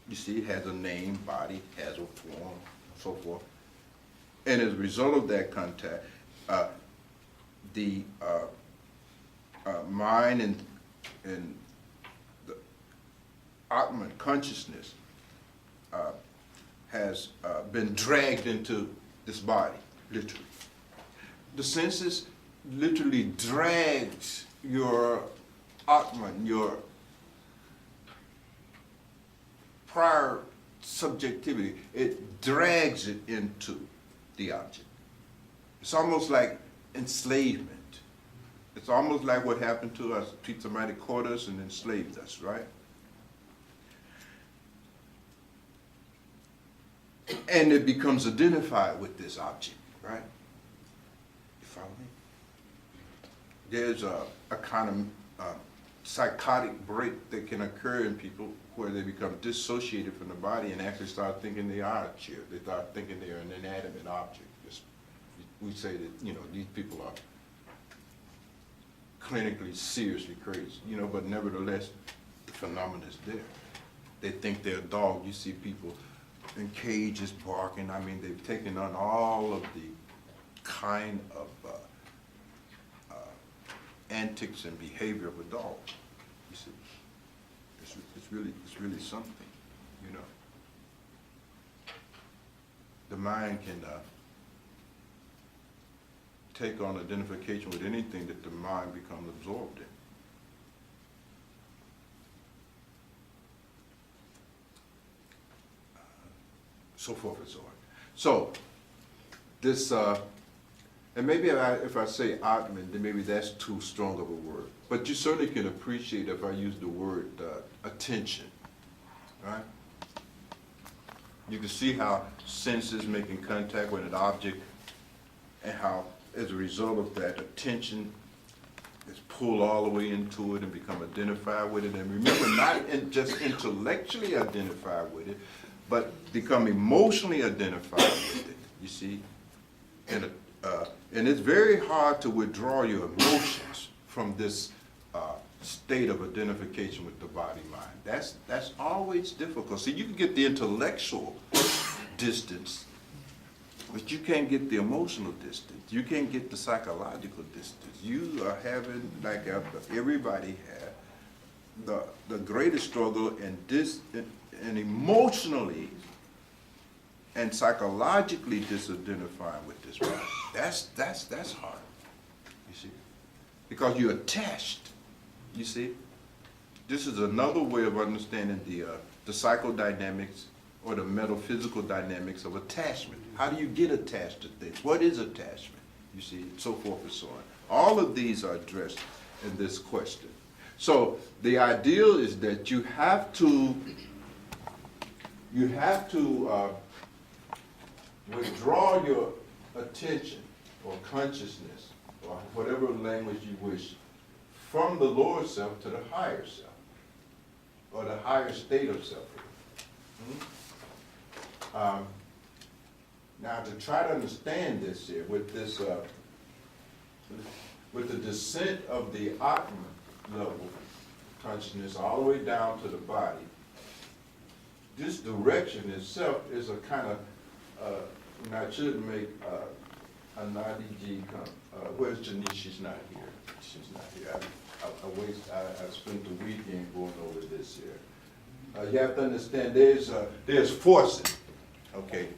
you see, it has a name, body, has a form, so forth. And as a result of that contact, the mind and the Atman consciousness has been dragged into this body, literally. The senses literally drags your Atman, your prior subjectivity, it drags it into the object. It's almost like enslavement. It's almost like what happened to us. Somebody caught us and enslaved us, right? And it becomes identified with this object, right? You follow me? There's a kind of psychotic break that can occur in people where they become dissociated from the body and actually start thinking they are a chair. They start thinking they're an inanimate object. We say that, you know, these people are clinically seriously crazy, you know, but nevertheless, the phenomenon is there. They think they're a dog. You see people in cages barking. I mean, they've taken on all of the kind of antics and behavior of a dog. You see, it's really something, you know. The mind can take on identification with anything that the mind becomes absorbed in. So forth and so on. So, this, and maybe if I say Atman, then maybe that's too strong of a word. But you certainly can appreciate if I use the word attention, right? You can see how senses making contact with an object and how, as a result of that, attention is pulled all the way into it and become identified with it. And remember, not just intellectually identified with it, but become emotionally identified with it, you see? And it's very hard to withdraw your emotions from this state of identification with the body-mind. That's always difficult. See, you can get the intellectual distance, but you can't get the emotional distance. You can't get the psychological distance. You are having, like everybody had, the greatest struggle and emotionally and psychologically disidentifying with this body. That's hard, you see, because you're attached, you see. This is another way of understanding the psychodynamics or the metaphysical dynamics of attachment. How do you get attached to things? What is attachment? You see, so forth and so on. All of these are addressed in this question. So the ideal is that you have to withdraw your attention or consciousness or whatever language you wish from the lower self to the higher self or the higher state of self. Now, to try to understand this here with this, with the descent of the Atman level consciousness all the way down to the body, this direction itself is a kind of, and I should make Anadiji come. Where's Janice? She's not here. She's not here. I spent the weekend going over this here. You have to understand there's forcing. Okay.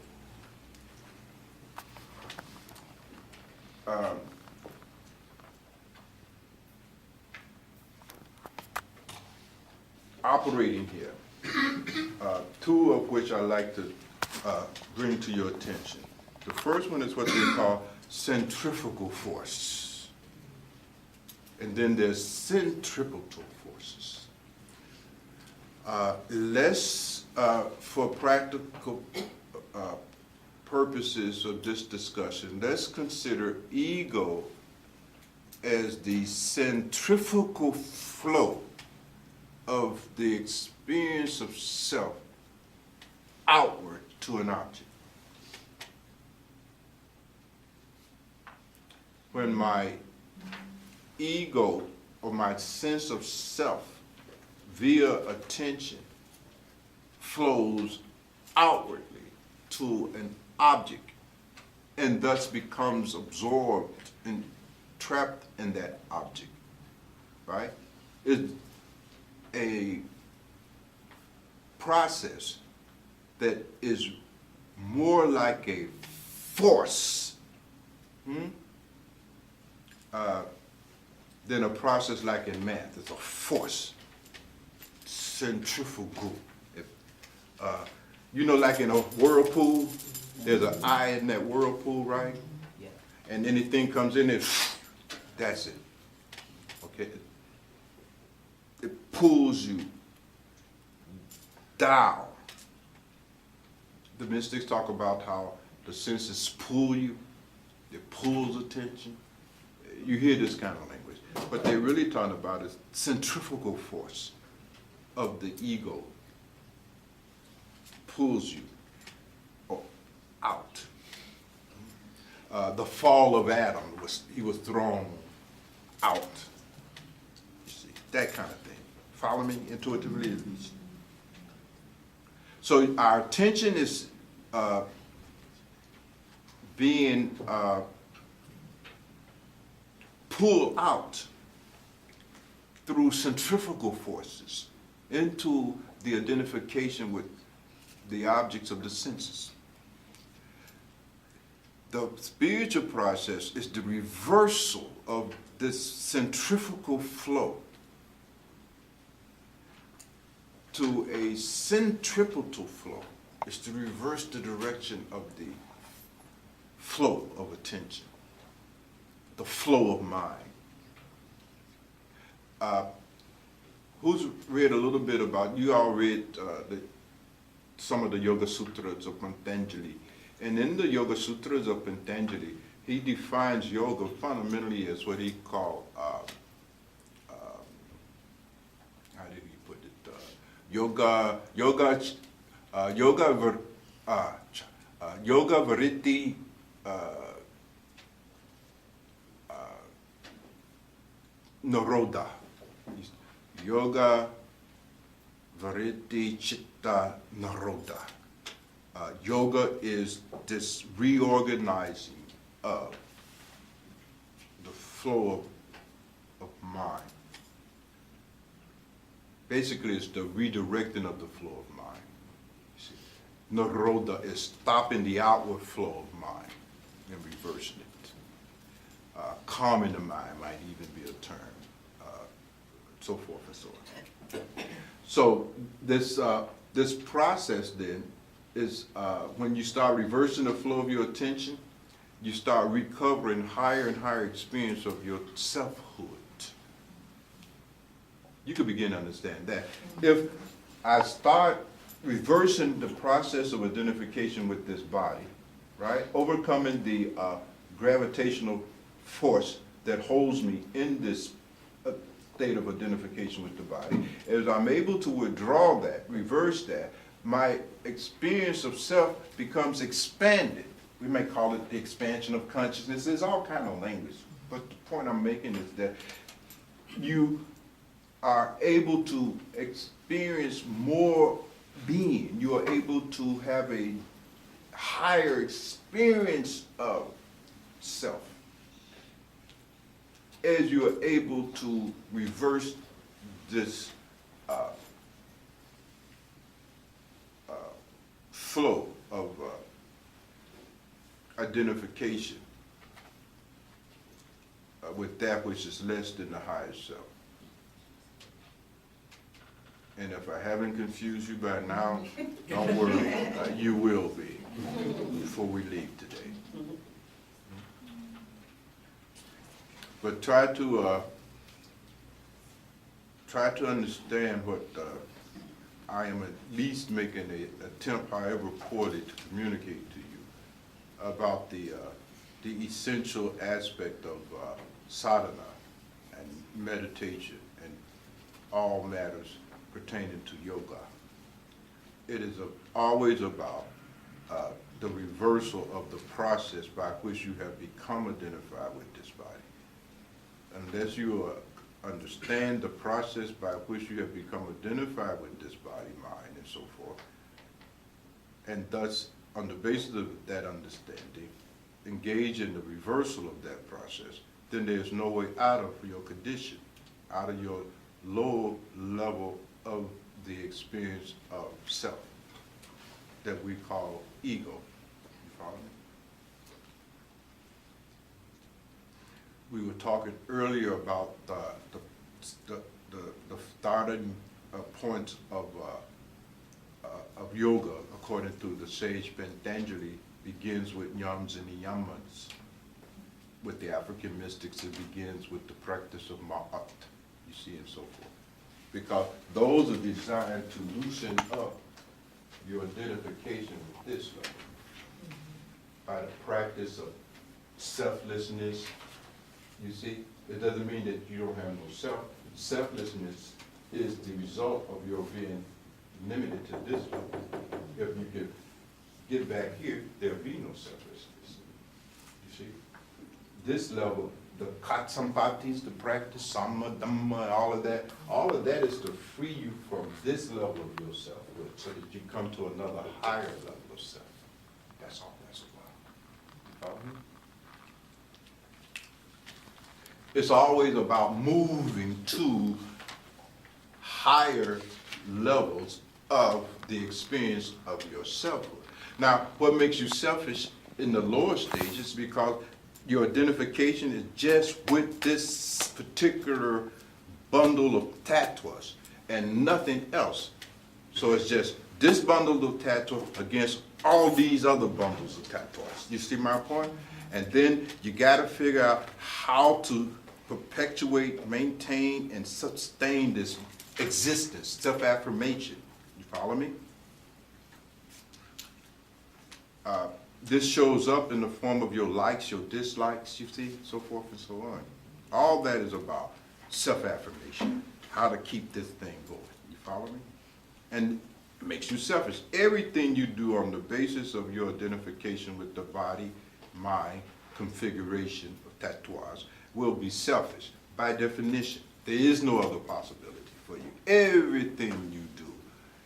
Operating here, two of which I like to bring to your attention. The first one is what they call centrifugal force. And then there's centripetal forces. Let's, for practical purposes of this discussion, let's consider ego as the centrifugal flow of the experience of self outward to an object. When my ego or my sense of self via attention flows outwardly to an object and thus becomes absorbed and trapped in that object, right? It's a process that is more like a force than a process like in math. It's a force, centrifugal. You know, like in a whirlpool, there's an eye in that whirlpool, right? Yeah. And anything comes in it, that's it. Okay? It pulls you down. The mystics talk about how the senses pull you, it pulls attention. You hear this kind of language. What they're really talking about is centrifugal force of the ego pulls you out. The fall of Adam, he was thrown out. You see, that kind of thing. Follow me intuitively at least. So our attention is being pulled out through centrifugal forces into the identification with the objects of the senses. The spiritual process is the reversal of this centrifugal flow to a centripetal flow. It's to reverse the direction of the flow of attention, the flow of mind. Who's read a little bit about, you all read some of the Yoga Sutras of Patanjali. And in the Yoga Sutras of Patanjali, he defines yoga fundamentally as what he called, how did he put it? Yoga Vritti Naroda. Yoga Vritti Chitta Naroda. Yoga is this reorganizing of the flow of mind. Basically, it's the redirecting of the flow of mind. You see, Naroda is stopping the outward flow of mind and reversing it. Calming the mind might even be a term, so forth and so on. So this process then is when you start reversing the flow of your attention, you start recovering higher and higher experience of your selfhood. You could begin to understand that. If I start reversing the process of identification with this body, right, overcoming the gravitational force that holds me in this state of identification with the body, as I'm able to withdraw that, reverse that, my experience of self becomes expanded. We may call it the expansion of consciousness. There's all kind of language. But the point I'm making is that you are able to experience more being. You are able to have a higher experience of self as you are able to reverse this flow of identification with that which is less than the higher self. And if I haven't confused you by now, don't worry, you will be before we leave today. But try to understand what I am at least making an attempt, however poorly, to communicate to you about the essential aspect of sadhana and meditation and all matters pertaining to yoga. It is always about the reversal of the process by which you have become identified with this body. Unless you understand the process by which you have become identified with this body, mind, and so forth, and thus, on the basis of that understanding, engage in the reversal of that process, then there's no way out of your condition, out of your low level of the experience of self that we call ego. You follow me? We were talking earlier about the starting points of yoga, according to the sage Patanjali, begins with yams and niyamas. With the African mystics, it begins with the practice of ma'at, you see, and so forth. Because those are designed to loosen up your identification with this level by the practice of selflessness. You see, it doesn't mean that you don't have no self. Selflessness is the result of your being limited to this level. If you could get back here, there'll be no selflessness. You see, this level, the katsampatis, the practice, samma, dhamma, all of that is to free you from this level of yourself, so that you come to another higher level of self. That's all that's about. You follow me? It's always about moving to higher levels of the experience of your selfhood. Now, what makes you selfish in the lower stages, because your identification is just with this particular bundle of tattoos and nothing else. So it's just this bundle of tattoos against all these other bundles of tattoos. You see my point? And then you got to figure out how to perpetuate, maintain, and sustain this existence, self-affirmation. You follow me? This shows up in the form of your likes, your dislikes, you see, so forth and so on. All that is about self-affirmation, how to keep this thing going. You follow me? And it makes you selfish. Everything you do on the basis of your identification with the body, mind, configuration of tattoos will be selfish by definition. There is no other possibility for you. Everything you do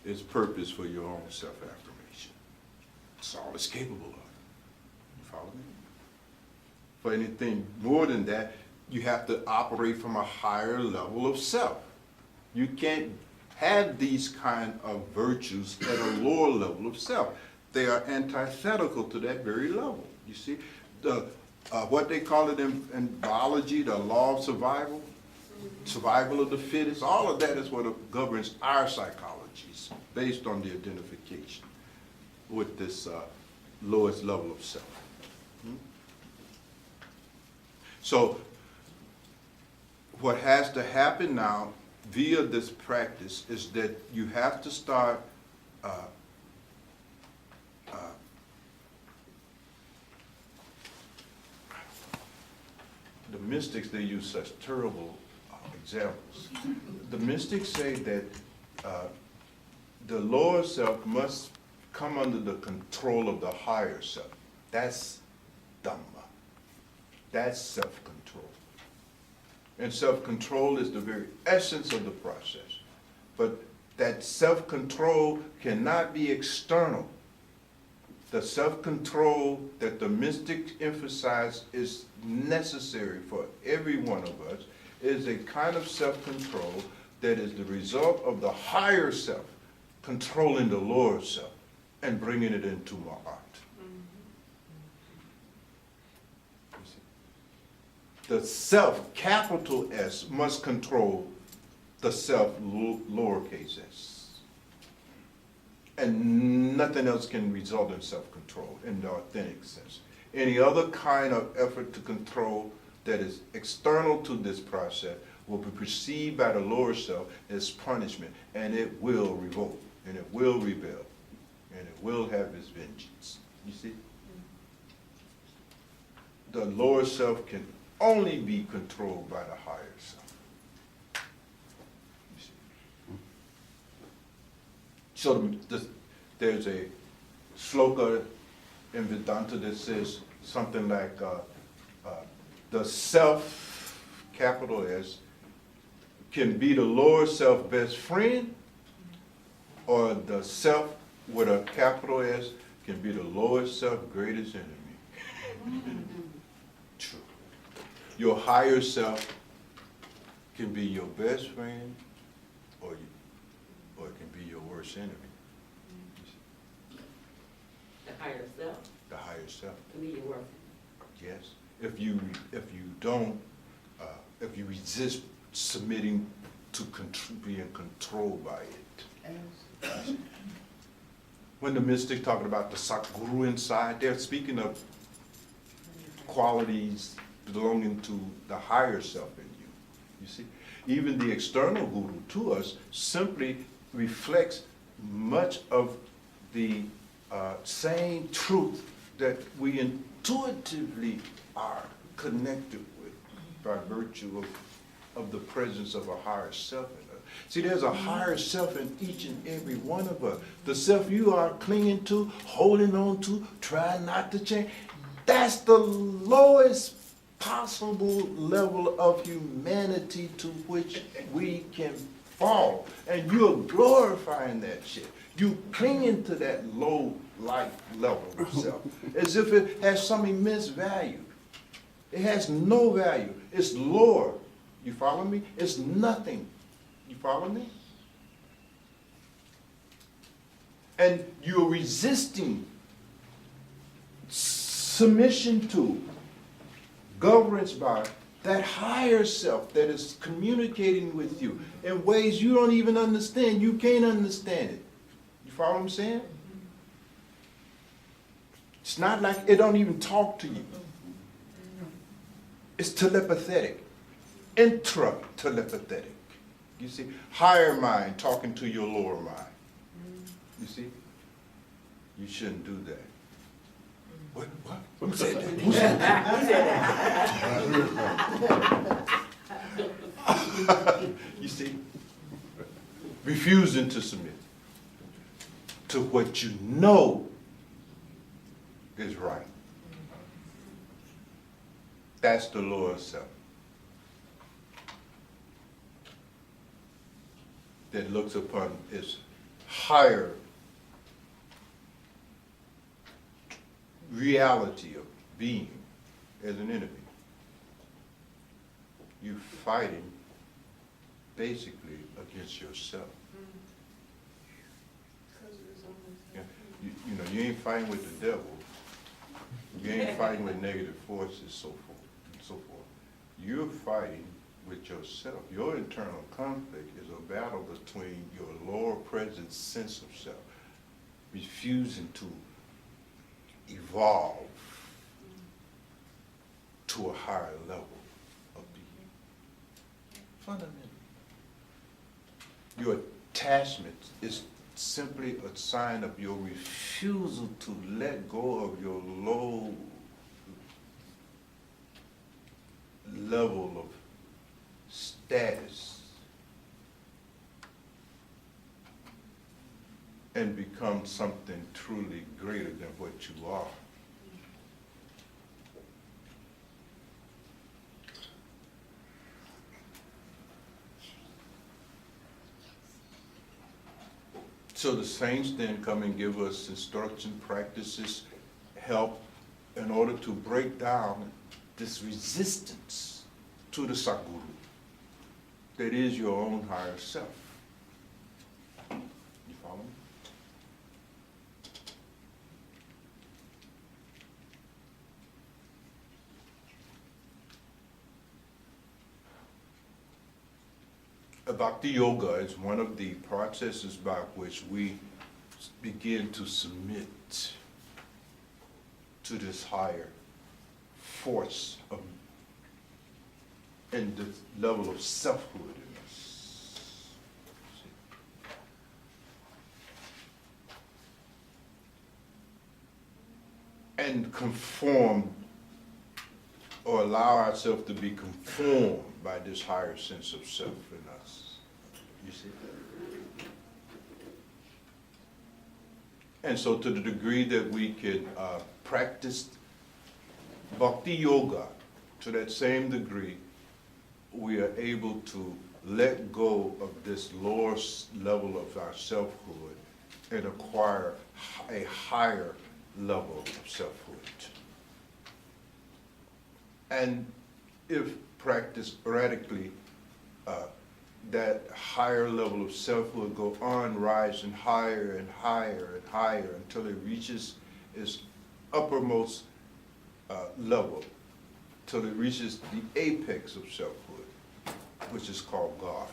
is purpose for your own self-affirmation. It's all it's capable of. You follow me? For anything more than that, you have to operate from a higher level of self. You can't have these kind of virtues at a lower level of self. They are antithetical to that very level. You see, what they call it in biology, the law of survival, survival of the fittest, all of that is what governs our psychologies, based on the identification with this lowest level of self. So what has to happen now via this practice is that you have to start the mystics, they use such terrible examples. The mystics say that the lower self must come under the control of the higher self. That's Dhamma. That's self-control. And self-control is the very essence of the process. But that self-control cannot be external. The self-control that the mystics emphasize is necessary for every one of us is a kind of self-control that is the result of the higher self controlling the lower self. and bringing it into my art. You see? The self, capital S, must control the self, lowercase s. And nothing else can result in self-control in the authentic sense. Any other kind of effort to control that is external to this process will be perceived by the lower self as punishment, and it will revolt, and it will rebel, and it will have its vengeance. You see? The lower self can only be controlled by the higher self. You see? So there's a sloka in Vedanta that says something like, the self, capital S, can be the lower self best friend, or the self with a capital S can be the lower self greatest enemy. True. Your higher self can be your best friend, or it can be your worst enemy. The higher self, The higher self. to me, your work. Yes. If you don't, if you resist submitting to being controlled by it. When the mystics talking about the Sadguru inside, they're speaking of qualities belonging to the higher self in you. You see, even the external guru to us simply reflects much of the same truth that we intuitively are connected with by virtue of the presence of a higher self in us. See, there's a higher self in each and every one of us. The self you are clinging to, holding on to, trying not to change, that's the lowest possible level of humanity to which we can fall. And you're glorifying that shit. You clinging to that low life level of self as if it has some immense value. It has no value. It's lower. You follow me? It's nothing. You follow me? And you're resisting submission to, governance by that higher self that is communicating with you in ways you don't even understand. You can't understand it. You follow what I'm saying? It's not like it don't even talk to you. It's telepathic, intra-telepathic. You see, higher mind talking to your lower mind. You see, you shouldn't do that. What? Who said that? Who said that? You see, refusing to submit to what you know is right. That's the lower self that looks upon its higher reality of being as an enemy. You're fighting basically against yourself. Yeah. You know, you ain't fighting with the devil. You ain't fighting with negative forces, so forth and so forth. You're fighting with yourself. Your internal conflict is a battle between your lower present sense of self, refusing to evolve to a higher level of being. Fundamentally. Your attachment is simply a sign of your refusal to let go of your low level of status and become something truly greater than what you are. So the saints then come and give us instruction, practices, help in order to break down this resistance to the Sadguru that is your own higher self. You follow me? Bhakti Yoga is one of the processes by which we begin to submit to this higher force of, and the level of selfhood in us. And conform, or allow ourselves to be conformed by this higher sense of self in us. You see? And so to the degree that we can practice Bhakti Yoga, to that same degree, we are able to let go of this lower level of our selfhood and acquire a higher level of selfhood. And if practiced radically, that higher level of selfhood go on rising higher and higher and higher until it reaches its uppermost level, till it reaches the apex of selfhood, which is called God.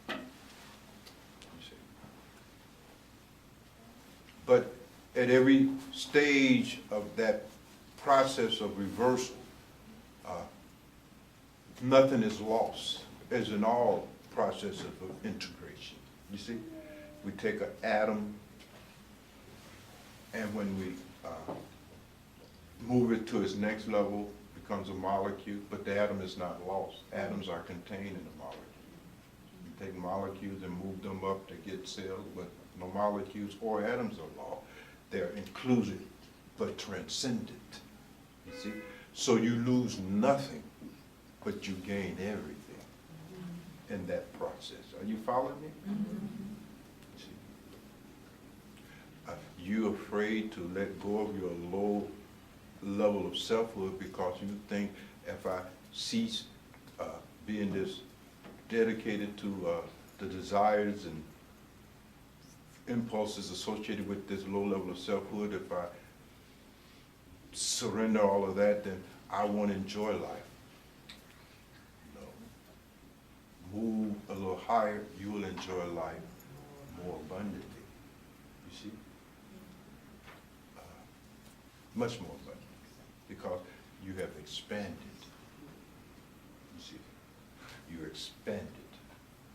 You see? But at every stage of that process of reversal, nothing is lost, as in all processes of integration. You see, we take an atom, and when we move it to its next level, it becomes a molecule, but the atom is not lost. Atoms are contained in the molecule. You take molecules and move them up to get cells, but no molecules or atoms are lost. They're included, but transcended. You see? So you lose nothing, but you gain everything in that process. Are you following me? See? You're afraid to let go of your low level of selfhood because you think if I cease being this dedicated to the desires and impulses associated with this low level of selfhood, if I surrender all of that, then I won't enjoy life. No. Move a little higher, you will enjoy life more abundantly. You see? Much more abundantly, because you have expanded. You see? You're expanded.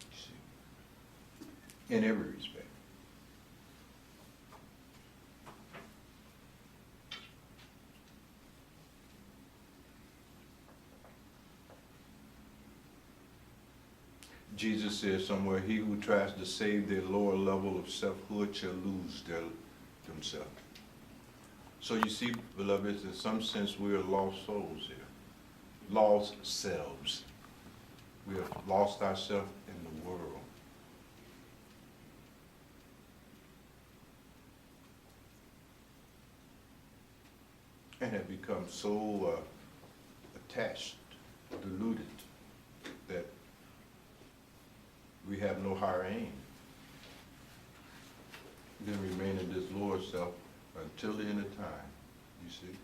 You see? In every respect. Jesus says somewhere, he who tries to save their lower level of selfhood shall lose themselves. So you see, beloveds, in some sense we are lost souls here. Lost selves. We have lost ourselves in the world. And have become so attached, deluded, that we have no higher aim than remain in this lower self until the end of time, you see.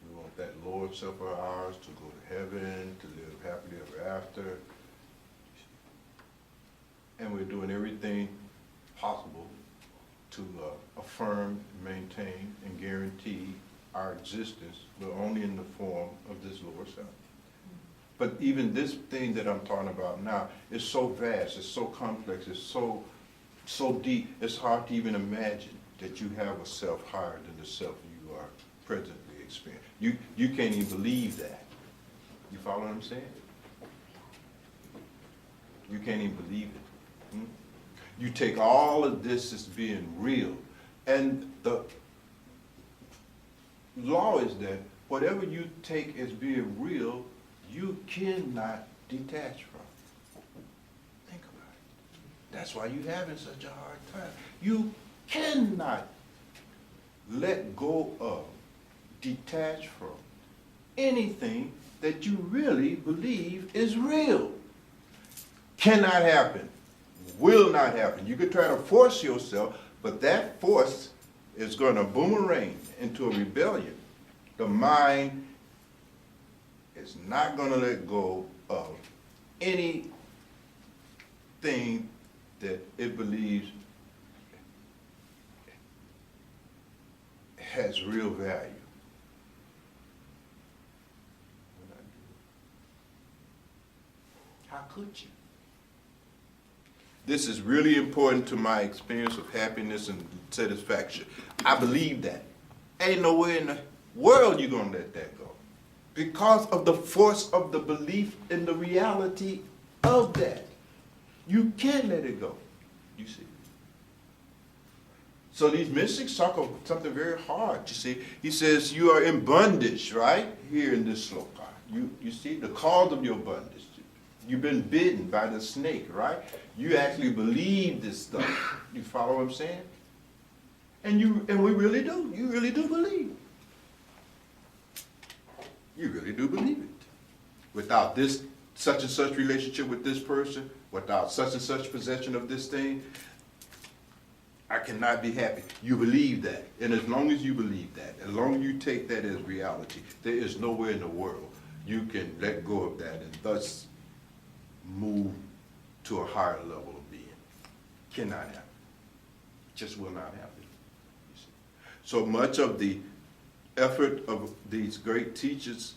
We want that lower self of ours to go to heaven, to live happily ever after. And we're doing everything possible to affirm, maintain, and guarantee our existence, but only in the form of this lower self. But even this thing that I'm talking about now is so vast, it's so complex, it's so deep, it's hard to even imagine that you have a self higher than the self you are presently experiencing. You can't even believe that. You follow what I'm saying? You can't even believe it. You take all of this as being real, and the law is that whatever you take as being real, you cannot detach from. Think about it. That's why you're having such a hard time. You cannot let go of, detach from anything that you really believe is real. Cannot happen. Will not happen. You could try to force yourself, but that force is going to boomerang into a rebellion. The mind is not going to let go of any thing that it believes has real value. How could you? This is really important to my experience of happiness and satisfaction. I believe that. Ain't nowhere in the world you're going to let that go. Because of the force of the belief in the reality of that. You can't let it go, you see. So these mystics talk of something very hard, you see. He says you are in bondage, right? Here in this sloka. You see the cause of your bondage. You've been bitten by the snake, right? You actually believe this stuff. You follow what I'm saying? And we really do. You really do believe. You really do believe it. Without this such and such relationship with this person, without such and such possession of this thing, I cannot be happy. You believe that. And as long as you believe that, as long as you take that as reality, there is nowhere in the world you can let go of that and thus move to a higher level of being. Cannot happen. Just will not happen. You see. So much of the effort of these great teachers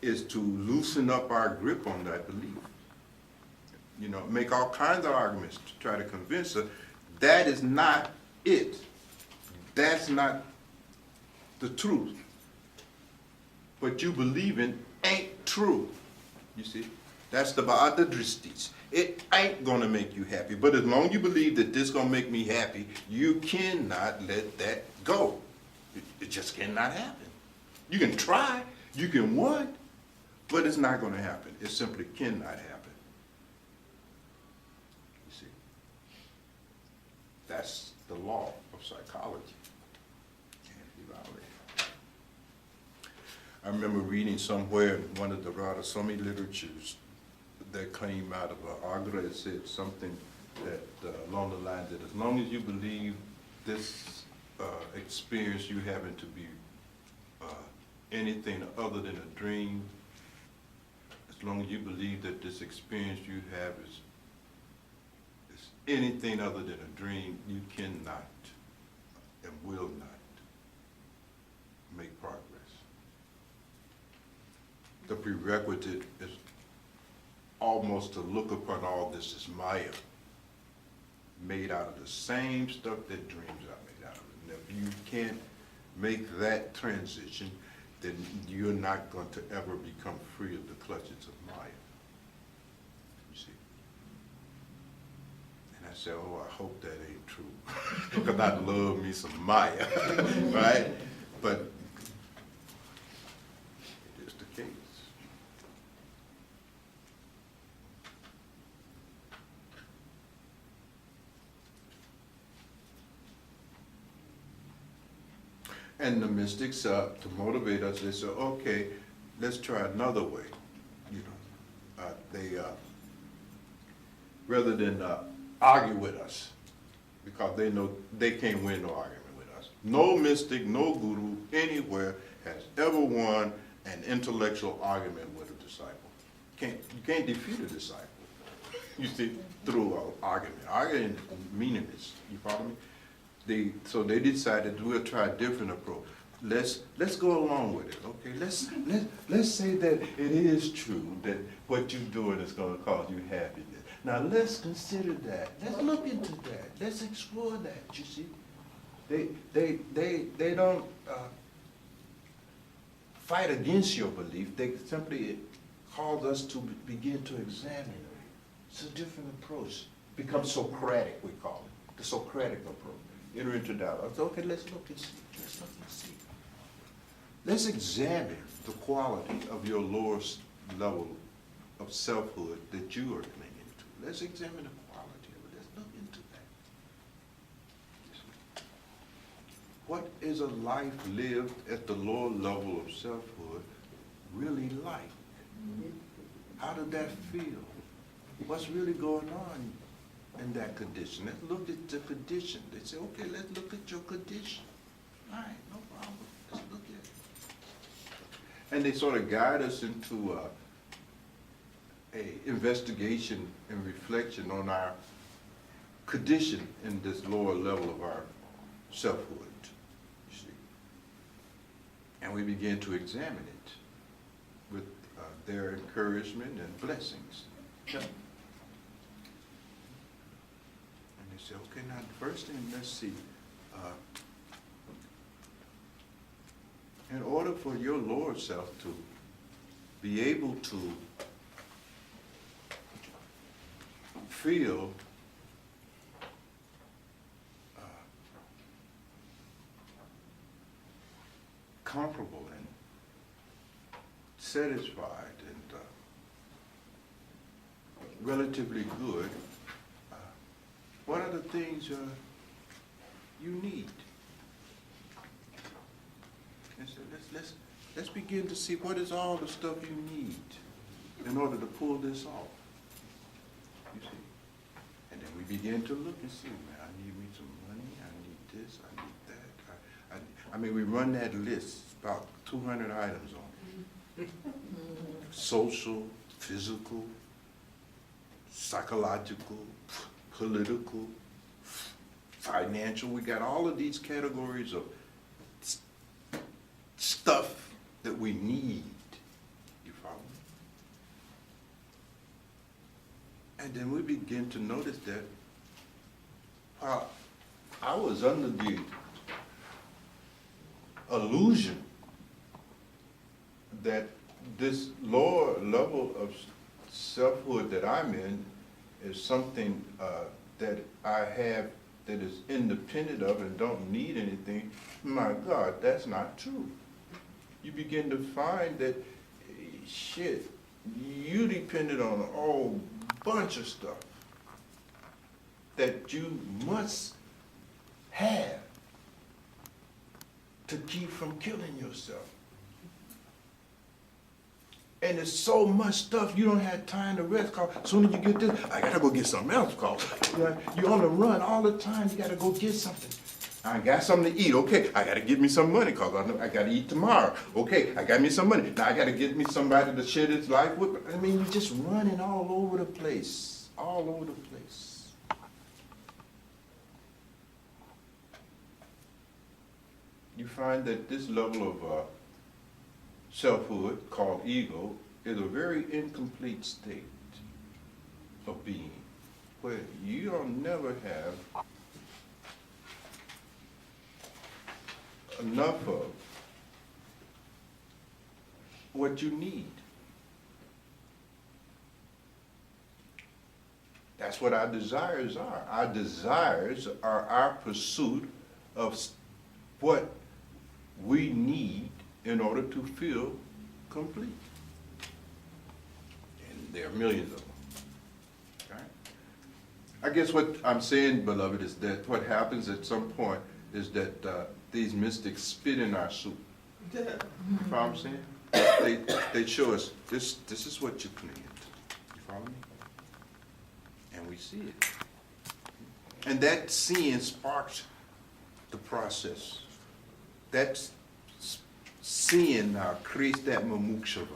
is to loosen up our grip on that belief. You know, make all kinds of arguments to try to convince us that is not it. That's not the truth. What you believe in ain't true. You see? That's the Ba'adadristis. It ain't gonna make you happy. But as long as you believe that this gonna make me happy, you cannot let that go. It just cannot happen. You can try, you can want, but it's not gonna happen. It simply cannot happen. You see? That's the law of psychology. Can't be violated. I remember reading somewhere in one of the Radhasomi literatures that came out of Agra. It said something that along the lines that as long as you believe this experience you having to be anything other than a dream, as long as you believe that this experience you have is anything other than a dream, you cannot and will not make progress. The prerequisite is almost to look upon all this as Maya, made out of the same stuff that dreams are made out of. And if you can't make that transition, then you're not going to ever become free of the clutches of Maya. You see? And I said, oh, I hope that ain't true. Because I love me some Maya, right? But it is the case. And the mystics, to motivate us, they say, okay, let's try another way. You know, they rather than argue with us, because they know they can't win no argument with us. No mystic, no guru anywhere has ever won an intellectual argument with a disciple. You can't defeat a disciple. You see, through an argument. Argument is meaningless. You follow me? So they decided we'll try a different approach. Let's go along with it. Okay, let's say that it is true that what you're doing is going to cause you happiness. Now let's consider that. Let's look into that. Let's explore that. You see, they don't fight against your belief. They simply cause us to begin to examine it. It's a different approach. Becomes Socratic, we call it, the Socratic approach. Enter into dialogue. So, okay, let's look and see. Let's look and see. Let's examine the quality of your lowest level of selfhood that you are clinging to. Let's examine the quality of it. Let's look into that. What is a life lived at the lower level of selfhood really like? How did that feel? What's really going on in that condition? Let's look at the condition. They say, okay, let's look at your condition. All right, no problem. Let's look at it. And they sort of guide us into a investigation and reflection on our condition in this lower level of our selfhood, you see. And we begin to examine it with their encouragement and blessings. And they say, okay, now the first thing, let's see. In order for your lower self to be able to feel comfortable and satisfied and relatively good, what are the things you need? And so let's begin to see what is all the stuff you need in order to pull this off. You see? And then we begin to look and see, man, I need me some money, I need this, I need that. I mean, we run that list, about 200 items on it. Social, physical, psychological, political, financial. We got all of these categories of stuff that we need. You follow me? And then we begin to notice that while I was under the illusion that this lower level of selfhood that I'm in is something that I have that is independent of and don't need anything, my God, that's not true. You begin to find that, shit, you depended on a whole bunch of stuff that you must have to keep from killing yourself. And there's so much stuff you don't have time to rest, cause as soon as you get this, I gotta go get something else, cause you're on the run all the time, you gotta go get something. I got something to eat, okay, I gotta get me some money, cause I gotta eat tomorrow. Okay, I got me some money, now I gotta get me somebody to share this life with. I mean, you're just running all over the place, all over the place. You find that this level of selfhood, called ego, is a very incomplete state of being, where you don't never have enough of what you need. That's what our desires are. Our desires are our pursuit of what we need in order to feel complete. And there are millions of them. Okay? I guess what I'm saying, beloved, is that what happens at some point is that these mystics spit in our soup. You know what I'm saying? They show us, this is what you planned. You follow me? And we see it. And that seeing sparks the process. That's seeing now creates that mumukshava.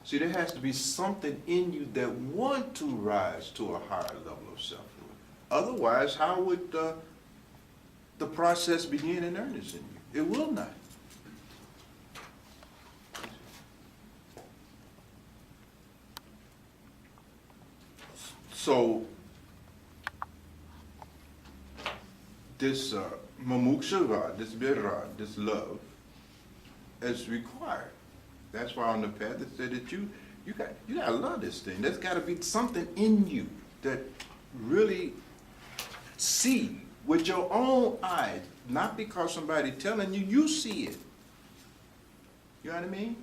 See, there has to be something in you that want to rise to a higher level of selfhood. Otherwise, how would the process begin in earnest in you? It will not. So, this mumukshava, this virā, this love, is required. That's why on the path it said that you gotta love this thing. There's gotta be something in you that really see with your own eyes, not because somebody telling you, you see it. You know what I mean?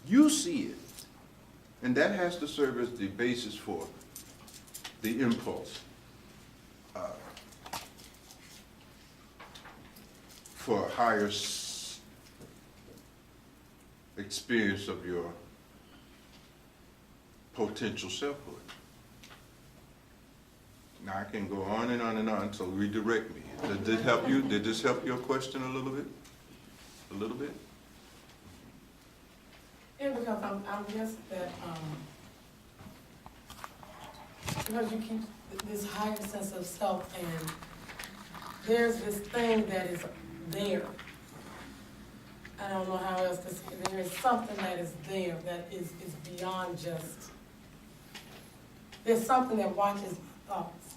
You see it. And that has to serve as the basis for the impulse. For a higher experience of your potential selfhood. Now I can go on and on and on, so redirect me. Did this help you? Did this help your question a little bit? A little bit? Yeah, because I'm guessing that Because you keep this higher sense of self, and there's this thing that is there. I don't know how else to say it. There is something that is there that is beyond just, there's something that watches my thoughts.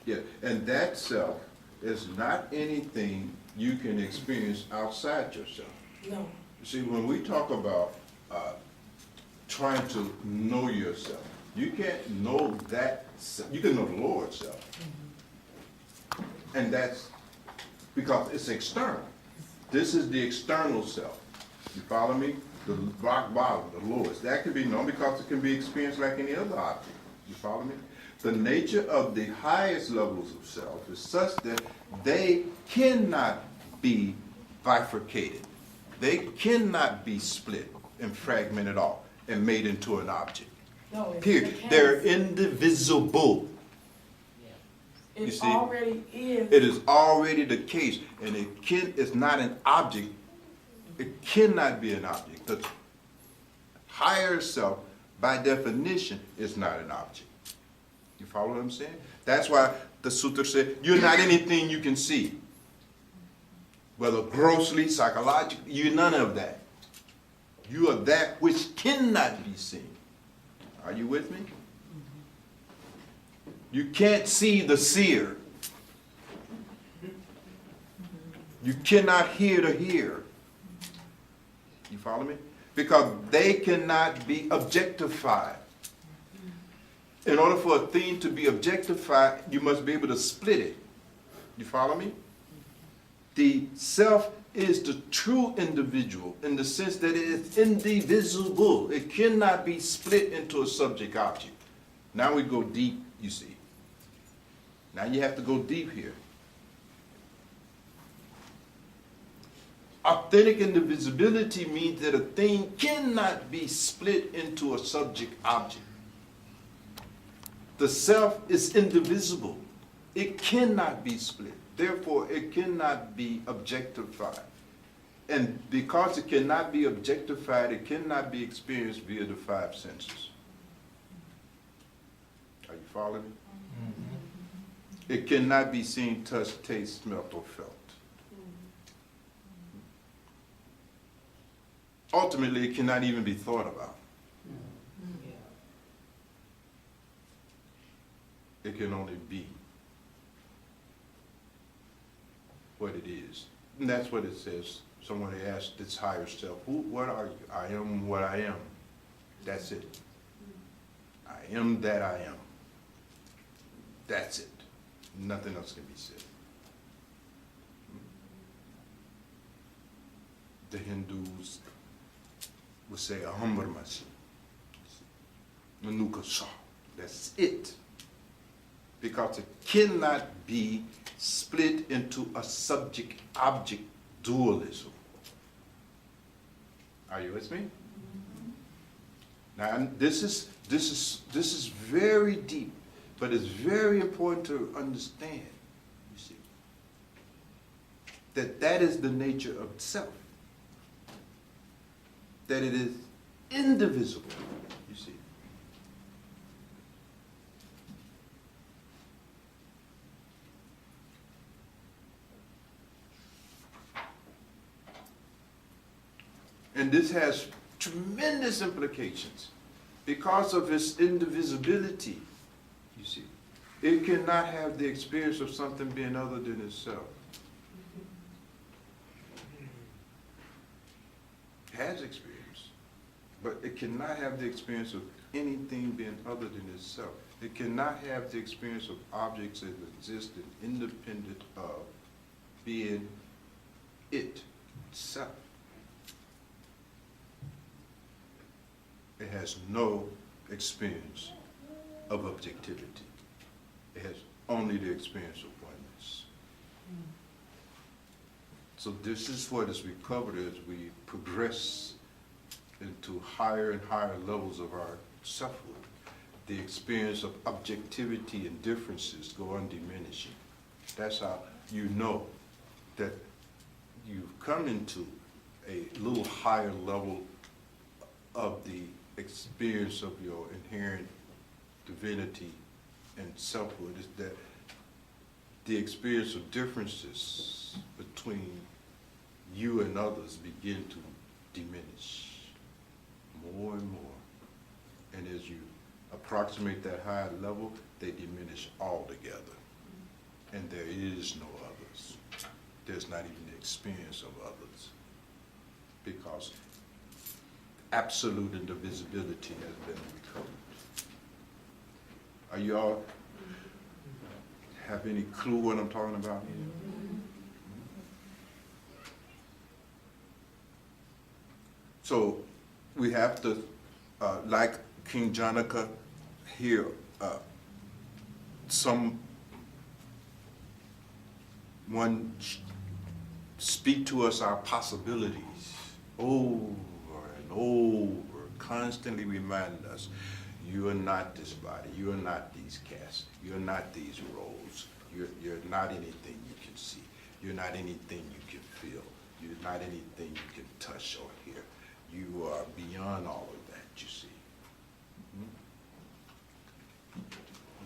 Yes. And that self is not anything you can experience outside yourself. No. See, when we talk about trying to know yourself, you can't know that, you can know the Lord self. And that's because it's external. This is the external self. You follow me? The rock bottom, the lowest. That can be known because it can be experienced like any other object. You follow me? The nature of the highest levels of self is such that they cannot be bifurcated. They cannot be split and fragmented off and made into an object. No, Period. They're indivisible. You It see, already is. it is already the case, and it's not an object. It cannot be an object. The higher self, by definition, is not an object. You follow what I'm saying? That's why the sutra said, you're not anything you can see. Whether grossly, psychologically, you're none of that. You are that which cannot be seen. Are you with me? You can't see the seer. You cannot hear the hearer. You follow me? Because they cannot be objectified. In order for a thing to be objectified, you must be able to split it. You follow me? The self is the true individual in the sense that it is indivisible. It cannot be split into a subject object. Now we go deep, you see. Now you have to go deep here. Authentic indivisibility means that a thing cannot be split into a subject object. The self is indivisible. It cannot be split. Therefore, it cannot be objectified. And because it cannot be objectified, it cannot be experienced via the five senses. Are you following me? Mm-hmm. It cannot be seen, touched, tasted, smelt, or felt. Ultimately, it cannot even be thought about. It can only be what it is. And that's what it says. Someone asked its higher self, what are you? I am what I am. That's it. I am that I am. That's it. Nothing else can be said. The Hindus would say Aham Brahmasmi. Manukasa. That's it. Because it cannot be split into a subject-object dualism. Are you with me? Now this is very deep, but it's very important to understand, you see, that is the nature of self. That it is indivisible, you see. And this has tremendous implications because of its indivisibility, you see. It cannot have the experience of something being other than itself. It has experience, but it cannot have the experience of anything being other than itself. It cannot have the experience of objects that exist independent of being itself. It has no experience of objectivity. It has only the experience of oneness. So this is what is recovered as we progress into higher and higher levels of our selfhood. The experience of objectivity and differences go on diminishing. That's how you know that you've come into a little higher level of the experience of your inherent divinity and selfhood is that the experience of differences between you and others begin to diminish more and more. And as you approximate that higher level, they diminish altogether. And there is no others. There's not even the experience of others. Because absolute indivisibility has been recovered. Are you all have any clue what I'm talking about here? So we have to, like King Janaka, hear someone speak to us our possibilities over and over, constantly remind us, you are not this body, you are not these castes, you're not these roles, you're not anything you can see, you're not anything you can feel, you're not anything you can touch or hear. You are beyond all of that, you see.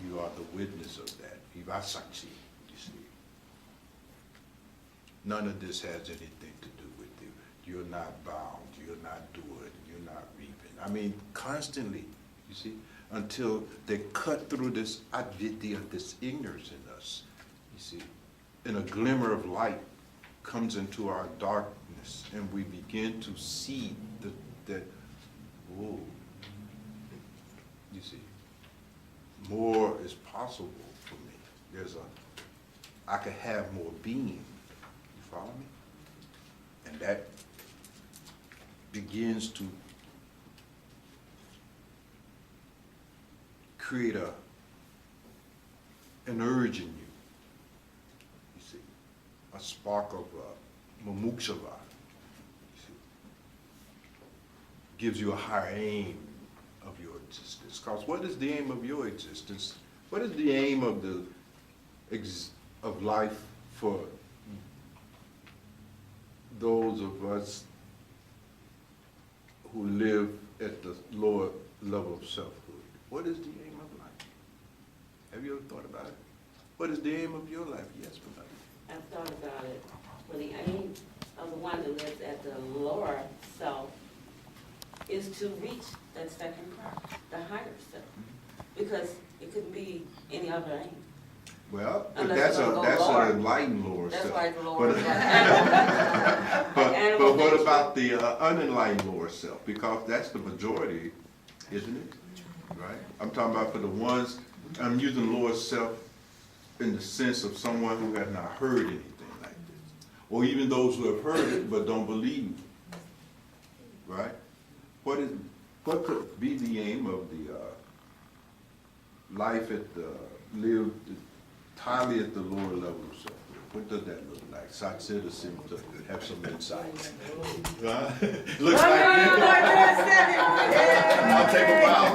You are the witness of that, Vivasaksi, you see. None of this has anything to do with you. You're not bound, you're not doing, you're not reaping. I mean, constantly, you see, until they cut through this advidya, this ignorance in us, you see, and a glimmer of light comes into our darkness, and we begin to see that, whoa, you see, more is possible for me. I could have more being, you follow me? And that begins to create an urge in you see, a spark of mumukshava, you see, gives you a higher aim of your existence. Because what is the aim of your existence? What is the aim of of life for those of us who live at the lower level of selfhood? What is the aim of life? Have you ever thought about it? What is the aim of your life? Yes, beloved. I've thought about it. Well, the aim of the one that lives at the lower self is to reach that second part, the higher self. Because it couldn't be any other aim. Well, Unless that's lower. an enlightened lower That's self. like lower. But Animal what nature. about the unenlightened lower self? Because that's the majority, isn't it? Right? I'm talking about for the ones, I'm using lower self in the sense of someone who has not heard anything like this. Or even those who have heard it but don't believe. Right? What could be the aim of the life lived entirely at the lower level of self? What does that look like? Satsita seems to have some insight. Huh? Looks like I'll take a bow.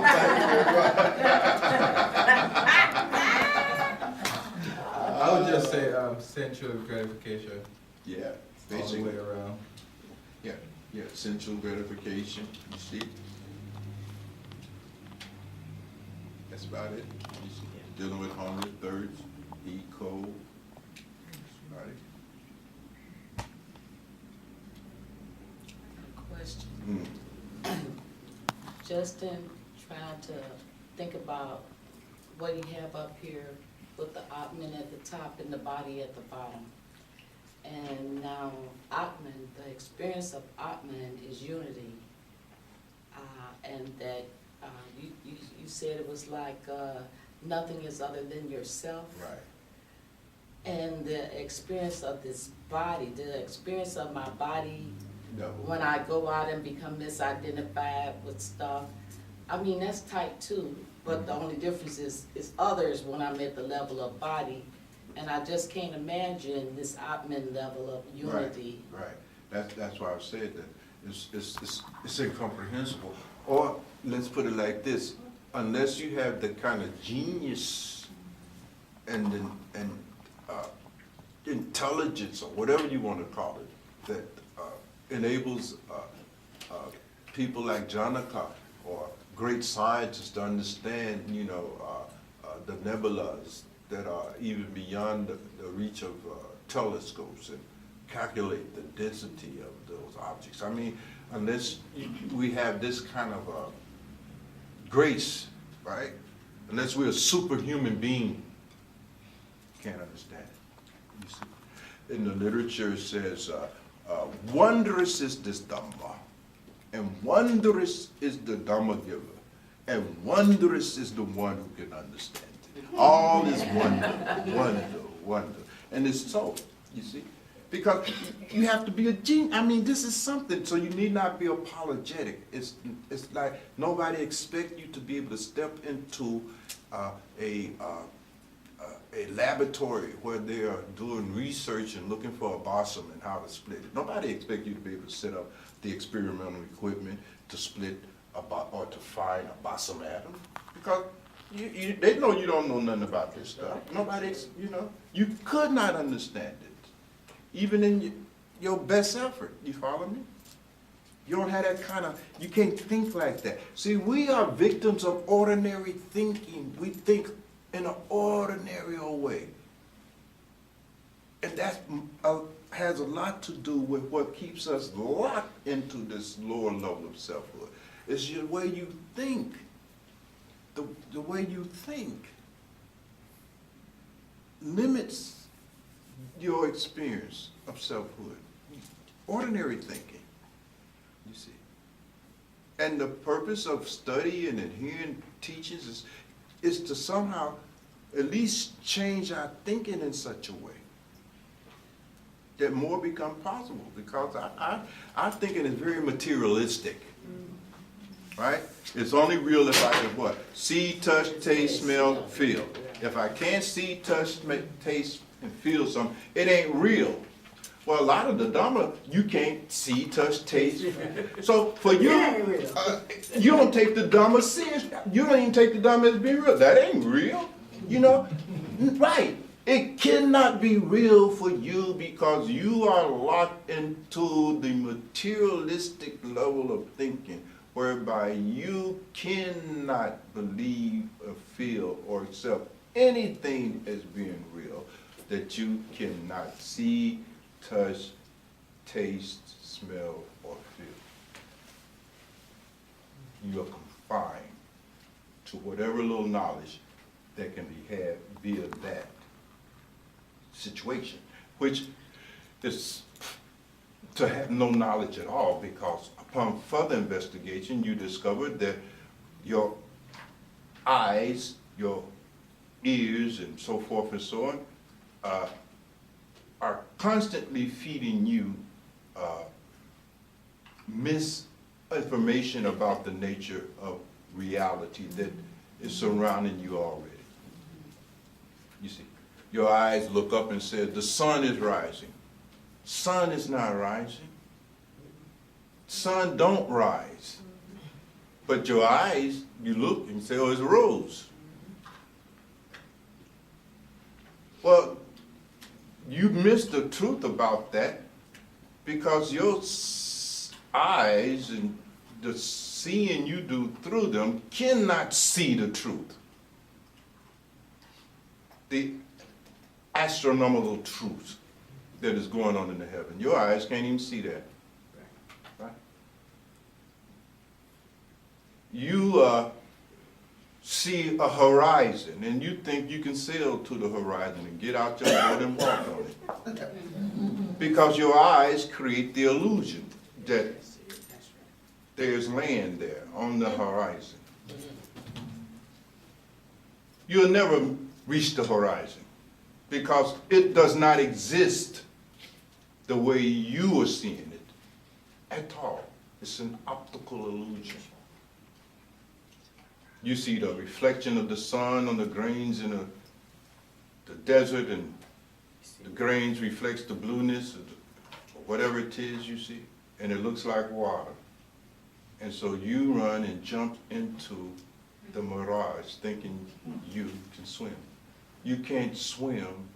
I would just say sensual gratification Yeah, all the basically. way around. Yeah, sensual gratification, you see? That's about it. You see? Dealing with hunger, thirst, heat, cold. Right. Question. Justin, trying to think about what you have up here with the Atman at the top and the body at the bottom. And now Atman, the experience of Atman is unity. And that you said it was like nothing is other than yourself. Right. And the experience of this body, the experience of my body, No. when I go out and become misidentified with stuff, I mean, that's tight too, but the only difference is others when I'm at the level of body, and I just can't imagine this Atman level of unity. Right. That's why I've said that it's incomprehensible. Or let's put it like this: unless you have the kind of genius and intelligence, or whatever you want to call it, that enables people like Janaka or great scientists to understand, the nebulas that are even beyond the reach of telescopes and calculate the density of those objects. I mean, unless we have this kind of grace, right? Unless we're a superhuman being, can't understand it. You see, in the literature it says, wondrous is this Dhamma, and wondrous is the Dhamma giver, and wondrous is the one who can understand it. All is wonder. And it's so, you see. Because you have to be a genius. I mean, this is something, so you need not be apologetic. It's like nobody expects you to be able to step into a laboratory where they are doing research and looking for a bosom and how to split it. Nobody expects you to be able to set up the experimental equipment to split or to find a bosom atom, because they know you don't know nothing about this stuff. Nobody, you could not understand it, even in your best effort. You follow me? You don't have that kind of, you can't think like that. See, we are victims of ordinary thinking. We think in an ordinary way. And that has a lot to do with what keeps us locked into this lower level of selfhood. It's the way you think. The way you think limits your experience of selfhood. Ordinary thinking, you see. And the purpose of studying and hearing teachings is to somehow at least change our thinking in such a way that more become possible, because our thinking is very materialistic. Right? It's only real if I can what? See, touch, taste, smell, feel. If I can't see, touch, taste, and feel something, it ain't real. Well, a lot of the Dhamma, you can't see, touch, taste. So for you, you don't take the Dhamma serious. You don't even take the Dhamma as being real. That ain't real. Right. It cannot be real for you because you are locked into the materialistic level of thinking, whereby you cannot believe or feel or accept anything as being real that you cannot see, touch, taste, smell, or feel. You are confined to whatever little knowledge that can be had via that situation, which is to have no knowledge at all, because upon further investigation, you discovered that your eyes, your ears, and so forth and so on, are constantly feeding you misinformation about the nature of reality that is surrounding you already. You see, your eyes look up and say, the sun is rising. Sun is not rising. Sun don't rise. But your eyes, you look and say, oh, it's a rose. Well, you missed the truth about that, because your eyes and the seeing you do through them cannot see the truth. The astronomical truth that is going on in the heaven. Your eyes can't even see that. Right? You see a horizon, and you think you can sail to the horizon and get out your boat and walk on it. Because your eyes create the illusion that there's land there on the horizon. You'll never reach the horizon, because it does not exist the way you are seeing it at all. It's an optical illusion. You see the reflection of the sun on the grains in the desert, and the grains reflects the blueness of whatever it is you see, and it looks like water. And so you run and jump into the mirage thinking you can swim. You can't swim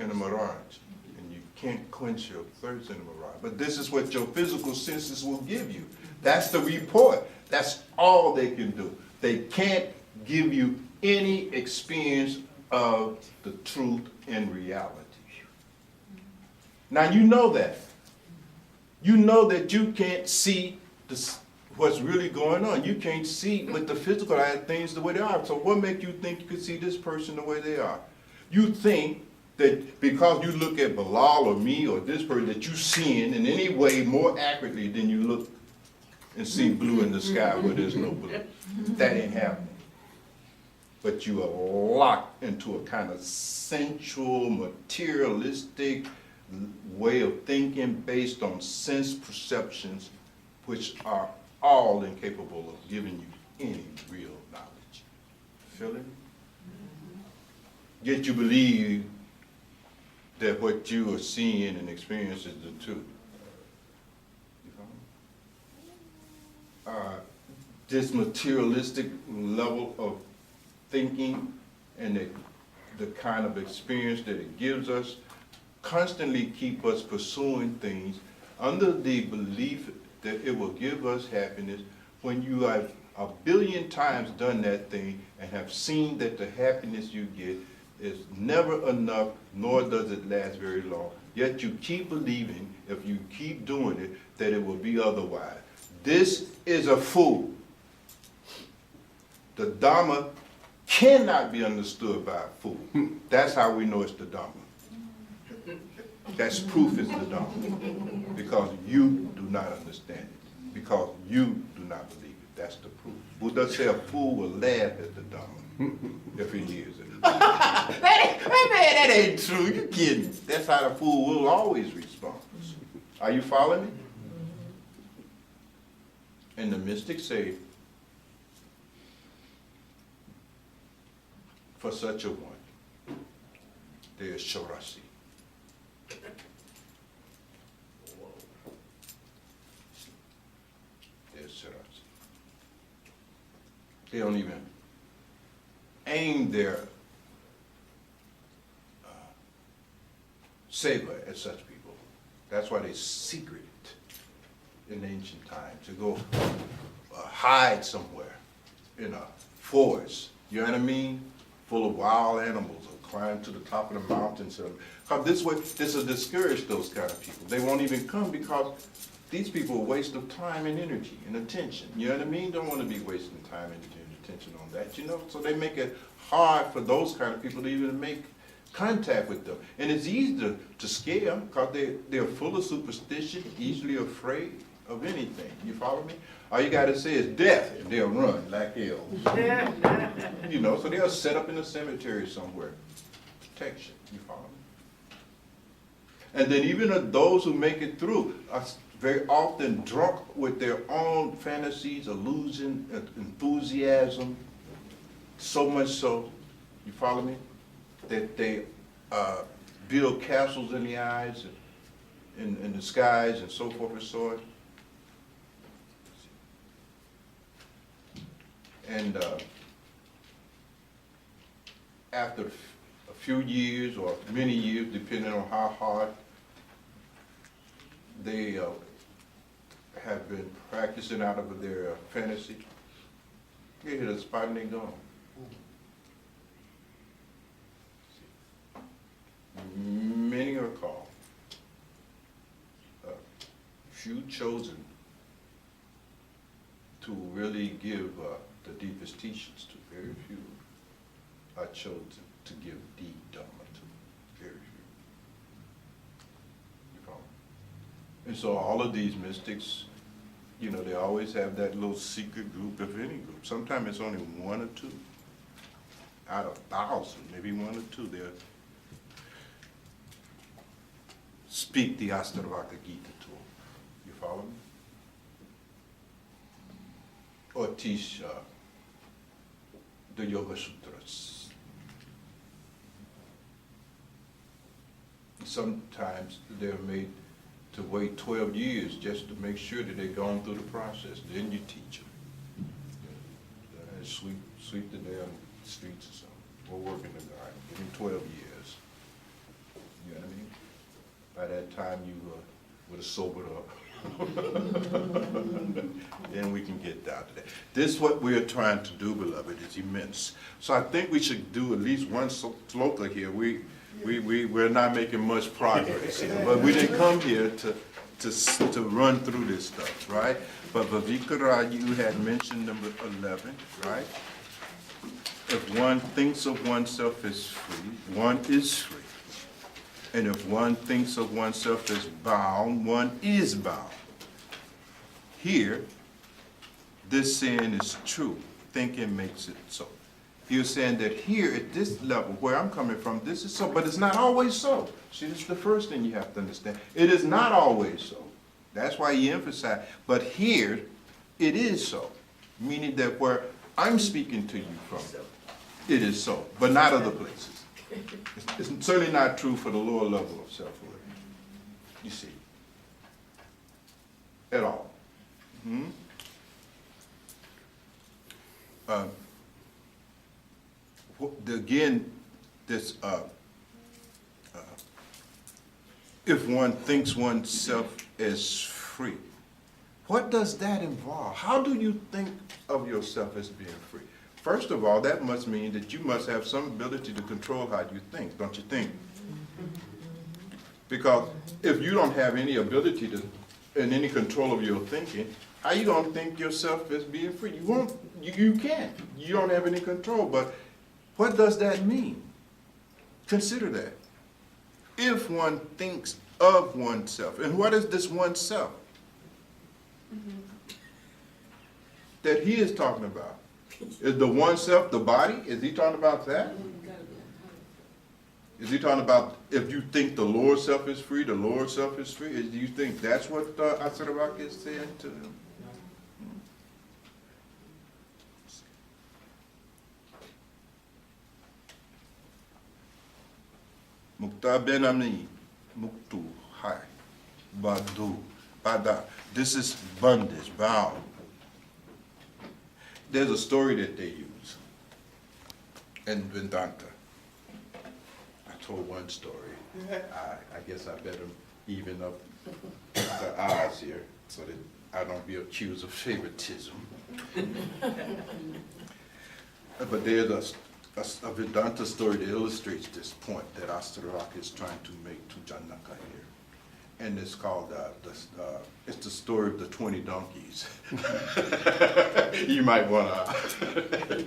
in a mirage, and you can't quench your thirst in a mirage. But this is what your physical senses will give you. That's the report. That's all they can do. They can't give you any experience of the truth and reality. Now you know that. You know that you can't see what's really going on. You can't see with the physical eye things the way they are. So what makes you think you can see this person the way they are? You think that because you look at Bilal or me or this person that you seeing in any way more accurately than you look and see blue in the sky where there's no blue. That ain't happening. But you are locked into a kind of sensual, materialistic way of thinking based on sense perceptions, which are all incapable of giving you any real knowledge. Feel it? Yet you believe that what you are seeing and experiencing is the truth. You follow me? This materialistic level of thinking and the kind of experience that it gives us constantly keep us pursuing things under the belief that it will give us happiness when you have a billion times done that thing and have seen that the happiness you get is never enough, nor does it last very long. Yet you keep believing, if you keep doing it, that it will be otherwise. This is a fool. The Dhamma cannot be understood by a fool. That's how we know it's the Dhamma. That's proof it's the Dhamma. Because you do not understand it. Because you do not believe it. That's the proof. Buddha said a fool will laugh at the Dhamma if he hears it. that ain't true. You kidding. That's how the fool will always respond. Are you following me? And the mystics say, for such a one, there is Shorasi. There's Shorasi. They don't even aim their savor at such people. That's why they secret it in ancient times. To go hide somewhere in a forest, you know what I mean? Full of wild animals, or climb to the top of the mountains. Because this will discourage those kind of people. They won't even come because these people are a waste of time and energy and attention. You know what I mean? Don't want to be wasting time, energy, and attention on that, you know? So they make it hard for those kind of people to even make contact with them. And it's easy to scare them because they're full of superstition, easily afraid of anything. You follow me? All you got to say is death, and they'll run like hell. You know, so they'll set up in a cemetery somewhere. Protection, you follow me? And then even those who make it through are very often drunk with their own fantasies, illusion, enthusiasm, so much so, you follow me, that they build castles in the eyes and in the skies and so forth and so on. And after a few years or many years, depending on how hard they have been practicing out of their fantasy, they hit a spot and they're gone. Many are called. Few chosen to really give the deepest teachings to. Very few are chosen to give the Dhamma to. Very few. You follow? And so all of these mystics, you know, they always have that little secret group, if any group. Sometimes it's only one or two. Out of 1,000, maybe one or two. They'll speak the Ashtavakra Gita to them. You follow me? Or teach the Yoga Sutras. Sometimes they're made to wait 12 years just to make sure that they've gone through the process. Then you teach them. Sweep the damn streets or something. Or work in the garden. Give them 12 years. You know what I mean? By that time you would have sobered up. Then we can get down to that. This, what we're trying to do, beloved, is immense. So I think we should do at least one sloka here. We're not making much progress here, but we didn't come here to run through this stuff, right? But Vavikara, you had mentioned number 11, right? If one thinks of oneself as free, one is free. And if one thinks of oneself as bound, one is bound. Here, this saying is true. Thinking makes it so. He was saying that here at this level, where I'm coming from, this is so, but it's not always so. See, this is the first thing you have to understand. It is not always so. That's why he emphasized, but here, it is so. Meaning that where I'm speaking to you from, it is so, but not other places. It's certainly not true for the lower level of selfhood, you see, at all. Again, this, if one thinks oneself as free, what does that involve? How do you think of yourself as being free? First of all, that must mean that you must have some ability to control how you think, don't you think? Because if you don't have any ability to, and any control of your thinking, how you gonna think yourself as being free? You won't, you can't. You don't have any control, but what does that mean? Consider that. If one thinks of oneself, and what is this oneself that he is talking about? Is the oneself the body? Is he talking about that? Is he talking about if you think the lower self is free, the lower self is free? Do you think that's what Ashtavakra is saying to him? Mukta benamni, muktu, hai, badu, bada. This is bondage, bound. There's a story that they use in Vedanta. I told one story. I guess I better even up the odds here so that I don't be accused of favoritism. But there's a Vedanta story that illustrates this point that Ashtavakra is trying to make to Janaka here. And it's called, it's the story of the 20 donkeys. You might want to,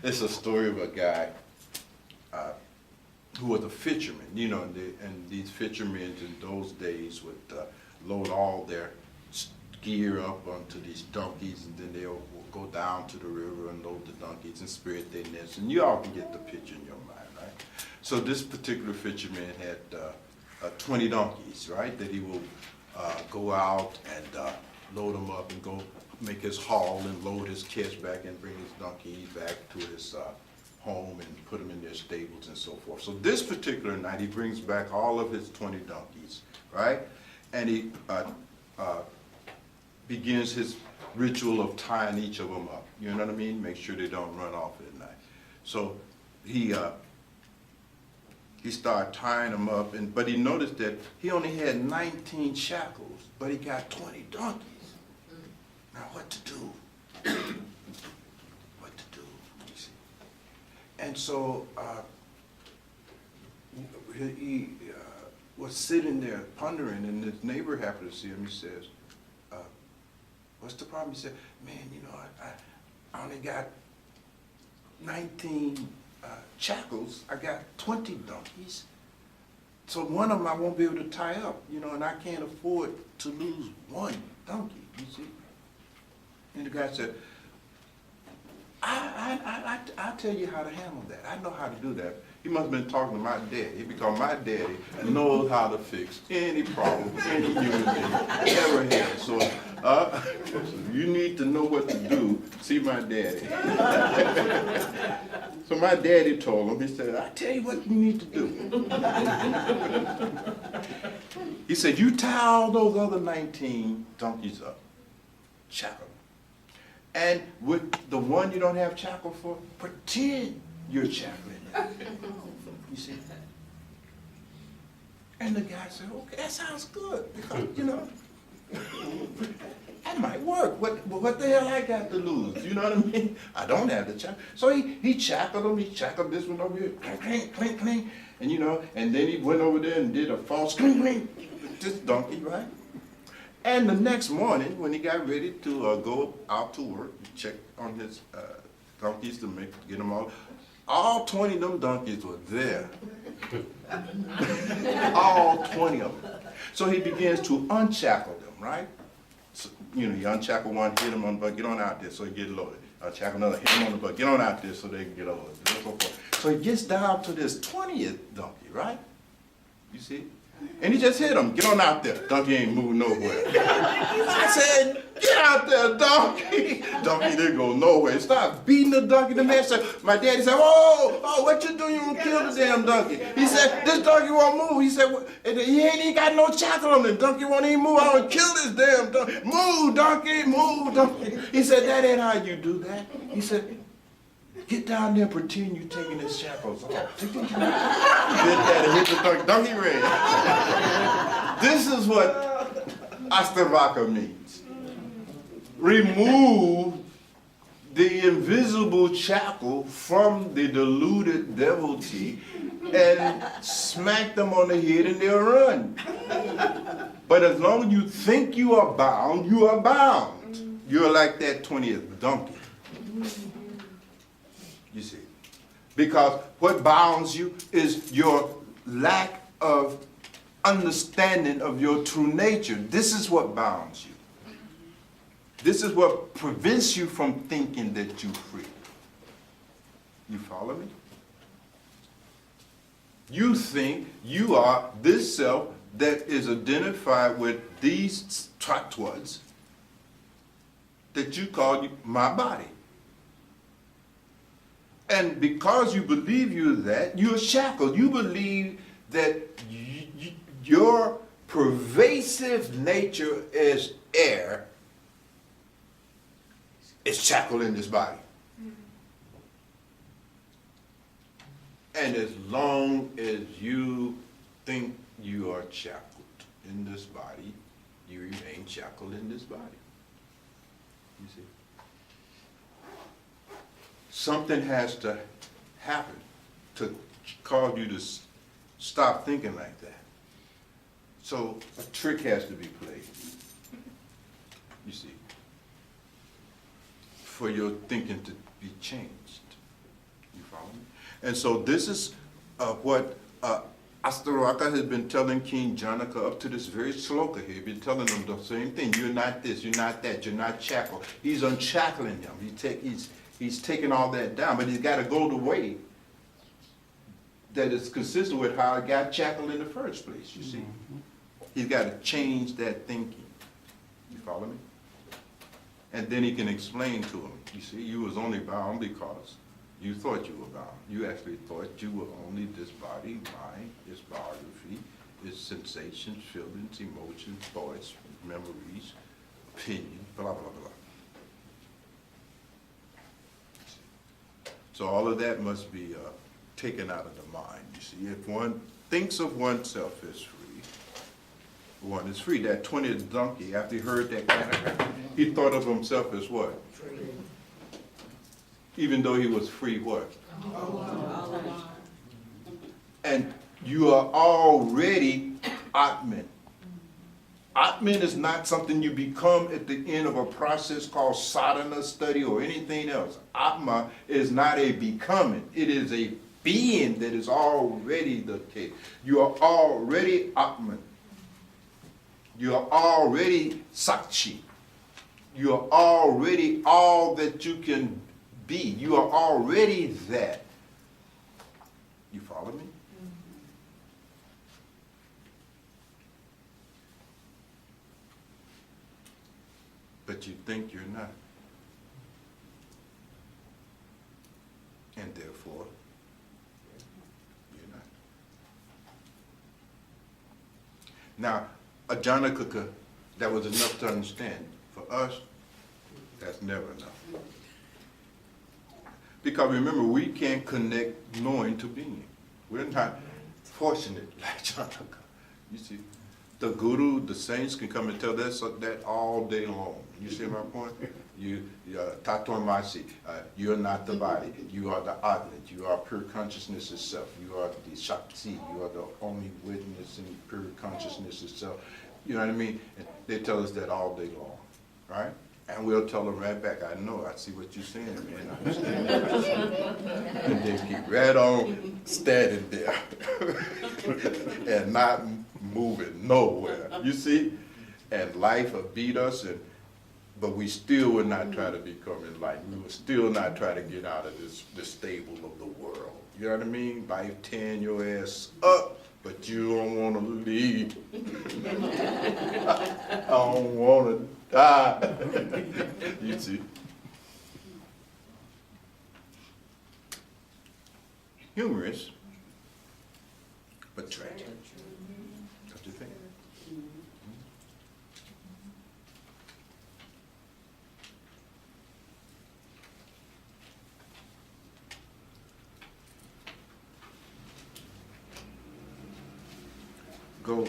it's a story of a guy who was a fisherman, you know, and these fishermen in those days would load all their gear up onto these donkeys, and then they'll go down to the river and load the donkeys and spirit their nets. And you all can get the picture in your mind, right? So this particular fisherman had 20 donkeys, right, that he will go out and load them up and go make his haul and load his catch back and bring his donkeys back to his home and put them in their stables and so forth. So this particular night, he brings back all of his 20 donkeys, right? And he begins his ritual of tying each of them up. You know what I mean? Make sure they don't run off at night. So he started tying them up, but he noticed that he only had 19 shackles, but he got 20 donkeys. Now what to do? What to do, you see? And so he was sitting there pondering, and his neighbor happened to see him. He says, what's the problem? He said, man, you know, I only got 19 shackles. I got 20 donkeys. So one of them I won't be able to tie up, you know, and I can't afford to lose one donkey, you see. And the guy said, I'll tell you how to handle that. I know how to do that. He must have been talking to my daddy, because my daddy knows how to fix any problem any human being ever had. So you need to know what to do. See my daddy. So my daddy told him, he said, I'll tell you what you need to do. He said, you tie all those other 19 donkeys up, shackle. And with the one you don't have shackle for, pretend you're shackling it. You see? And the guy said, okay, that sounds good, because, you know, That might work. What the hell I got to lose? You know what I mean? I don't have to shackle. So he shackled him. He shackled this one over here. Clink, clink, clink, clink. And and then he went over there and did a false clink, clink with this donkey, right? And the next morning, when he got ready to go out to work, he checked on his donkeys to get them all 20 of them donkeys were there. All 20 of them. So he begins to unshackle them, right? So, you unshackle one, hit him on the butt, get on out there so he get loaded. Unshackle another, hit him on the butt, get on out there so they can get loaded. And so forth. So he gets down to this 20th donkey, right? You see? And he just hit him. Get on out there. Donkey ain't moving nowhere. I said, get out there, donkey. Donkey didn't go nowhere. Stop beating the donkey. The man said, my daddy said, oh, what you doing? You gonna kill the damn donkey. He said, this donkey won't move. He said, he ain't even got no shackle on him. The donkey won't even move. I want to kill this damn donkey. Move, donkey, move, donkey. He said, that ain't how you do that. He said, get down there and pretend you're taking his shackles off. Get that and hit the donkey. Donkey ring. This is what Ashtavakra means. Remove the invisible shackle from the deluded devotee and smack them on the head and they'll run. But as long as you think you are bound, you are bound. You're like that 20th donkey. You see, because what bounds you is your lack of understanding of your true nature. This is what bounds you. This is what prevents you from thinking that you're free. You follow me? You think you are this self that is identified with these tattvas that you call my body. And because you believe you're that, you're shackled. You believe that your pervasive nature as air is shackled in this body. And as long as you think you are shackled in this body, you remain shackled in this body. You see? Something has to happen to cause you to stop thinking like that. So a trick has to be played, you see, for your thinking to be changed. You follow me? And so this is what Ashtavakra has been telling King Janaka up to this very sloka here. He's been telling him the same thing. You're not this, you're not that, you're not shackled. He's unshackling him. He's taking all that down, but he's got to go the way that is consistent with how it got shackled in the first place, you see. He's got to change that thinking. You follow me? And then he can explain to him, you see, you was only bound because you thought you were bound. You actually thought you were only this body, mind, this biography, this sensations, feelings, emotions, thoughts, memories, opinions, blah, blah, blah. So all of that must be taken out of the mind, you see. If one thinks of oneself as free, one is free. That 20th donkey, after he heard that, he thought of himself as what? Free. Even though he was free what? And you are already Atman. Atman is not something you become at the end of a process called sadhana study or anything else. Atma is not a becoming. It is a being that is already the case. You are already Atman. You are already Sakshi. You are already all that you can be. You are already that. You follow me? But you think you're not. And therefore, you're not. Now, a Janaka, that was enough to understand. For us, that's never enough. Because remember, we can't connect knowing to being. We're not fortunate like Janaka. You see, The guru, the saints can come and tell that all day long. You see my point? Tatomasi, you're not the body. You are the Atman. You are pure consciousness itself. You are the Shakti. You are the only witness in pure consciousness itself. You know what I mean? And they tell us that all day long, right? And we'll tell them right back, I know, I see what you're saying, man. I understand. And they keep right on standing there and not moving nowhere. You see? And life will beat us, but we still will not try to become enlightened. We will still not try to get out of this stable of the world. You know what I mean? Life tearing your ass up, but you don't want to leave. I don't want to die. You see? Humorous, but tragic. Don't you think? Go,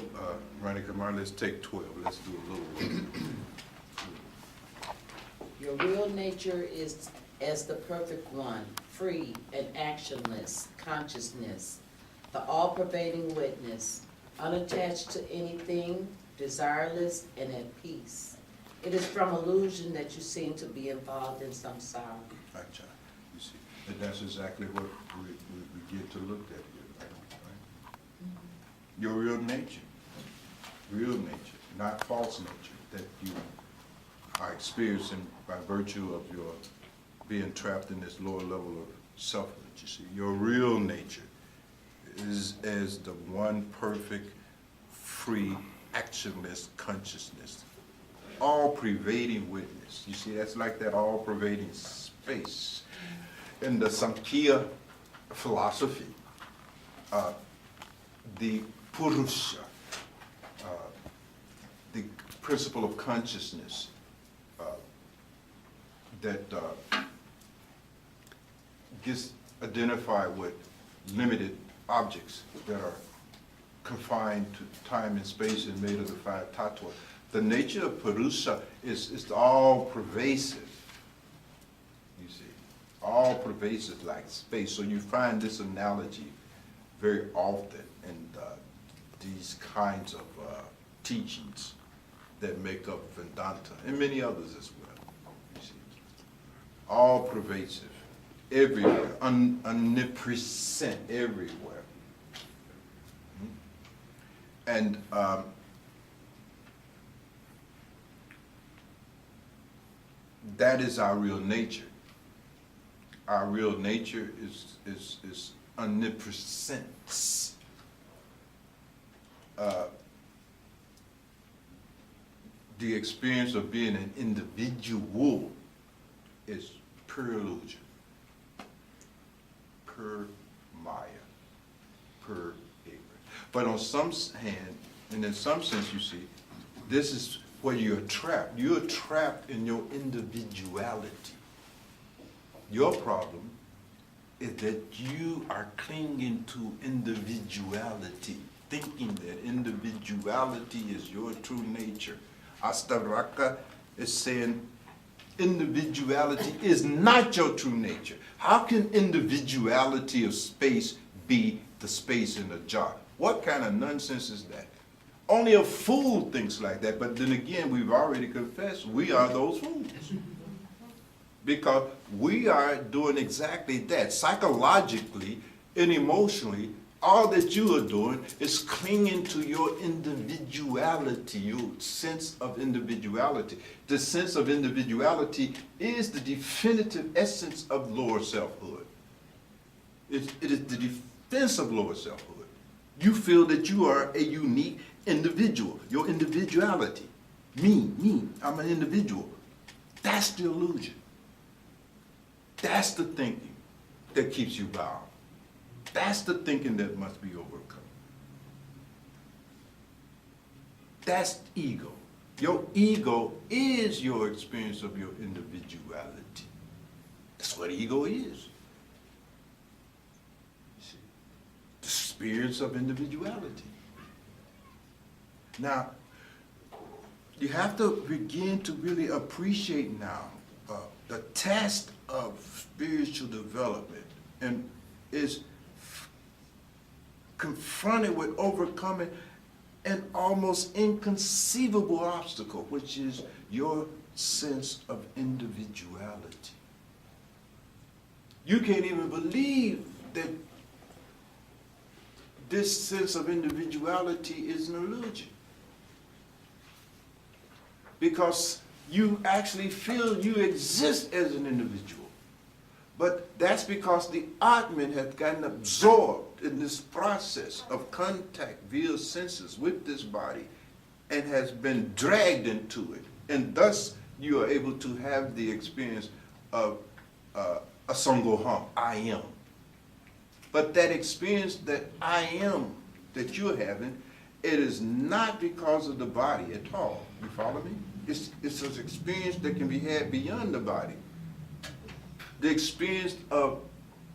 Ronnie Kumar, let's take 12. Let's do a little one. Your real nature is as the perfect one, free and actionless consciousness, the all-pervading witness, unattached to anything, desireless and at peace. It is from illusion that you seem to be involved in samsara. Right, John. You see, and that's exactly what we get to look at here, right? Your real nature, not false nature, that you are experiencing by virtue of your being trapped in this lower level of selfhood. You see, your real nature is as the one perfect, free, actionless consciousness, all-pervading witness. You see, that's like that all-pervading space. In the Samkhya philosophy, the Purusha, the principle of consciousness that gets identified with limited objects that are confined to time and space and made of the five tattva. The nature of Purusha is all pervasive, you see, all pervasive like space. So you find this analogy very often in these kinds of teachings that make up Vedanta and many others as well, you see. All pervasive, everywhere, omnipresent everywhere. And that is our real nature. Our real nature is omnipresence. The experience of being an individual is pure illusion, pure maya, pure ignorance. But on some hand, and in some sense, you see, this is where you're trapped. You're trapped in your individuality. Your problem is that you are clinging to individuality, thinking that individuality is your true nature. Ashtavakra is saying individuality is not your true nature. How can individuality of space be the space in a jar? What kind of nonsense is that? Only a fool thinks like that, but then again, we've already confessed we are those fools. Because we are doing exactly that. Psychologically and emotionally, all that you are doing is clinging to your individuality, your sense of individuality. The sense of individuality is the definitive essence of lower selfhood. It is the defense of lower selfhood. You feel that you are a unique individual, your individuality. Me, I'm an individual. That's the illusion. That's the thinking that keeps you bound. That's the thinking that must be overcome. That's ego. Your ego is your experience of your individuality. That's what ego is. You see, the experience of individuality. Now, you have to begin to really appreciate now the test of spiritual development and is confronted with overcoming an almost inconceivable obstacle, which is your sense of individuality. You can't even believe that this sense of individuality is an illusion, because you actually feel you exist as an individual. But that's because the Atman has gotten absorbed in this process of contact via senses with this body and has been dragged into it. And thus you are able to have the experience of a Sangoham, I am. But that experience that I am that you're having, it is not because of the body at all. You follow me? It's an experience that can be had beyond the body. The experience of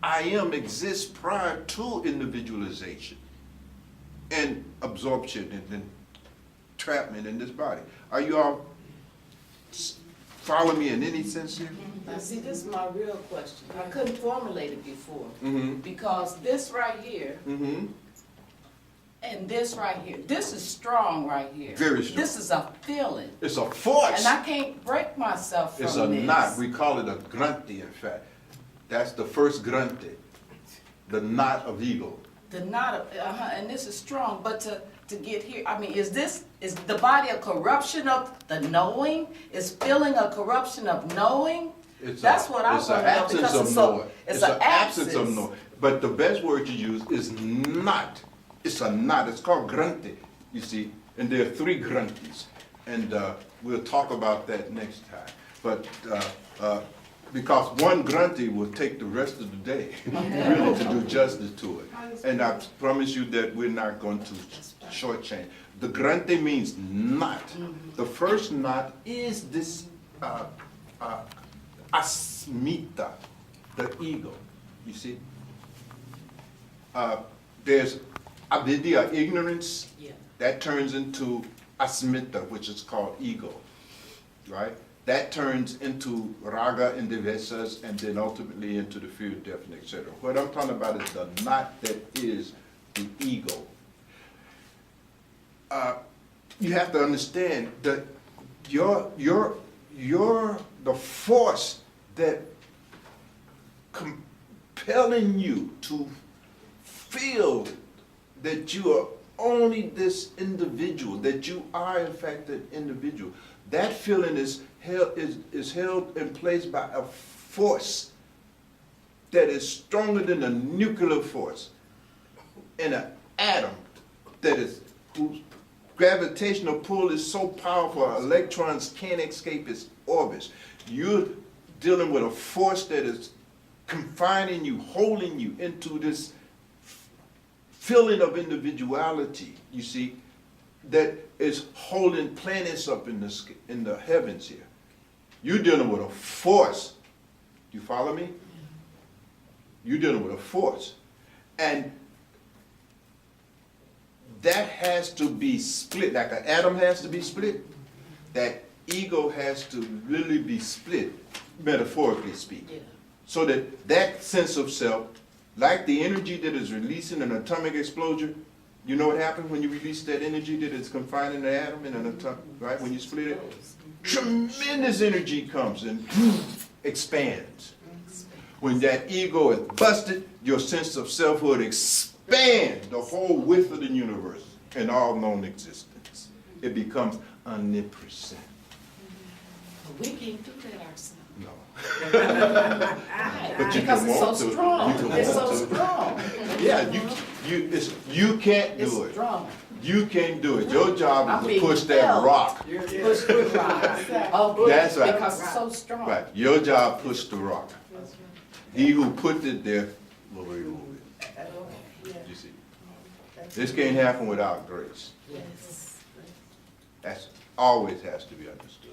I am exists prior to individualization and absorption and entrapment in this body. Are you all following me in any sense here? Now, see, this is my real question. I couldn't formulate it before. Mm-hmm. Because this right here Mm-hmm. and this right here, this is strong right here. Very strong. This is a feeling. It's a force. And I can't break myself from It's this. a knot. We call it a grunty, in fact. That's the first grunty, the knot of ego. The knot of, and this is strong, but to get here, I mean, is the body a corruption of the knowing? Is feeling a corruption of knowing? That's what I want to know. It's an absence of knowing. It's an absence of knowing. But the best word to use is knot. It's a knot. It's called grunty, you see. And there are 3 grunties. And we'll talk about that next time. But because one grunty will take the rest of the day really to do justice to it. And I promise you that we're not going to shortchange. The grunty means knot. The first knot is this asmita, the ego, you see. There's avidya, ignorance, Yeah. that turns into asmita, which is called ego, right? That turns into raga and devesas, and then ultimately into the fear of death and etc. What I'm talking about is the knot that is the ego. You have to understand that the force that compelling you to feel that you are only this individual, that you are in fact an individual. That feeling is held in place by a force that is stronger than a nuclear force in an atom that is whose gravitational pull is so powerful electrons can't escape its orbits. You're dealing with a force that is confining you, holding you into this feeling of individuality, you see, that is holding planets up in the heavens here. You're dealing with a force. You follow me? You're dealing with a force. And that has to be split, like an atom has to be split. That ego has to really be split, metaphorically speaking. Yeah. So that sense of self, like the energy that is releasing an atomic explosion, you know what happens when you release that energy that is confined in the atom in an atom, right? When you split it, tremendous energy comes and expands. When that ego is busted, your sense of selfhood expands the whole width of the universe and all known existence. It becomes omnipresent. We can't do that ourselves. No. Right. But you Because can it's so want to. strong. You can It's want so to. strong. Yeah, you can't do It's it. strong. You can't do it. Your job I'm is to being push that compelled. rock. Push the rock. Oh, good. That's right. Because it's so strong. Right. Your job push the rock. He who put it there will remove it. You see. This can't happen without grace. Yes. That's always has to be understood.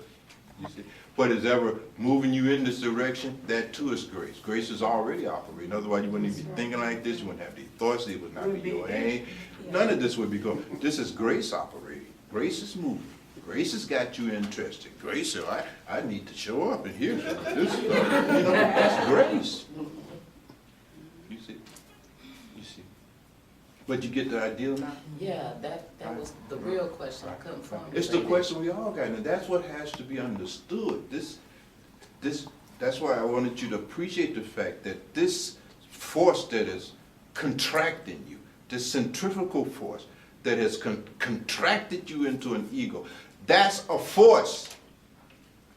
You see. What is ever moving you in this direction, that too is grace. Grace is already operating. Otherwise, you wouldn't even be thinking like this. You wouldn't have the thoughts. It would not be your aim. None of this would be going. This is grace operating. Grace is moving. Grace has got you interested. Grace said, I need to show up and hear this. You know, that's grace. You see? You see? But you get the idea now? Yeah, that was the real question. I couldn't find it. It's the question we all got, and that's what has to be understood. That's why I wanted you to appreciate the fact that this force that is contracting you, this centrifugal force that has contracted you into an ego, that's a force.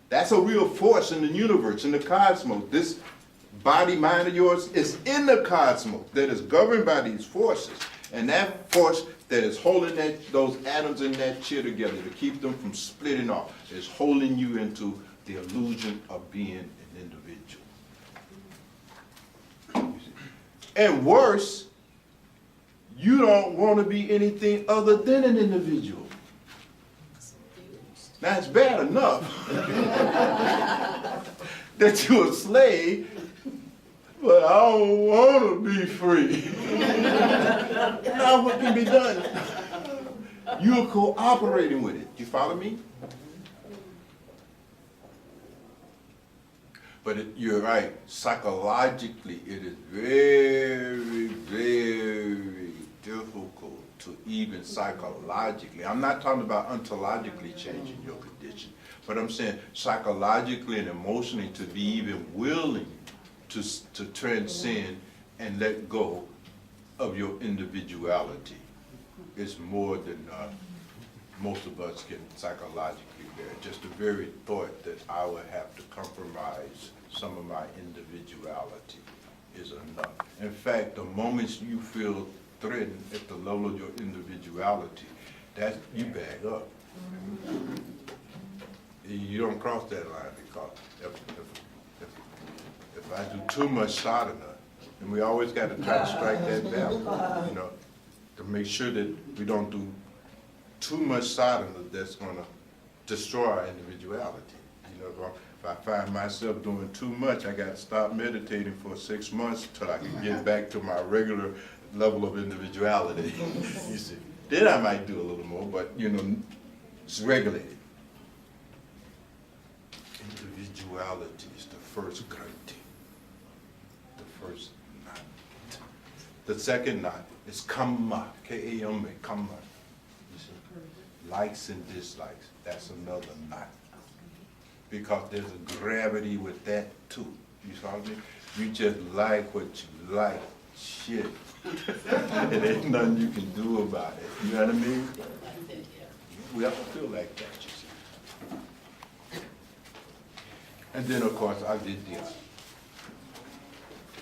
That's a real force in the universe, in the cosmos. This body, mind of yours is in the cosmos that is governed by these forces. And that force that is holding those atoms in that chair together to keep them from splitting off is holding you into the illusion of being an individual. And worse, you don't want to be anything other than an individual. Now it's bad enough that you're a slave, but I don't want to be free. Now what can be done? You're cooperating with it. You follow me? But you're right. Psychologically, it is very, very difficult to even psychologically. I'm not talking about ontologically changing your condition, but I'm saying psychologically and emotionally to be even willing to transcend and let go of your individuality is more than most of us can psychologically bear. Just the very thought that I would have to compromise some of my individuality is enough. In fact, the moments you feel threatened at the level of your individuality, that you bag up. You don't cross that line, because if I do too much sadhana, and we always got to try to strike that balance, you know, to make sure that we don't do too much sadhana that's going to destroy our individuality. You know, if I find myself doing too much, I got to stop meditating for 6 months till I can get back to my regular level of individuality. You see, then I might do a little more, but you know, it's regulated. Individuality is the first granti, the first knot. The second knot is kamma, K-A-M-A, kamma. You see, likes and dislikes, that's another knot. Because there's a gravity with that too. You follow me? You just like what you like, shit. It ain't nothing you can do about it. You know what I mean? We have to feel like that, you see. And then, of course, I did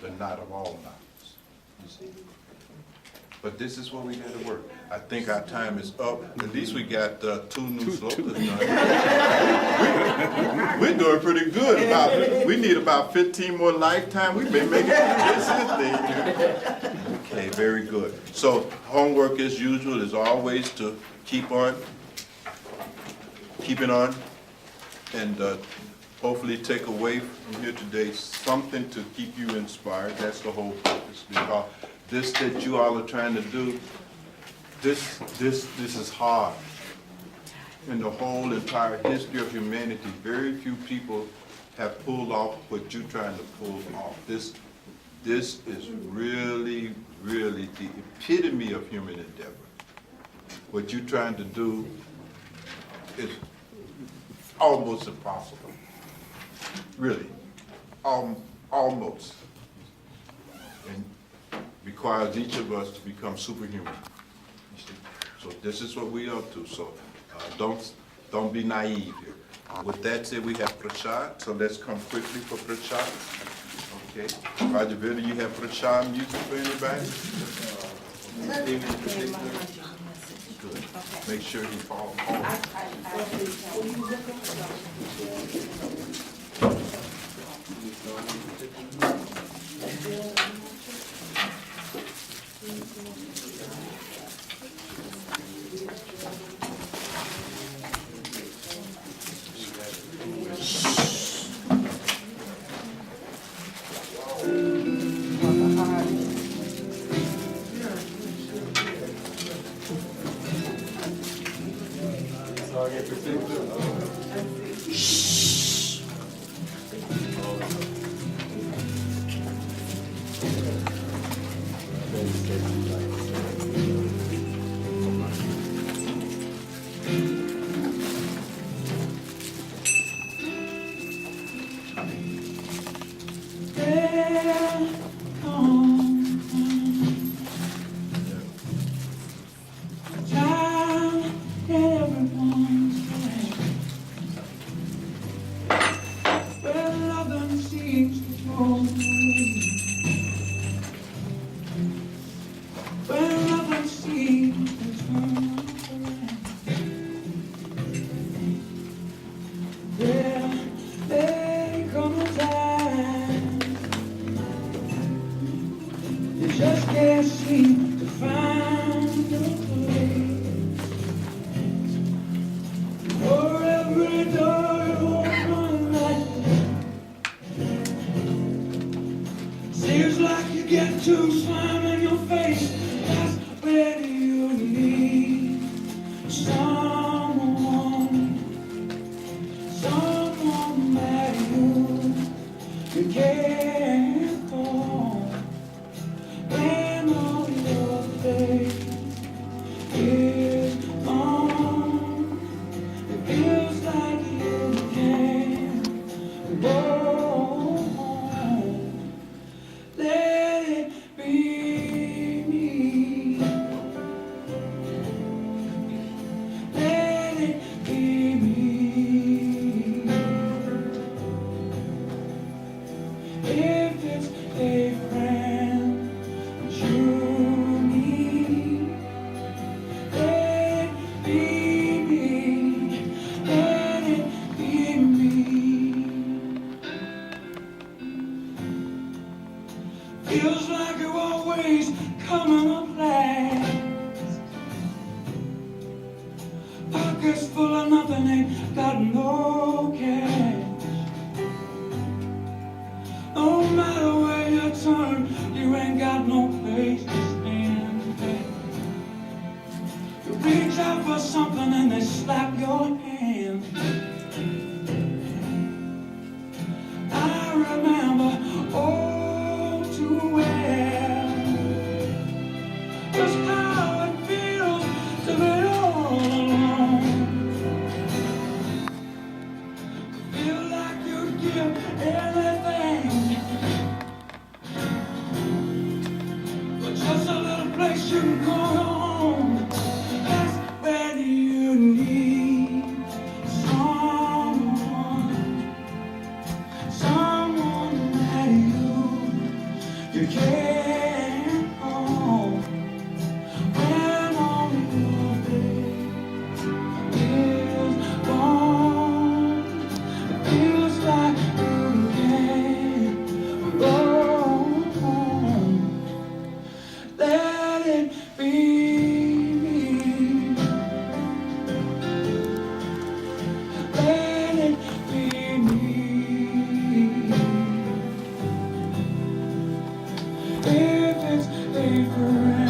the knot of all knots, you see. But this is where we got to work. I think our time is up. At least we got 2 new slokas done. We're doing pretty good. We need about 15 more lifetime. We've been making this thing. Okay, very good. So homework as usual is always to keep on, keeping on, and hopefully take away from here today something to keep you inspired. That's the whole purpose. Because this that you all are trying to do, this is hard. In the whole entire history of humanity, very few people have pulled off what you're trying to pull off. This is really, really the epitome of human endeavor. What you're trying to do is almost impossible. Really, almost. And requires each of us to become superhuman. So this is what we're up to. So don't be naive here. With that said, we have prashad. So let's come quickly for prashad. Okay. Rajavita, you have prashad music for anybody? Anything in particular? Good. Make sure he falls home. If it's different.